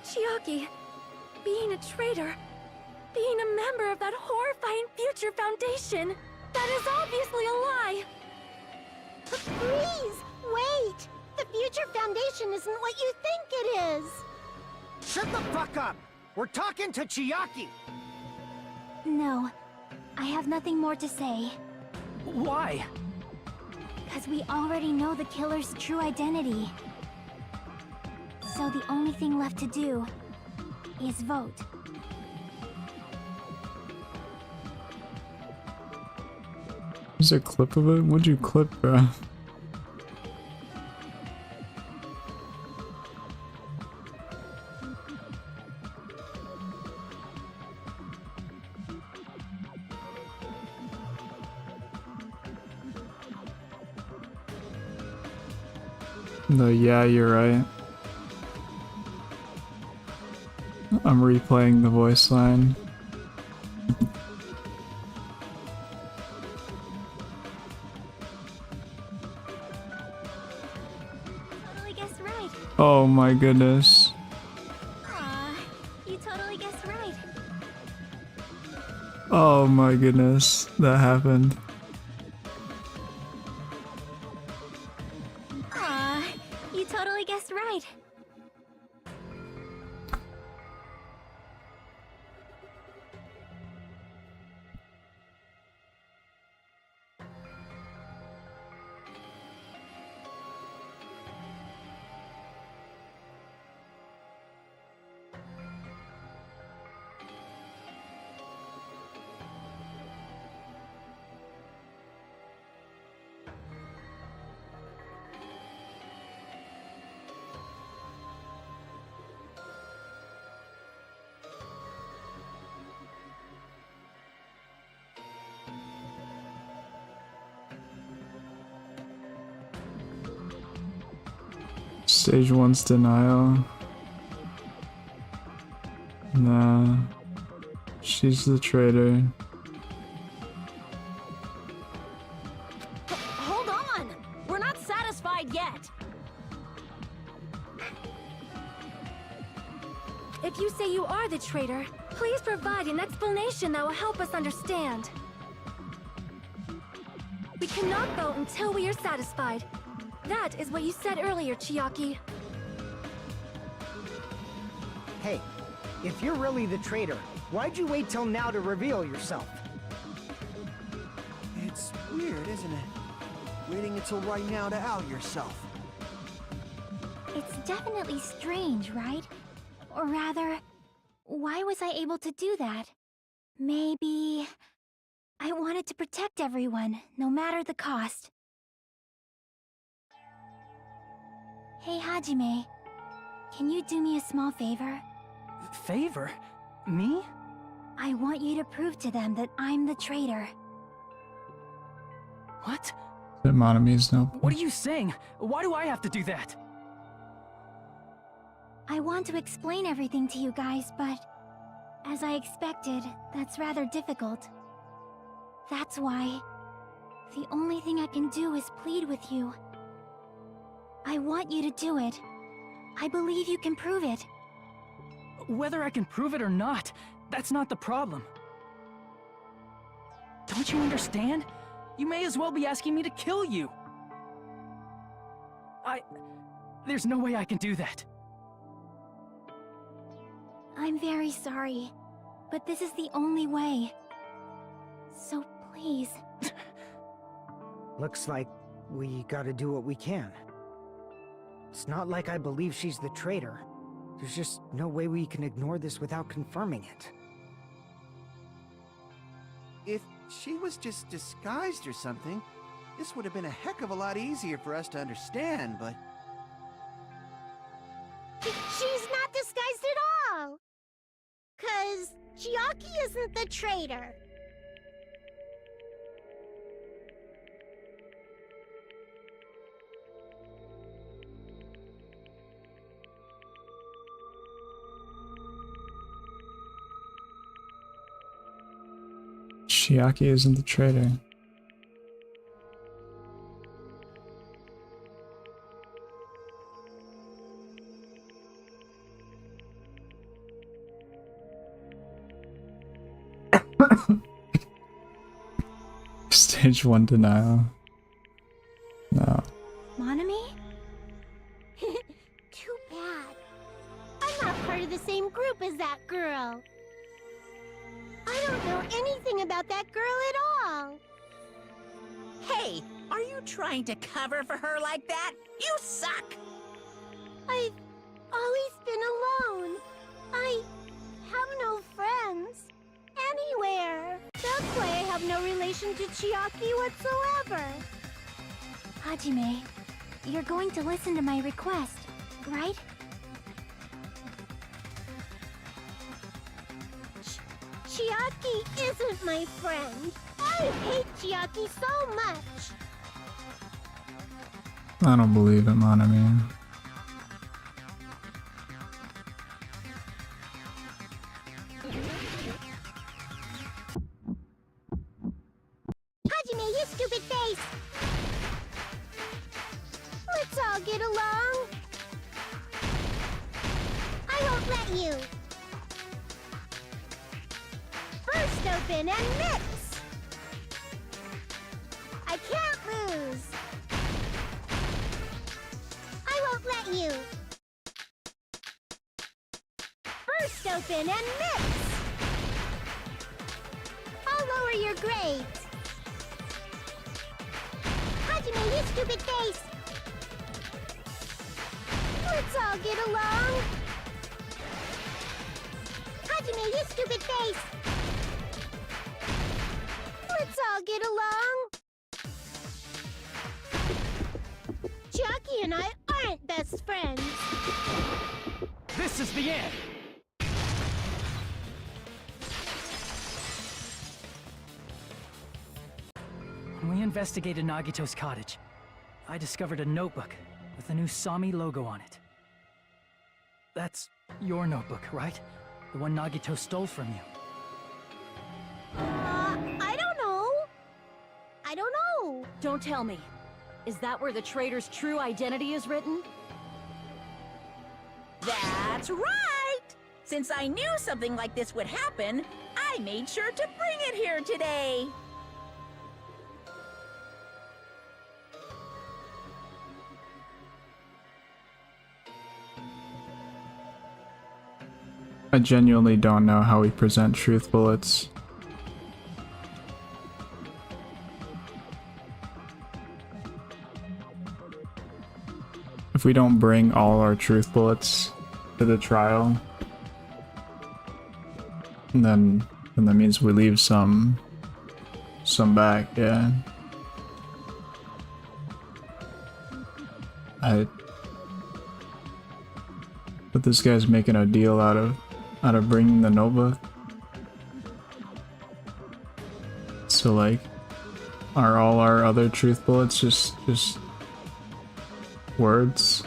Chiaki, being a traitor, being a member of that horrifying Future Foundation, that is obviously a lie. Please, wait! The Future Foundation isn't what you think it is! Shut the fuck up! We're talking to Chiaki! No, I have nothing more to say. Why? Because we already know the killer's true identity. So the only thing left to do is vote. Is there a clip of it? What'd you clip, bro? No, yeah, you're right. I'm replaying the voice line. Totally guessed right. Oh my goodness. Aw, you totally guessed right. Oh my goodness. That happened. Aw, you totally guessed right. Stage 1's denial. Nah. She's the traitor. Hold on! We're not satisfied yet! If you say you are the traitor, please provide an explanation that will help us understand. We cannot vote until we are satisfied. That is what you said earlier, Chiaki. Hey, if you're really the traitor, why'd you wait till now to reveal yourself? It's weird, isn't it? Waiting until right now to out yourself. It's definitely strange, right? Or rather, why was I able to do that? Maybe I wanted to protect everyone, no matter the cost. Hey, Hajime. Can you do me a small favor? Favor? Me? I want you to prove to them that I'm the traitor. What? That Monami's no. What are you saying? Why do I have to do that? I want to explain everything to you guys, but as I expected, that's rather difficult. That's why the only thing I can do is plead with you. I want you to do it. I believe you can prove it. Whether I can prove it or not, that's not the problem. Don't you understand? You may as well be asking me to kill you. There's no way I can do that. I'm very sorry, but this is the only way. So please. Looks like we gotta do what we can. It's not like I believe she's the traitor. There's just no way we can ignore this without confirming it. If she was just disguised or something, this would have been a heck of a lot easier for us to understand, but... She's not disguised at all! 'Cause Chiaki isn't the traitor. Chiaki isn't the traitor. Stage 1 denial. No. Monami? Too bad. I'm not part of the same group as that girl. I don't know anything about that girl at all. Hey, are you trying to cover for her like that? You suck! I've always been alone. I have no friends anywhere. That's why I have no relation to Chiaki whatsoever. Hajime, you're going to listen to my request, right? Chiaki isn't my friend. I hate Chiaki so much. I don't believe it, Nanami. Hajime, you stupid face! Let's all get along. I won't let you. First open and mix. I can't lose. I won't let you. First open and mix. I'll lower your grades. Hajime, you stupid face! Let's all get along. Hajime, you stupid face! Let's all get along. Chiaki and I aren't best friends. This is the end! When we investigated Nagito's cottage, I discovered a notebook with the new Sami logo on it. That's your notebook, right? The one Nagito stole from you. I don't know. I don't know. Don't tell me. Is that where the traitor's true identity is written? That's right! Since I knew something like this would happen, I made sure to bring it here today. I genuinely don't know how we present truth bullets. If we don't bring all our truth bullets to the trial, then that means we leave some back, yeah. But this guy's making a deal out of bringing the notebook. So like, are all our other truth bullets just words?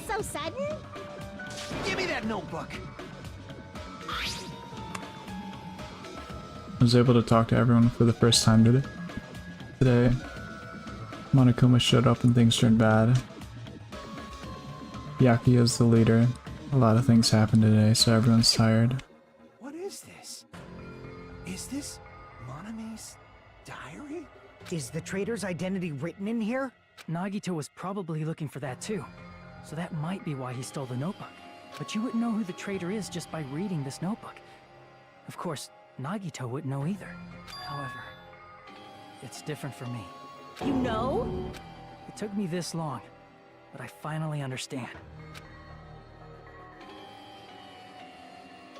So sudden? Give me that notebook! I was able to talk to everyone for the first time today. Monokuma showed up and things turned bad. Yaki is the leader. A lot of things happened today, so everyone's tired. What is this? Is this Monami's diary? Is the traitor's identity written in here? Nagito was probably looking for that too, so that might be why he stole the notebook. But you wouldn't know who the traitor is just by reading this notebook. Of course, Nagito wouldn't know either. However, it's different for me. You know? It took me this long, but I finally understand.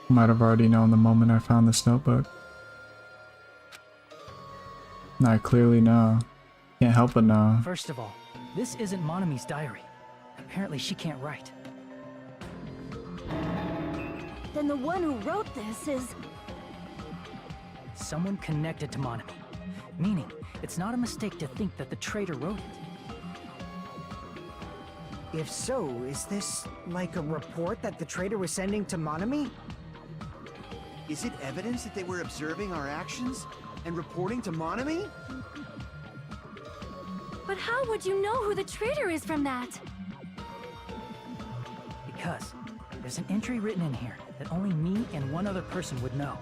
Might have already known the moment I found this notebook. I clearly know. Can't help but know. First of all, this isn't Monami's diary. Apparently she can't write. Then the one who wrote this is... someone connected to Monami. Meaning, it's not a mistake to think that the traitor wrote it. If so, is this like a report that the traitor was sending to Monami? Is it evidence that they were observing our actions and reporting to Monami? But how would you know who the traitor is from that? Because there's an entry written in here that only me and one other person would know.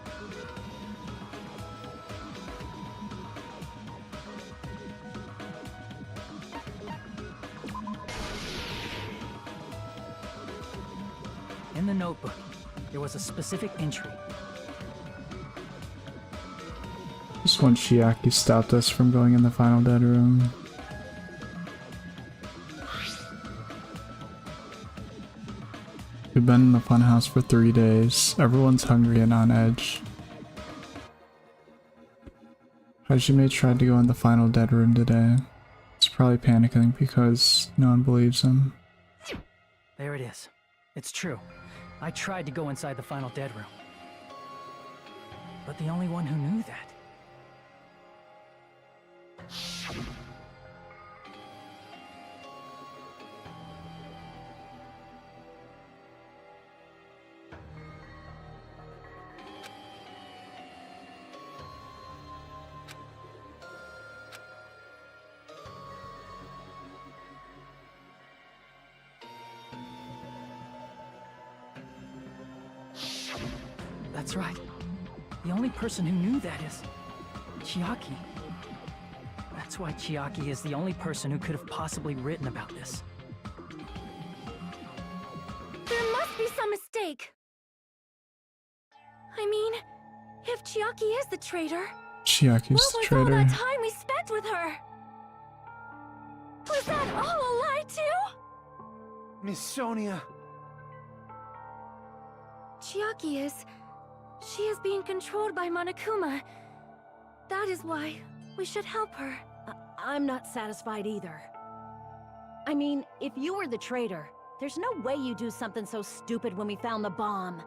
In the notebook, there was a specific entry. It's when Chiaki stopped us from going in the final dead room. We've been in the funhouse for 3 days. Everyone's hungry and on edge. Hajime tried to go in the final dead room today. He's probably panicking because no one believes him. There it is. It's true. I tried to go inside the final dead room. But the only one who knew that. That's right. The only person who knew that is Chiaki. That's why Chiaki is the only person who could have possibly written about this. There must be some mistake. I mean, if Chiaki is the traitor, Chiaki's what the was traitor. all that time we spent with her? Was that all a lie too? Miss Sonia. Chiaki is... She is being controlled by Monokuma. That is why we should help her. I'm not satisfied either. I mean, if you were the traitor, there's no way you do something so stupid when we found the bomb.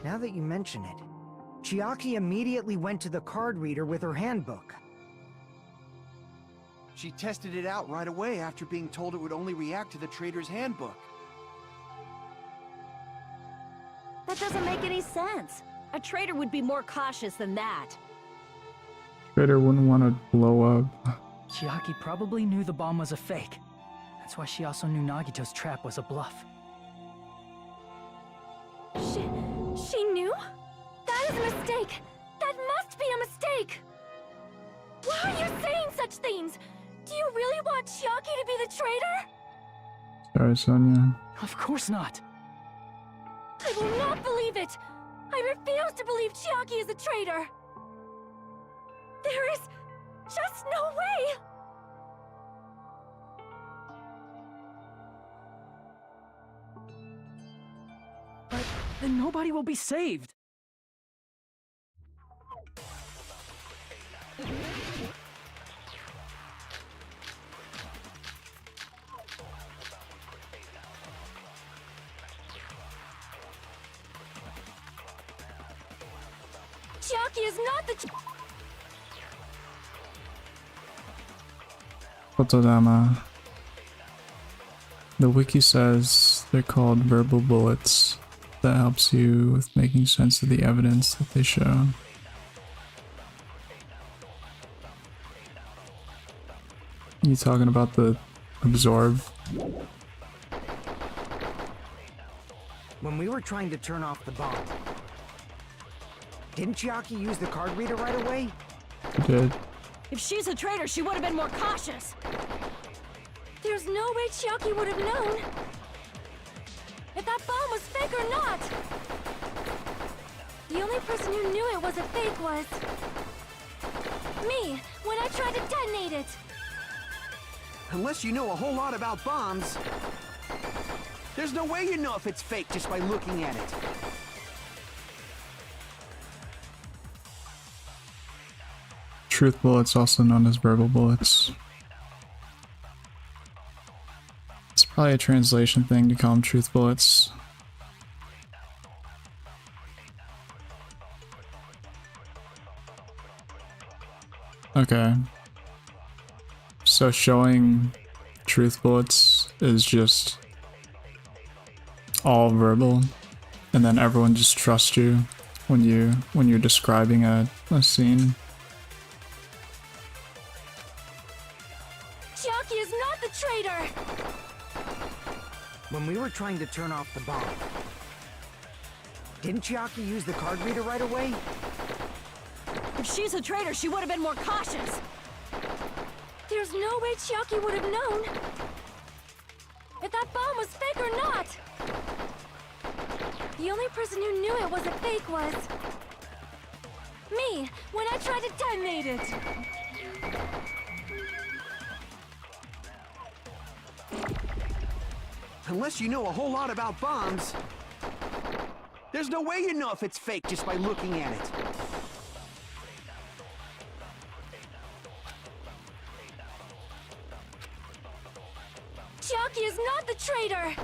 Now that you mention it, Chiaki immediately went to the card reader with her handbook. She tested it out right away after being told it would only react to the traitor's handbook. That doesn't make any sense. A traitor would be more cautious than that. Traitor wouldn't want to blow up. Chiaki probably knew the bomb was a fake. That's why she also knew Nagito's trap was a bluff. She knew? That is a mistake! That must be a mistake! Why are you saying such things? Do you really want Chiaki to be the traitor? Sorry, Sonia. Of course not. I will not believe it! I refuse to believe Chiaki is a traitor! There is just no way! But then nobody will be saved. Chiaki is not the Futaba. The wiki says they're called verbal bullets. That helps you with making sense of the evidence that they show. You talking about the absorb? When we were trying to turn off the bomb, didn't Chiaki use the card reader right away? You did. If she's a traitor, she would have been more cautious. There's no way Chiaki would have known if that bomb was fake or not. The only person who knew it was a fake was me when I tried to detonate it. Unless you know a whole lot about bombs, there's no way you know if it's fake just by looking at it. Truth bullets, also known as verbal bullets. It's probably a translation thing to call them truth bullets. Okay. So showing truth bullets is just all verbal, and then everyone just trusts you when you're describing a scene. Chiaki is not the traitor! When we were trying to turn off the bomb, didn't Chiaki use the card reader right away? If she's a traitor, she would have been more cautious. There's no way Chiaki would have known if that bomb was fake or not. The only person who knew it was a fake was me, when I tried to detonate it. Unless you know a whole lot about bombs, there's no way you know if it's fake just by looking at it. Chiaki is not the traitor!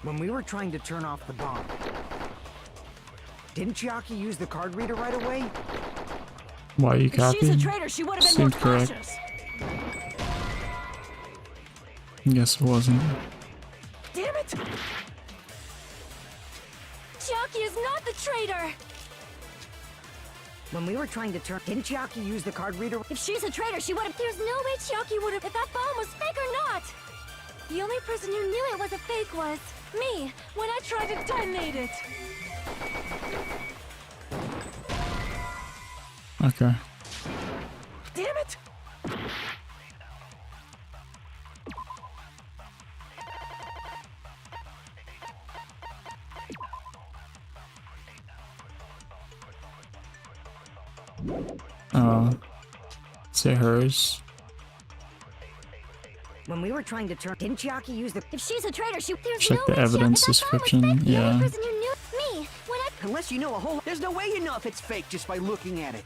When we were trying to turn off the bomb, didn't Chiaki use the card reader right away? Why you If copy? she's a traitor, she would have been more Seemed correct. cautious. Guess it wasn't. Damn it! Chiaki is not the traitor! When we were trying to turn, didn't Chiaki use the card reader? If she's a traitor, she would have. There's no way Chiaki would have if that bomb was fake or not! The only person who knew it was a fake was me, when I tried to detonate it. Okay. Damn it! Say hers. When we were trying to turn, didn't Chiaki use the? If she's a traitor, she. There's Check no the way evidence Chiaki, if that bomb was description. fake, the only Yeah. person who knew me, when I Unless you know a whole, there's no way you know if it's fake just by looking at it.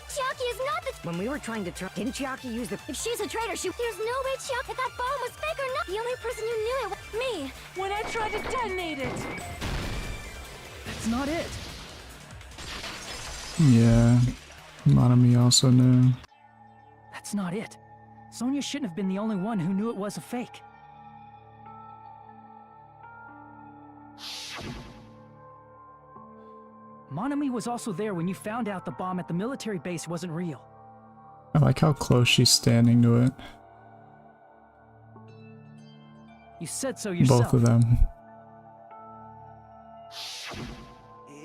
Chiaki is not the. When we were trying to turn, didn't Chiaki use the? If she's a traitor, she. There's no way Chiaki, if that bomb was fake or not. The only person who knew it was me, when I tried to detonate it. That's not it. Yeah. Nanami also knew. That's not it. Sonya shouldn't have been the only one who knew it was a fake. Monami was also there when you found out the bomb at the military base wasn't real. I like how close she's standing to it. You said so yourself. Both of them.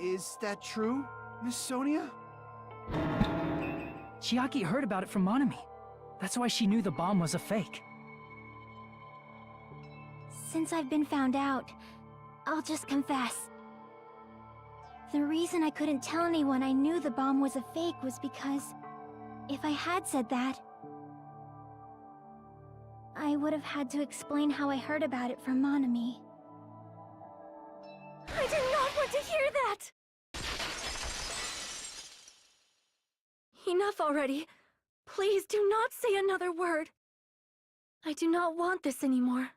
Is that true, Miss Sonia? Chiaki heard about it from Monami. That's why she knew the bomb was a fake. Since I've been found out, I'll just confess. The reason I couldn't tell anyone I knew the bomb was a fake was because if I had said that, I would have had to explain how I heard about it from Monami. I did not want to hear that! Enough already. Please do not say another word. I do not want this anymore.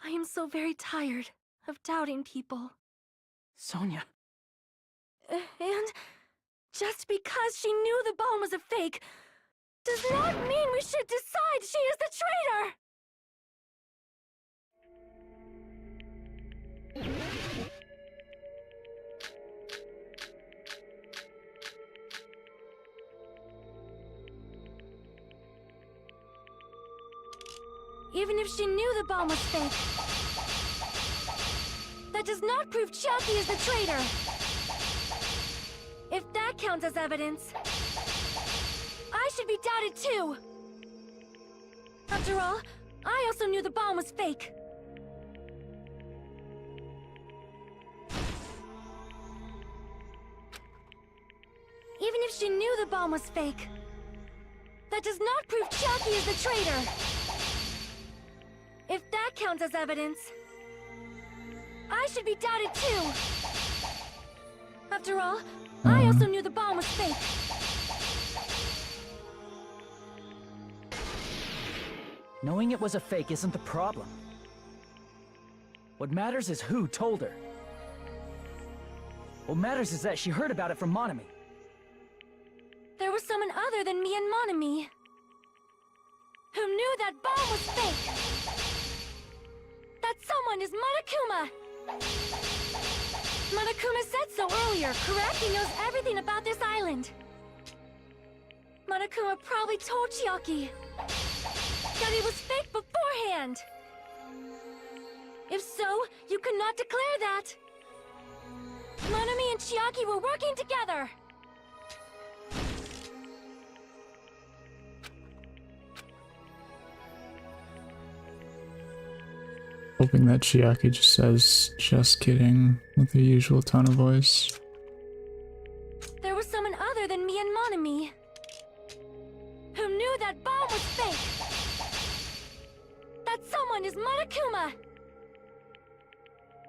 I am so very tired of doubting people. Sonya. And just because she knew the bomb was a fake does not mean we should decide she is the traitor! Even if she knew the bomb was fake, that does not prove Chiaki is the traitor! If that counts as evidence, I should be doubted too! After all, I also knew the bomb was fake. Even if she knew the bomb was fake, that does not prove Chiaki is the traitor! If that counts as evidence, I should be doubted too! After all, I also knew the bomb was fake. Knowing it was a fake isn't the problem. What matters is who told her. What matters is that she heard about it from Monami. There was someone other than me and Monami who knew that bomb was fake. That someone is Monokuma! Monokuma said so earlier, correct? He knows everything about this island. Monokuma probably told Chiaki that he was fake beforehand. If so, you could not declare that. Nanami and Chiaki were working together. Hoping that Chiaki just says, "Just kidding," with her usual tone of voice. There was someone other than me and Nanami who knew that bomb was fake. That someone is Monokuma.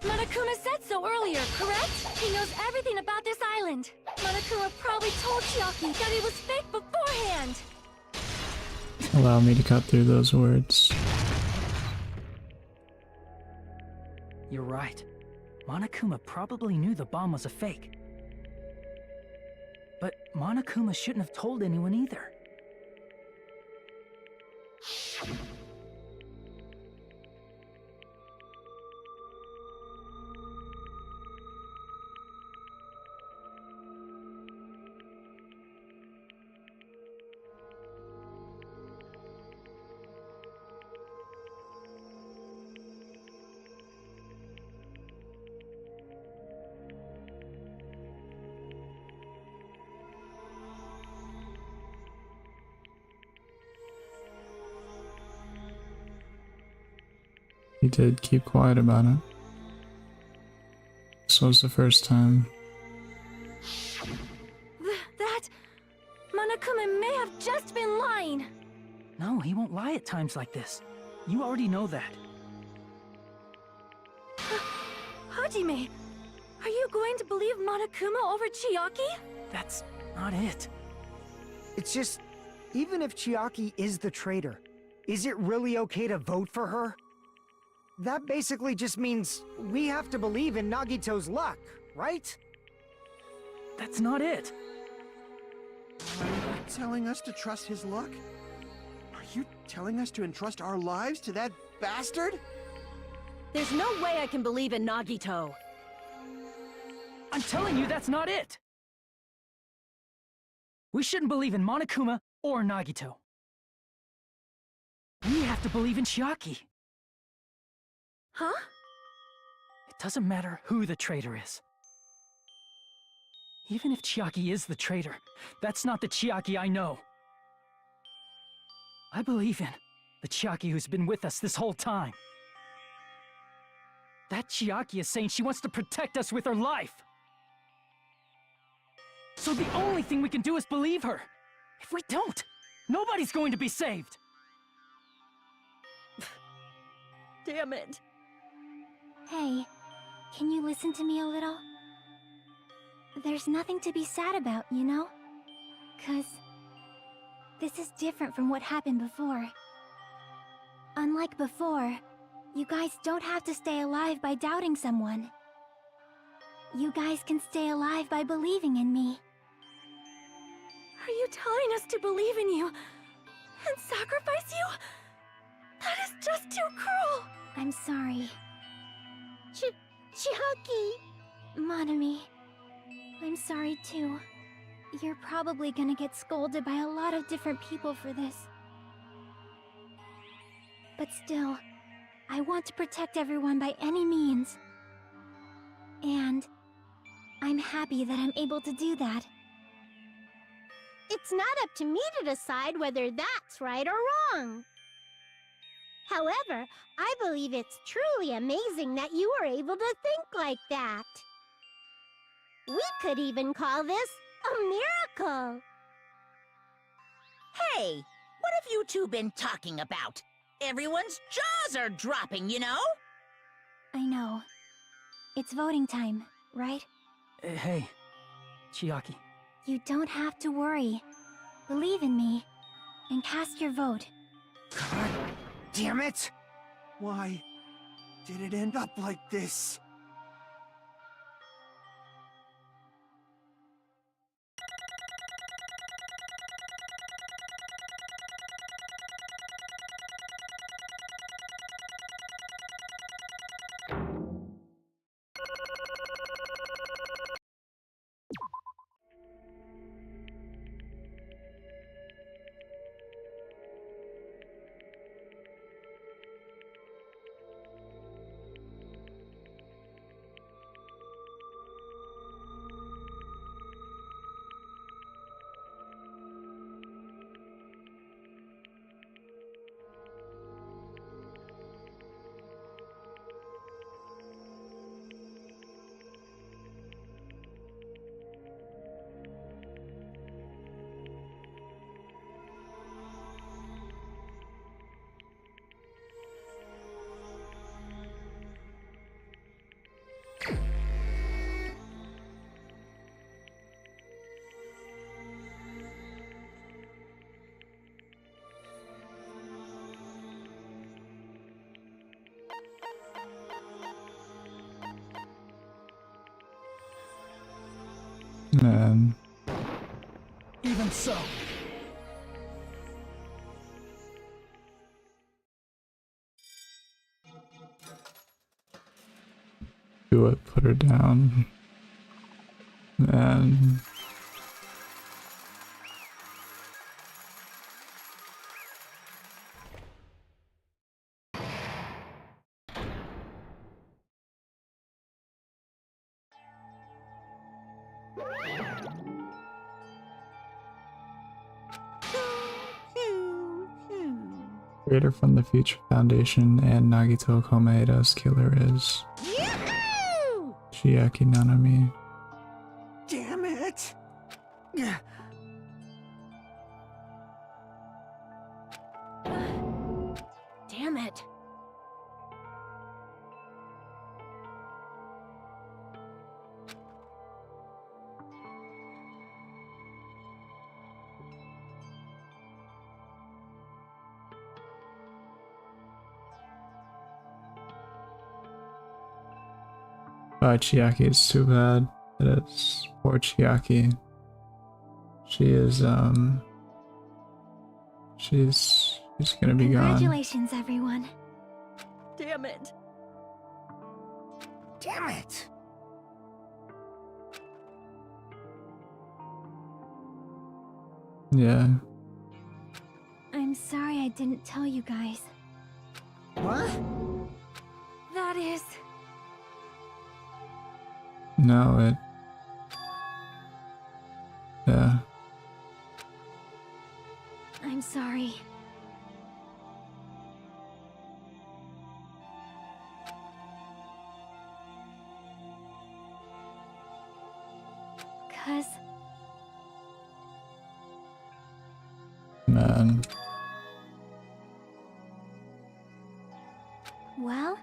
Monokuma said so earlier, correct? He knows everything about this island. Monokuma probably told Chiaki that he was fake beforehand. Allow me to cut through those words. You're right. Monokuma probably knew the bomb was a fake. But Monokuma shouldn't have told anyone either. He did keep quiet about it. This was the first time. That... Monokuma may have just been lying. No, he won't lie at times like this. You already know that. Hajime, are you going to believe Monokuma over Chiaki? That's not it. It's just, even if Chiaki is the traitor, is it really okay to vote for her? That basically just means we have to believe in Nagito's luck, right? That's not it. Are you telling us to trust his luck? Are you telling us to entrust our lives to that bastard? There's no way I can believe in Nagito. I'm telling you, that's not it! We shouldn't believe in Monokuma or Nagito. We have to believe in Chiaki. Huh? It doesn't matter who the traitor is. Even if Chiaki is the traitor, that's not the Chiaki I know. I believe in the Chiaki who's been with us this whole time. That Chiaki is saying she wants to protect us with her life. So the only thing we can do is believe her. If we don't, nobody's going to be saved. Damn it. Hey, can you listen to me a little? There's nothing to be sad about, you know? 'Cause this is different from what happened before. Unlike before, you guys don't have to stay alive by doubting someone. You guys can stay alive by believing in me. Are you telling us to believe in you and sacrifice you? That is just too cruel. I'm sorry. Chiaki! Nanami, I'm sorry too. You're probably gonna get scolded by a lot of different people for this. But still, I want to protect everyone by any means. And I'm happy that I'm able to do that. It's not up to me to decide whether that's right or wrong. However, I believe it's truly amazing that you were able to think like that. We could even call this a miracle. Hey, what have you two been talking about? Everyone's jaws are dropping, you know? I know. It's voting time, right? Hey, Chiaki. You don't have to worry. Believe in me, and cast your vote. God damn it! Why did it end up like this? Man. Even so. Do it, put her down. Man. Creator from the Future Foundation and Nagito Komaeda's killer is Yoo-hoo! Chiaki Nanami. Damn it! Damn it. Chiaki is too bad. It is. Poor Chiaki. She is, she's gonna be gone. Congratulations, everyone. Damn it. Damn it! Yeah. I'm sorry I didn't tell you guys. What? That is... No, it... Yeah. I'm sorry. Cause... Man. Well...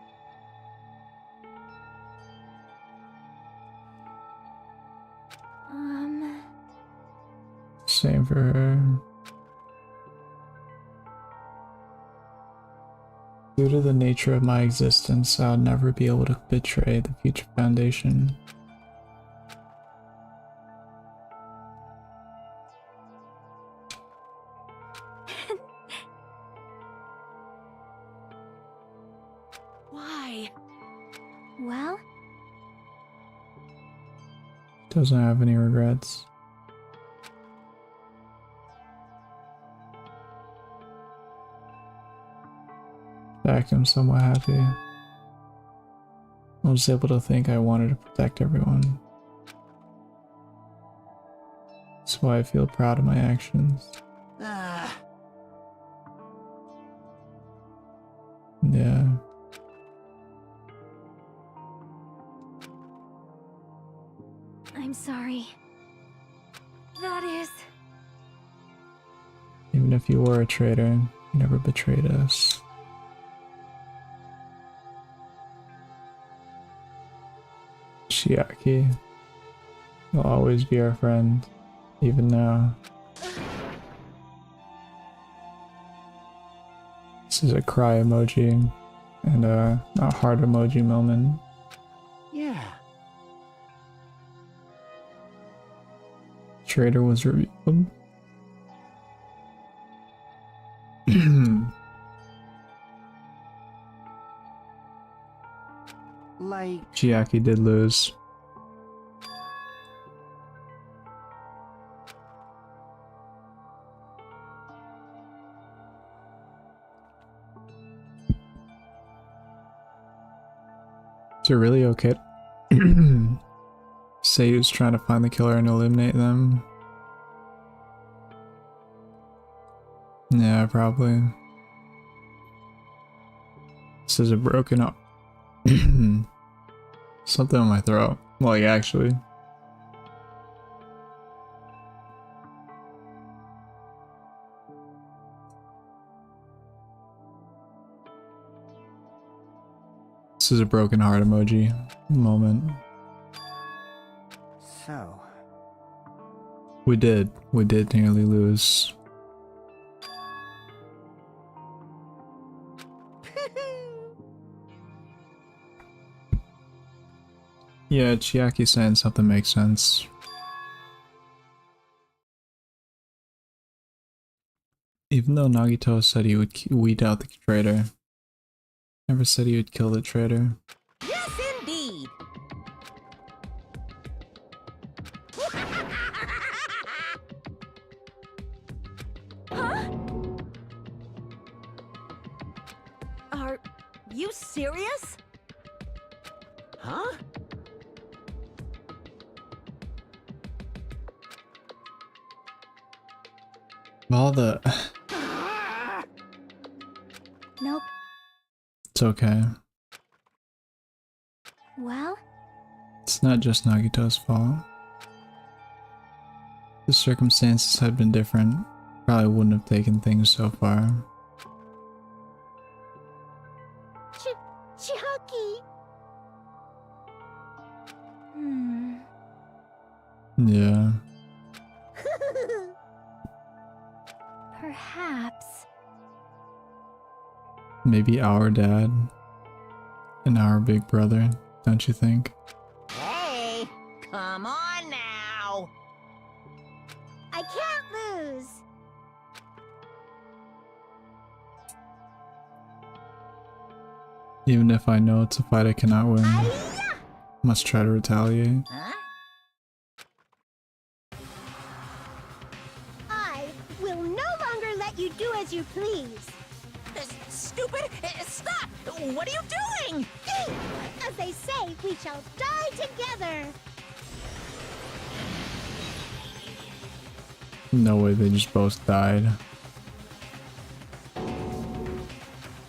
Same for her. Due to the nature of my existence, I'll never be able to betray the Future Foundation. Why? Well... Doesn't have any regrets. In fact, I'm somewhat happy. I was able to think I wanted to protect everyone. That's why I feel proud of my actions. Yeah. I'm sorry. That is... Even if you were a traitor, you never betrayed us. Chiaki will always be our friend, even now. This is a cry emoji and a heart emoji moment. Yeah. Traitor was revealed. Like... Chiaki did lose. Is it really okay to say he was trying to find the killer and eliminate them? Yeah, probably. This is a broken up. Something on my throat. Like, actually. This is a broken heart emoji moment. So... We did nearly lose. Yeah, Chiaki saying something makes sense. Even though Nagito said he would weed out the traitor, never said he would kill the traitor. Yes, indeed. Huh? Are you serious? Huh? All the... Nope. It's okay. Well, It's not just Nagito's fault. If the circumstances had been different, probably wouldn't have taken things so far. Chiaki! Yeah. Perhaps. Maybe our dad and our big brother, don't you think? Hey, come on now. I can't lose! Even if I know it's a fight I cannot win, Hi-ya! must try to retaliate. Huh? I will no longer let you do as you please. Stupid! Stop! What are you doing? As they say, we shall die together. No way they just both died.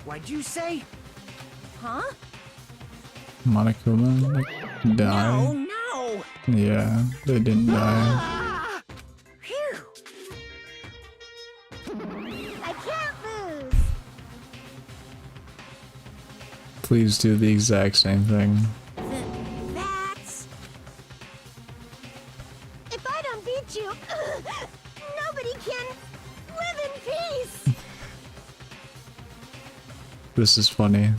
What'd you say? Huh? Monokuma, like, No, die? no! Yeah, they didn't die. Ah! Phew! I can't lose. Please do the exact same thing. That's... If I don't beat you, nobody can live in peace. This is funny.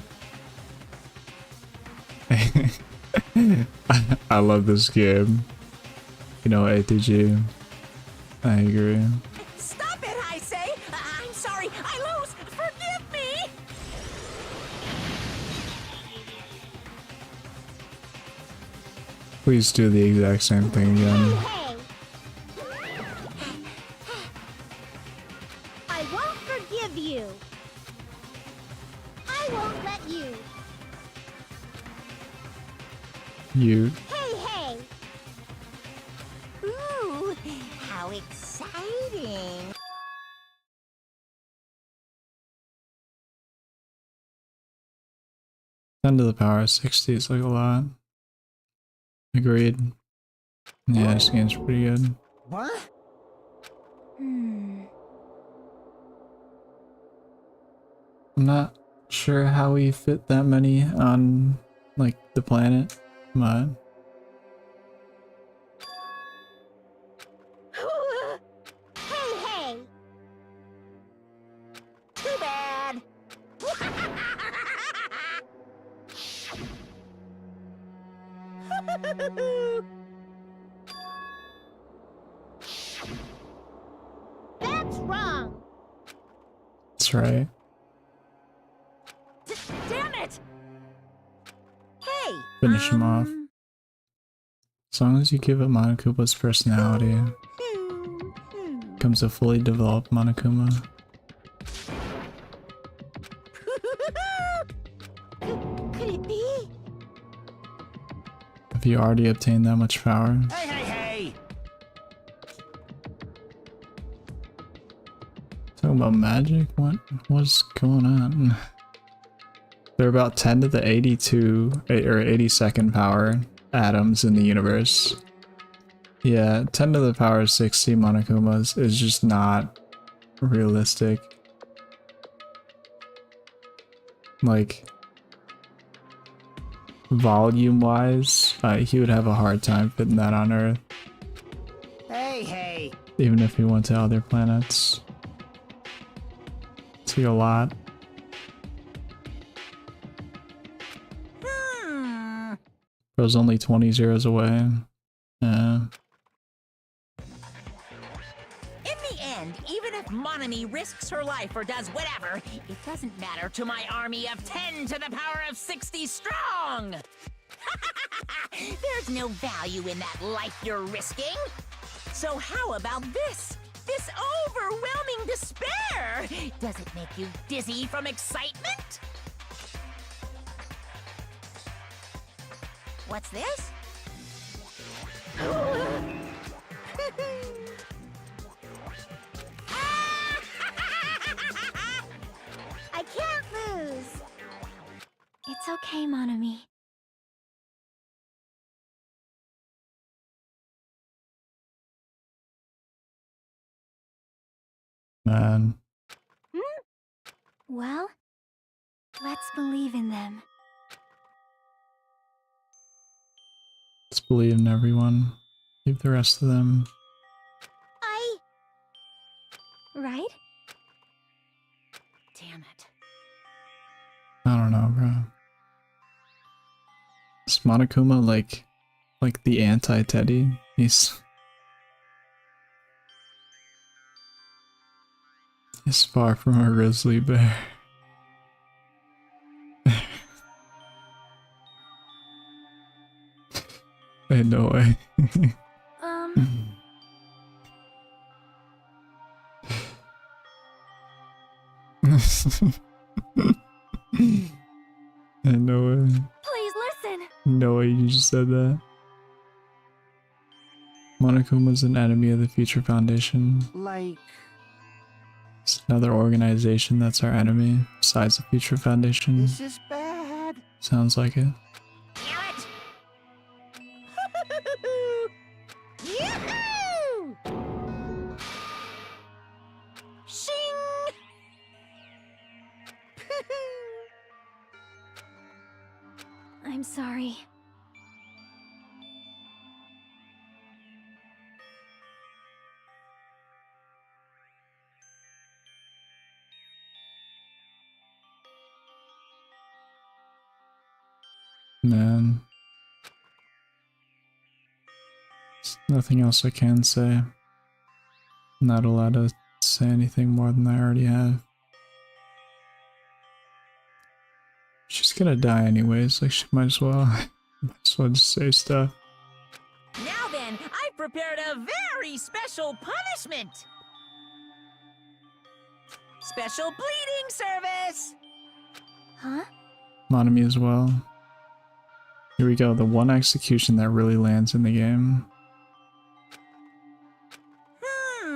I love this game. You know, A to G. I agree. Stop it, I say! I'm sorry, I lose! Forgive me! Please do the exact same thing again. Hey! I won't forgive you. I won't let you. You. Hey, hey! Ooh, how exciting! 10 to the power of 60 is like a lot. Agreed. Yeah, this game's pretty good. What? Hmm. I'm not sure how we fit that many on, like, the planet, but... Hey, hey! Too bad! That's wrong! That's right. Damn it! Hey! Finish him off. As long as you give it Monokuma's personality, becomes a fully developed Monokuma. Could it be? Have you already obtained that much power? Hey, hey, hey! Talking about magic? What's going on? There are about 10 to the 82 or 82nd power atoms in the universe. Yeah, 10 to the power 60 Monokumas is just not realistic. Like, volume-wise, he would have a hard time fitting that on Earth, Hey, hey! even if he went to other planets. It's like a lot. Bro's only 20 zeros away. Yeah. In the end, even if Monami risks risks her life or does whatever, it doesn't matter to my army of 10 to the power of 60 strong! There's no value in that life you're risking. So how about this? This overwhelming despair! Does it make you dizzy from excitement? What's this? I can't lose. It's okay, Monami. Man, Well, let's believe in them. let's believe in everyone. Leave the rest of them. Right? Damn it. I don't know, bro. Is Monokuma like the anti-Teddy? He's far from a grizzly bear. Ain't no way. Ain't no way. Please listen! No way you just said that. Monokuma's an enemy of the Future Foundation. Like, It's another organization that's our enemy, besides the Future Foundation. this is bad. Sounds like it. Damn it! Yoo-hoo! Shing! I'm sorry. Man. There's nothing else I can say. Not allowed to say anything more than I already have. She's gonna die anyways, like she might as well just say stuff. Now then, I've prepared a very special punishment! Special bleeding service! Huh? Monami as well. Here we go, the one execution that really lands in the game.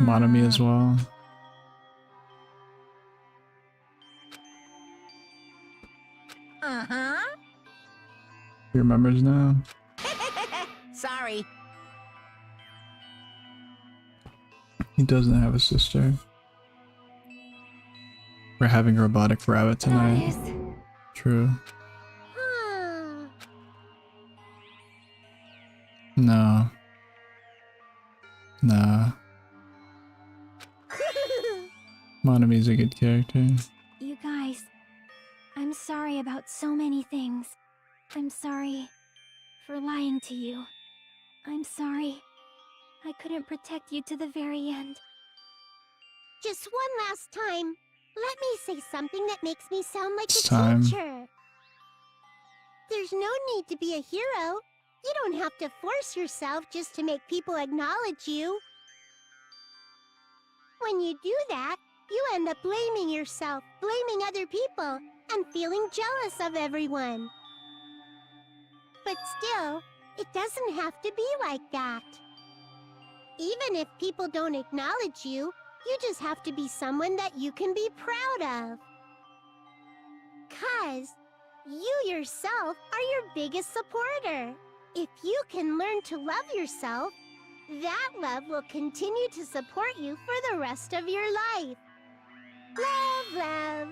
Monami as well. Uh-huh. He remembers now. Sorry. He doesn't have a sister. We're having a robotic rabbit tonight. That is... True. No. Nah. Monami's a good character. You guys, I'm sorry about so many things. I'm sorry for lying to you. I'm sorry I couldn't protect you to the very end. Just one last time, let me say something that makes me sound like It's a time. teacher. There's no need to be a hero. You don't have to force yourself just to make people acknowledge you. When you do that, you end up blaming yourself, blaming other people, and feeling jealous of everyone. But still, it doesn't have to be like that. Even if people don't acknowledge you, you just have to be someone that you can be proud of. 'Cause you yourself are your biggest supporter. If you can learn to love yourself, that love will continue to support you for the rest of your life. Love, love.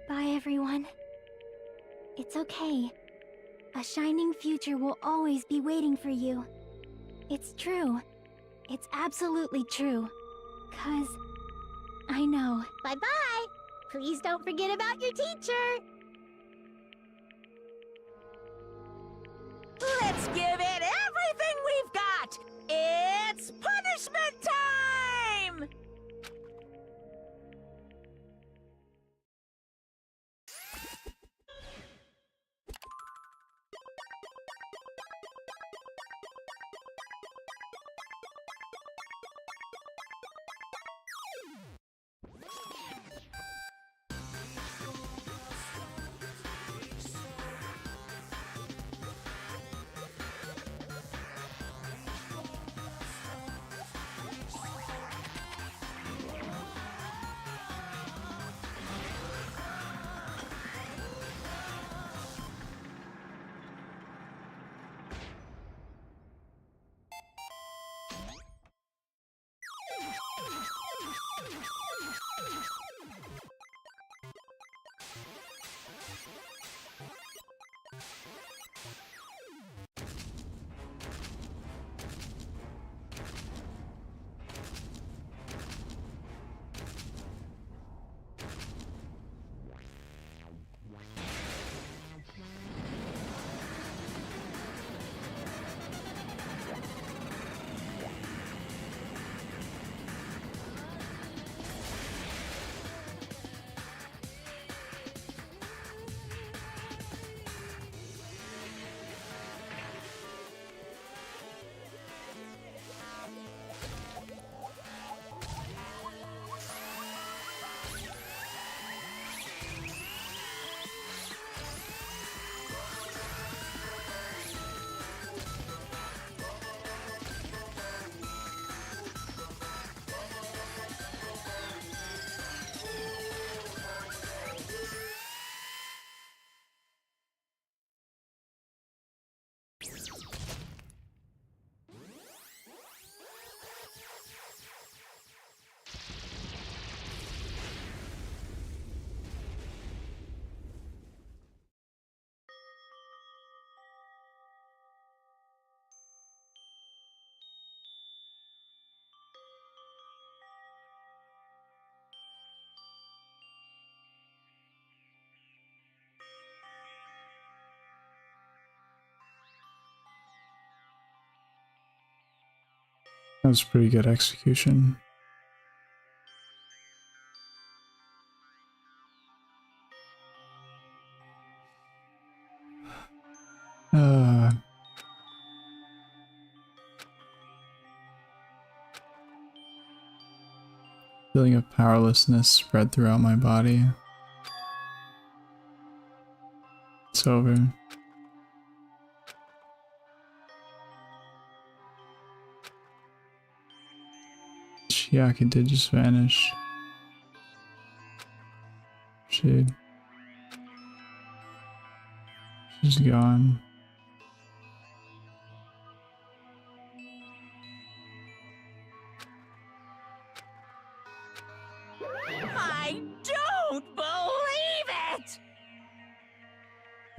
Bye, everyone. It's okay. A shining future will always be waiting for you. It's true. It's absolutely true. 'Cause I know. Bye-bye. Please don't forget about your teacher. Let's give it everything we've got! It's punishment time! That was pretty good execution. Feeling of powerlessness spread throughout my body. It's over. Chiaki did just vanish. She's gone. I don't believe it!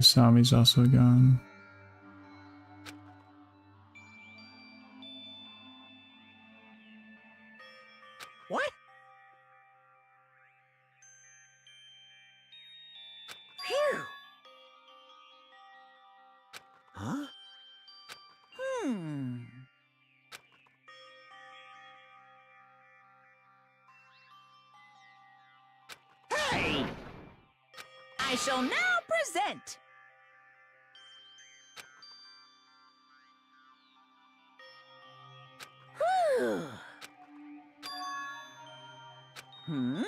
Usami's also gone. What? Phew. Huh? Hmm. Hey! I shall now present. Whew. Hmm?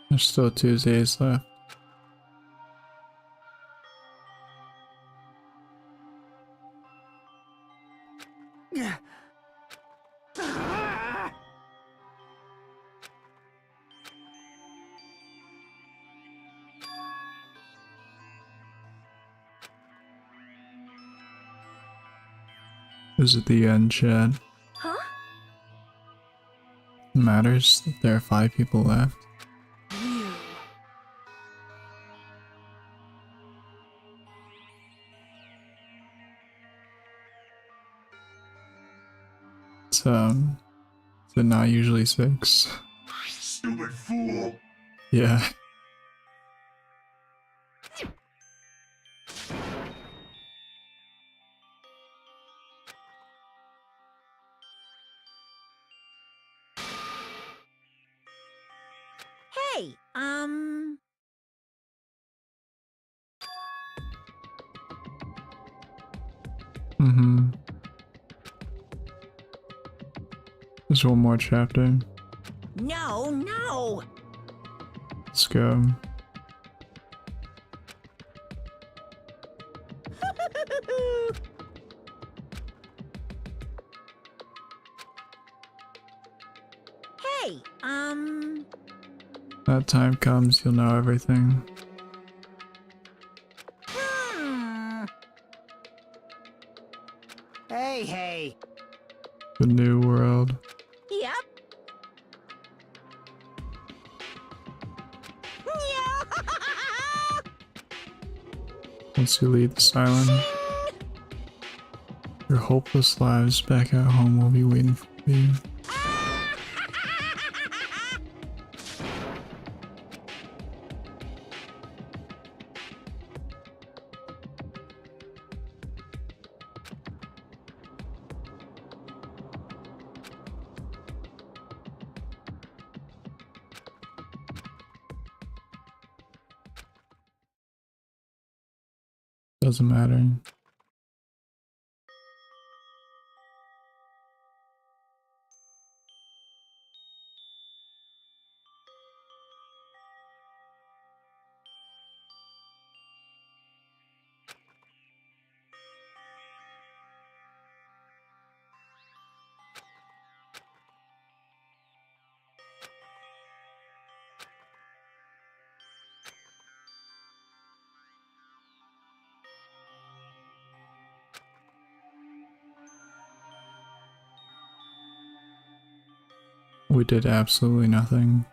There's still 2 days left. This is the end, Chad. Huh? Matters that there are 5 people left. You. It's not usually 6. Stupid fool! Yeah. Hey, There's one more chapter. no. Let's go. Hey, That time comes, you'll know everything. Hey. The new world. Yep. Once you leave this island, your hopeless lives back at home will be waiting for you. Doesn't matter. We did absolutely nothing.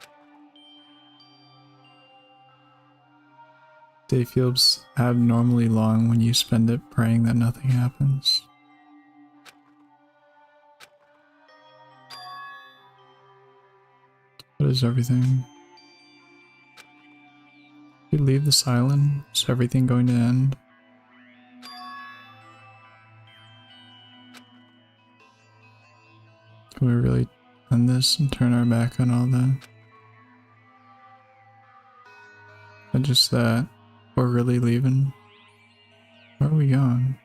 Day feels abnormally long when you spend it praying that nothing happens. What is everything? If you leave this island, is everything going to end? Can we really end this and turn our back on all that? Not just that, we're really leaving. Where are we going?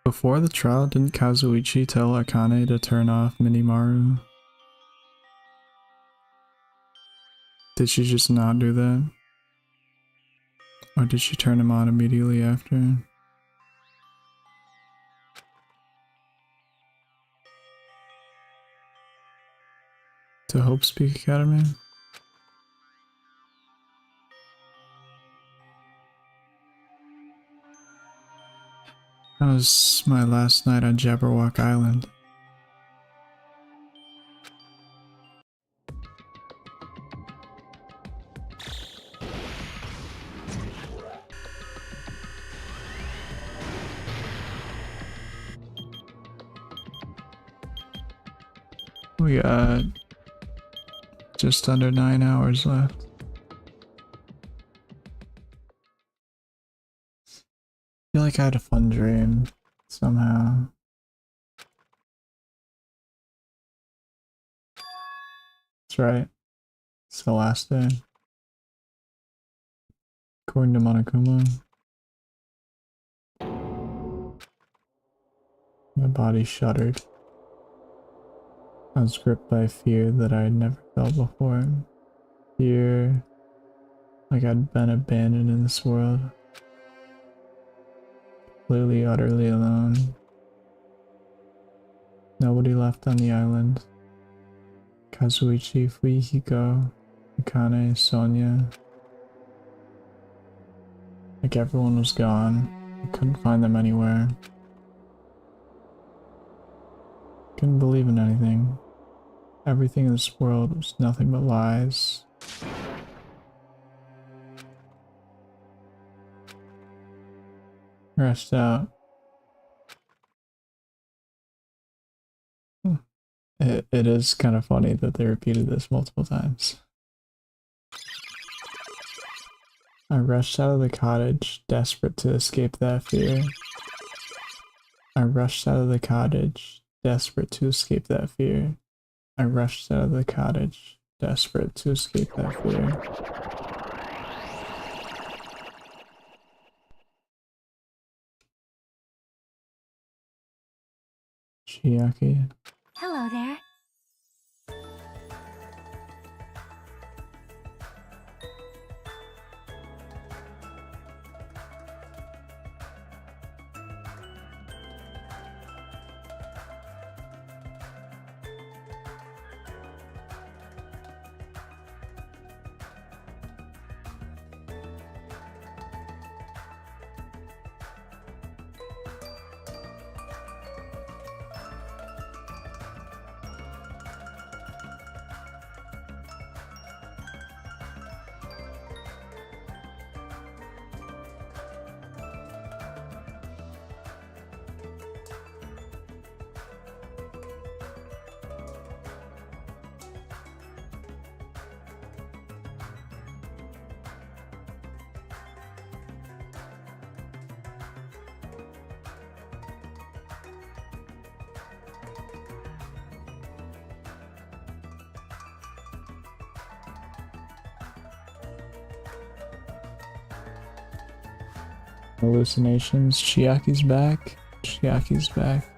Before the trial, didn't Kazuichi tell Akane to turn off Minimaru? Did she just not do that? Or did she turn him on immediately after? To Hope Speak Academy? That was my last night on Jabberwock Island. We got just under 9 hours left. I feel like I had a fun dream somehow. That's right. It's the last day. According to Monokuma. My body shuddered. I was gripped by fear that I had never felt before. Fear like I'd been abandoned in this world. Completely, utterly alone. Nobody left on the island. Kazuichi, Fuihiko, Akane, Sonia. Like everyone was gone. I couldn't find them anywhere. Couldn't believe in anything. Everything in this world was nothing but lies. Rest out. It is kind of funny that they repeated this multiple times. I rushed out of the cottage, desperate to escape that fear. I rushed out of the cottage, desperate to escape that fear. I rushed out of the cottage, desperate to escape that fear. Chiaki. Hello there. Hallucinations. Chiaki's back. Chiaki's back.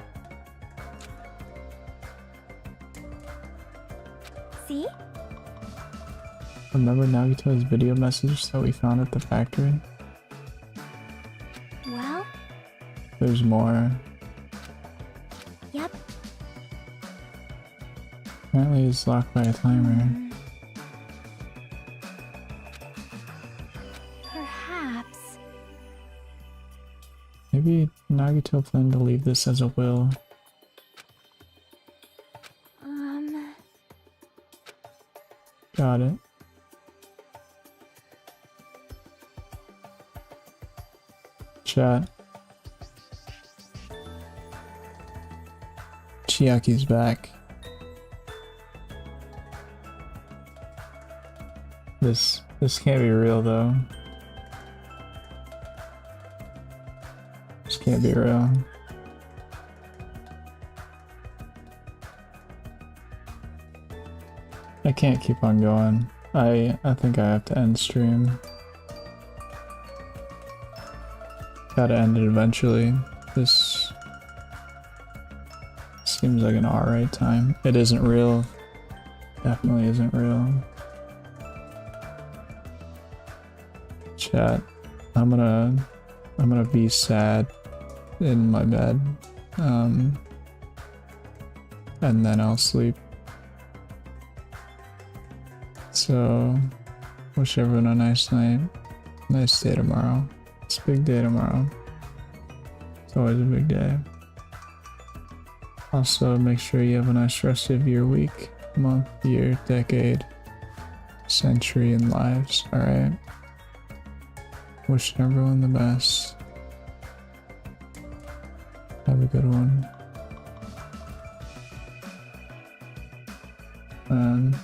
See? Remember Nagito's video message that we found at the factory? Well? There's more. Yep. Apparently it's locked by a timer. Perhaps. Maybe Nagito planned to leave this as a will. Got it. Chat. Chiaki's back. This can't be real though. This can't be real. I can't keep on going. I think I have to end stream. Gotta end it eventually. This seems like an alright time. It isn't real. Definitely isn't real. Chat. I'm gonna be sad in my bed. And then I'll sleep. So, wish everyone a nice night. Nice day tomorrow. It's a big day tomorrow. It's always a big day. Also, make sure you have a nice rest of your week, month, year, decade, century, and lives, alright? Wishing everyone the best. Have a good one. And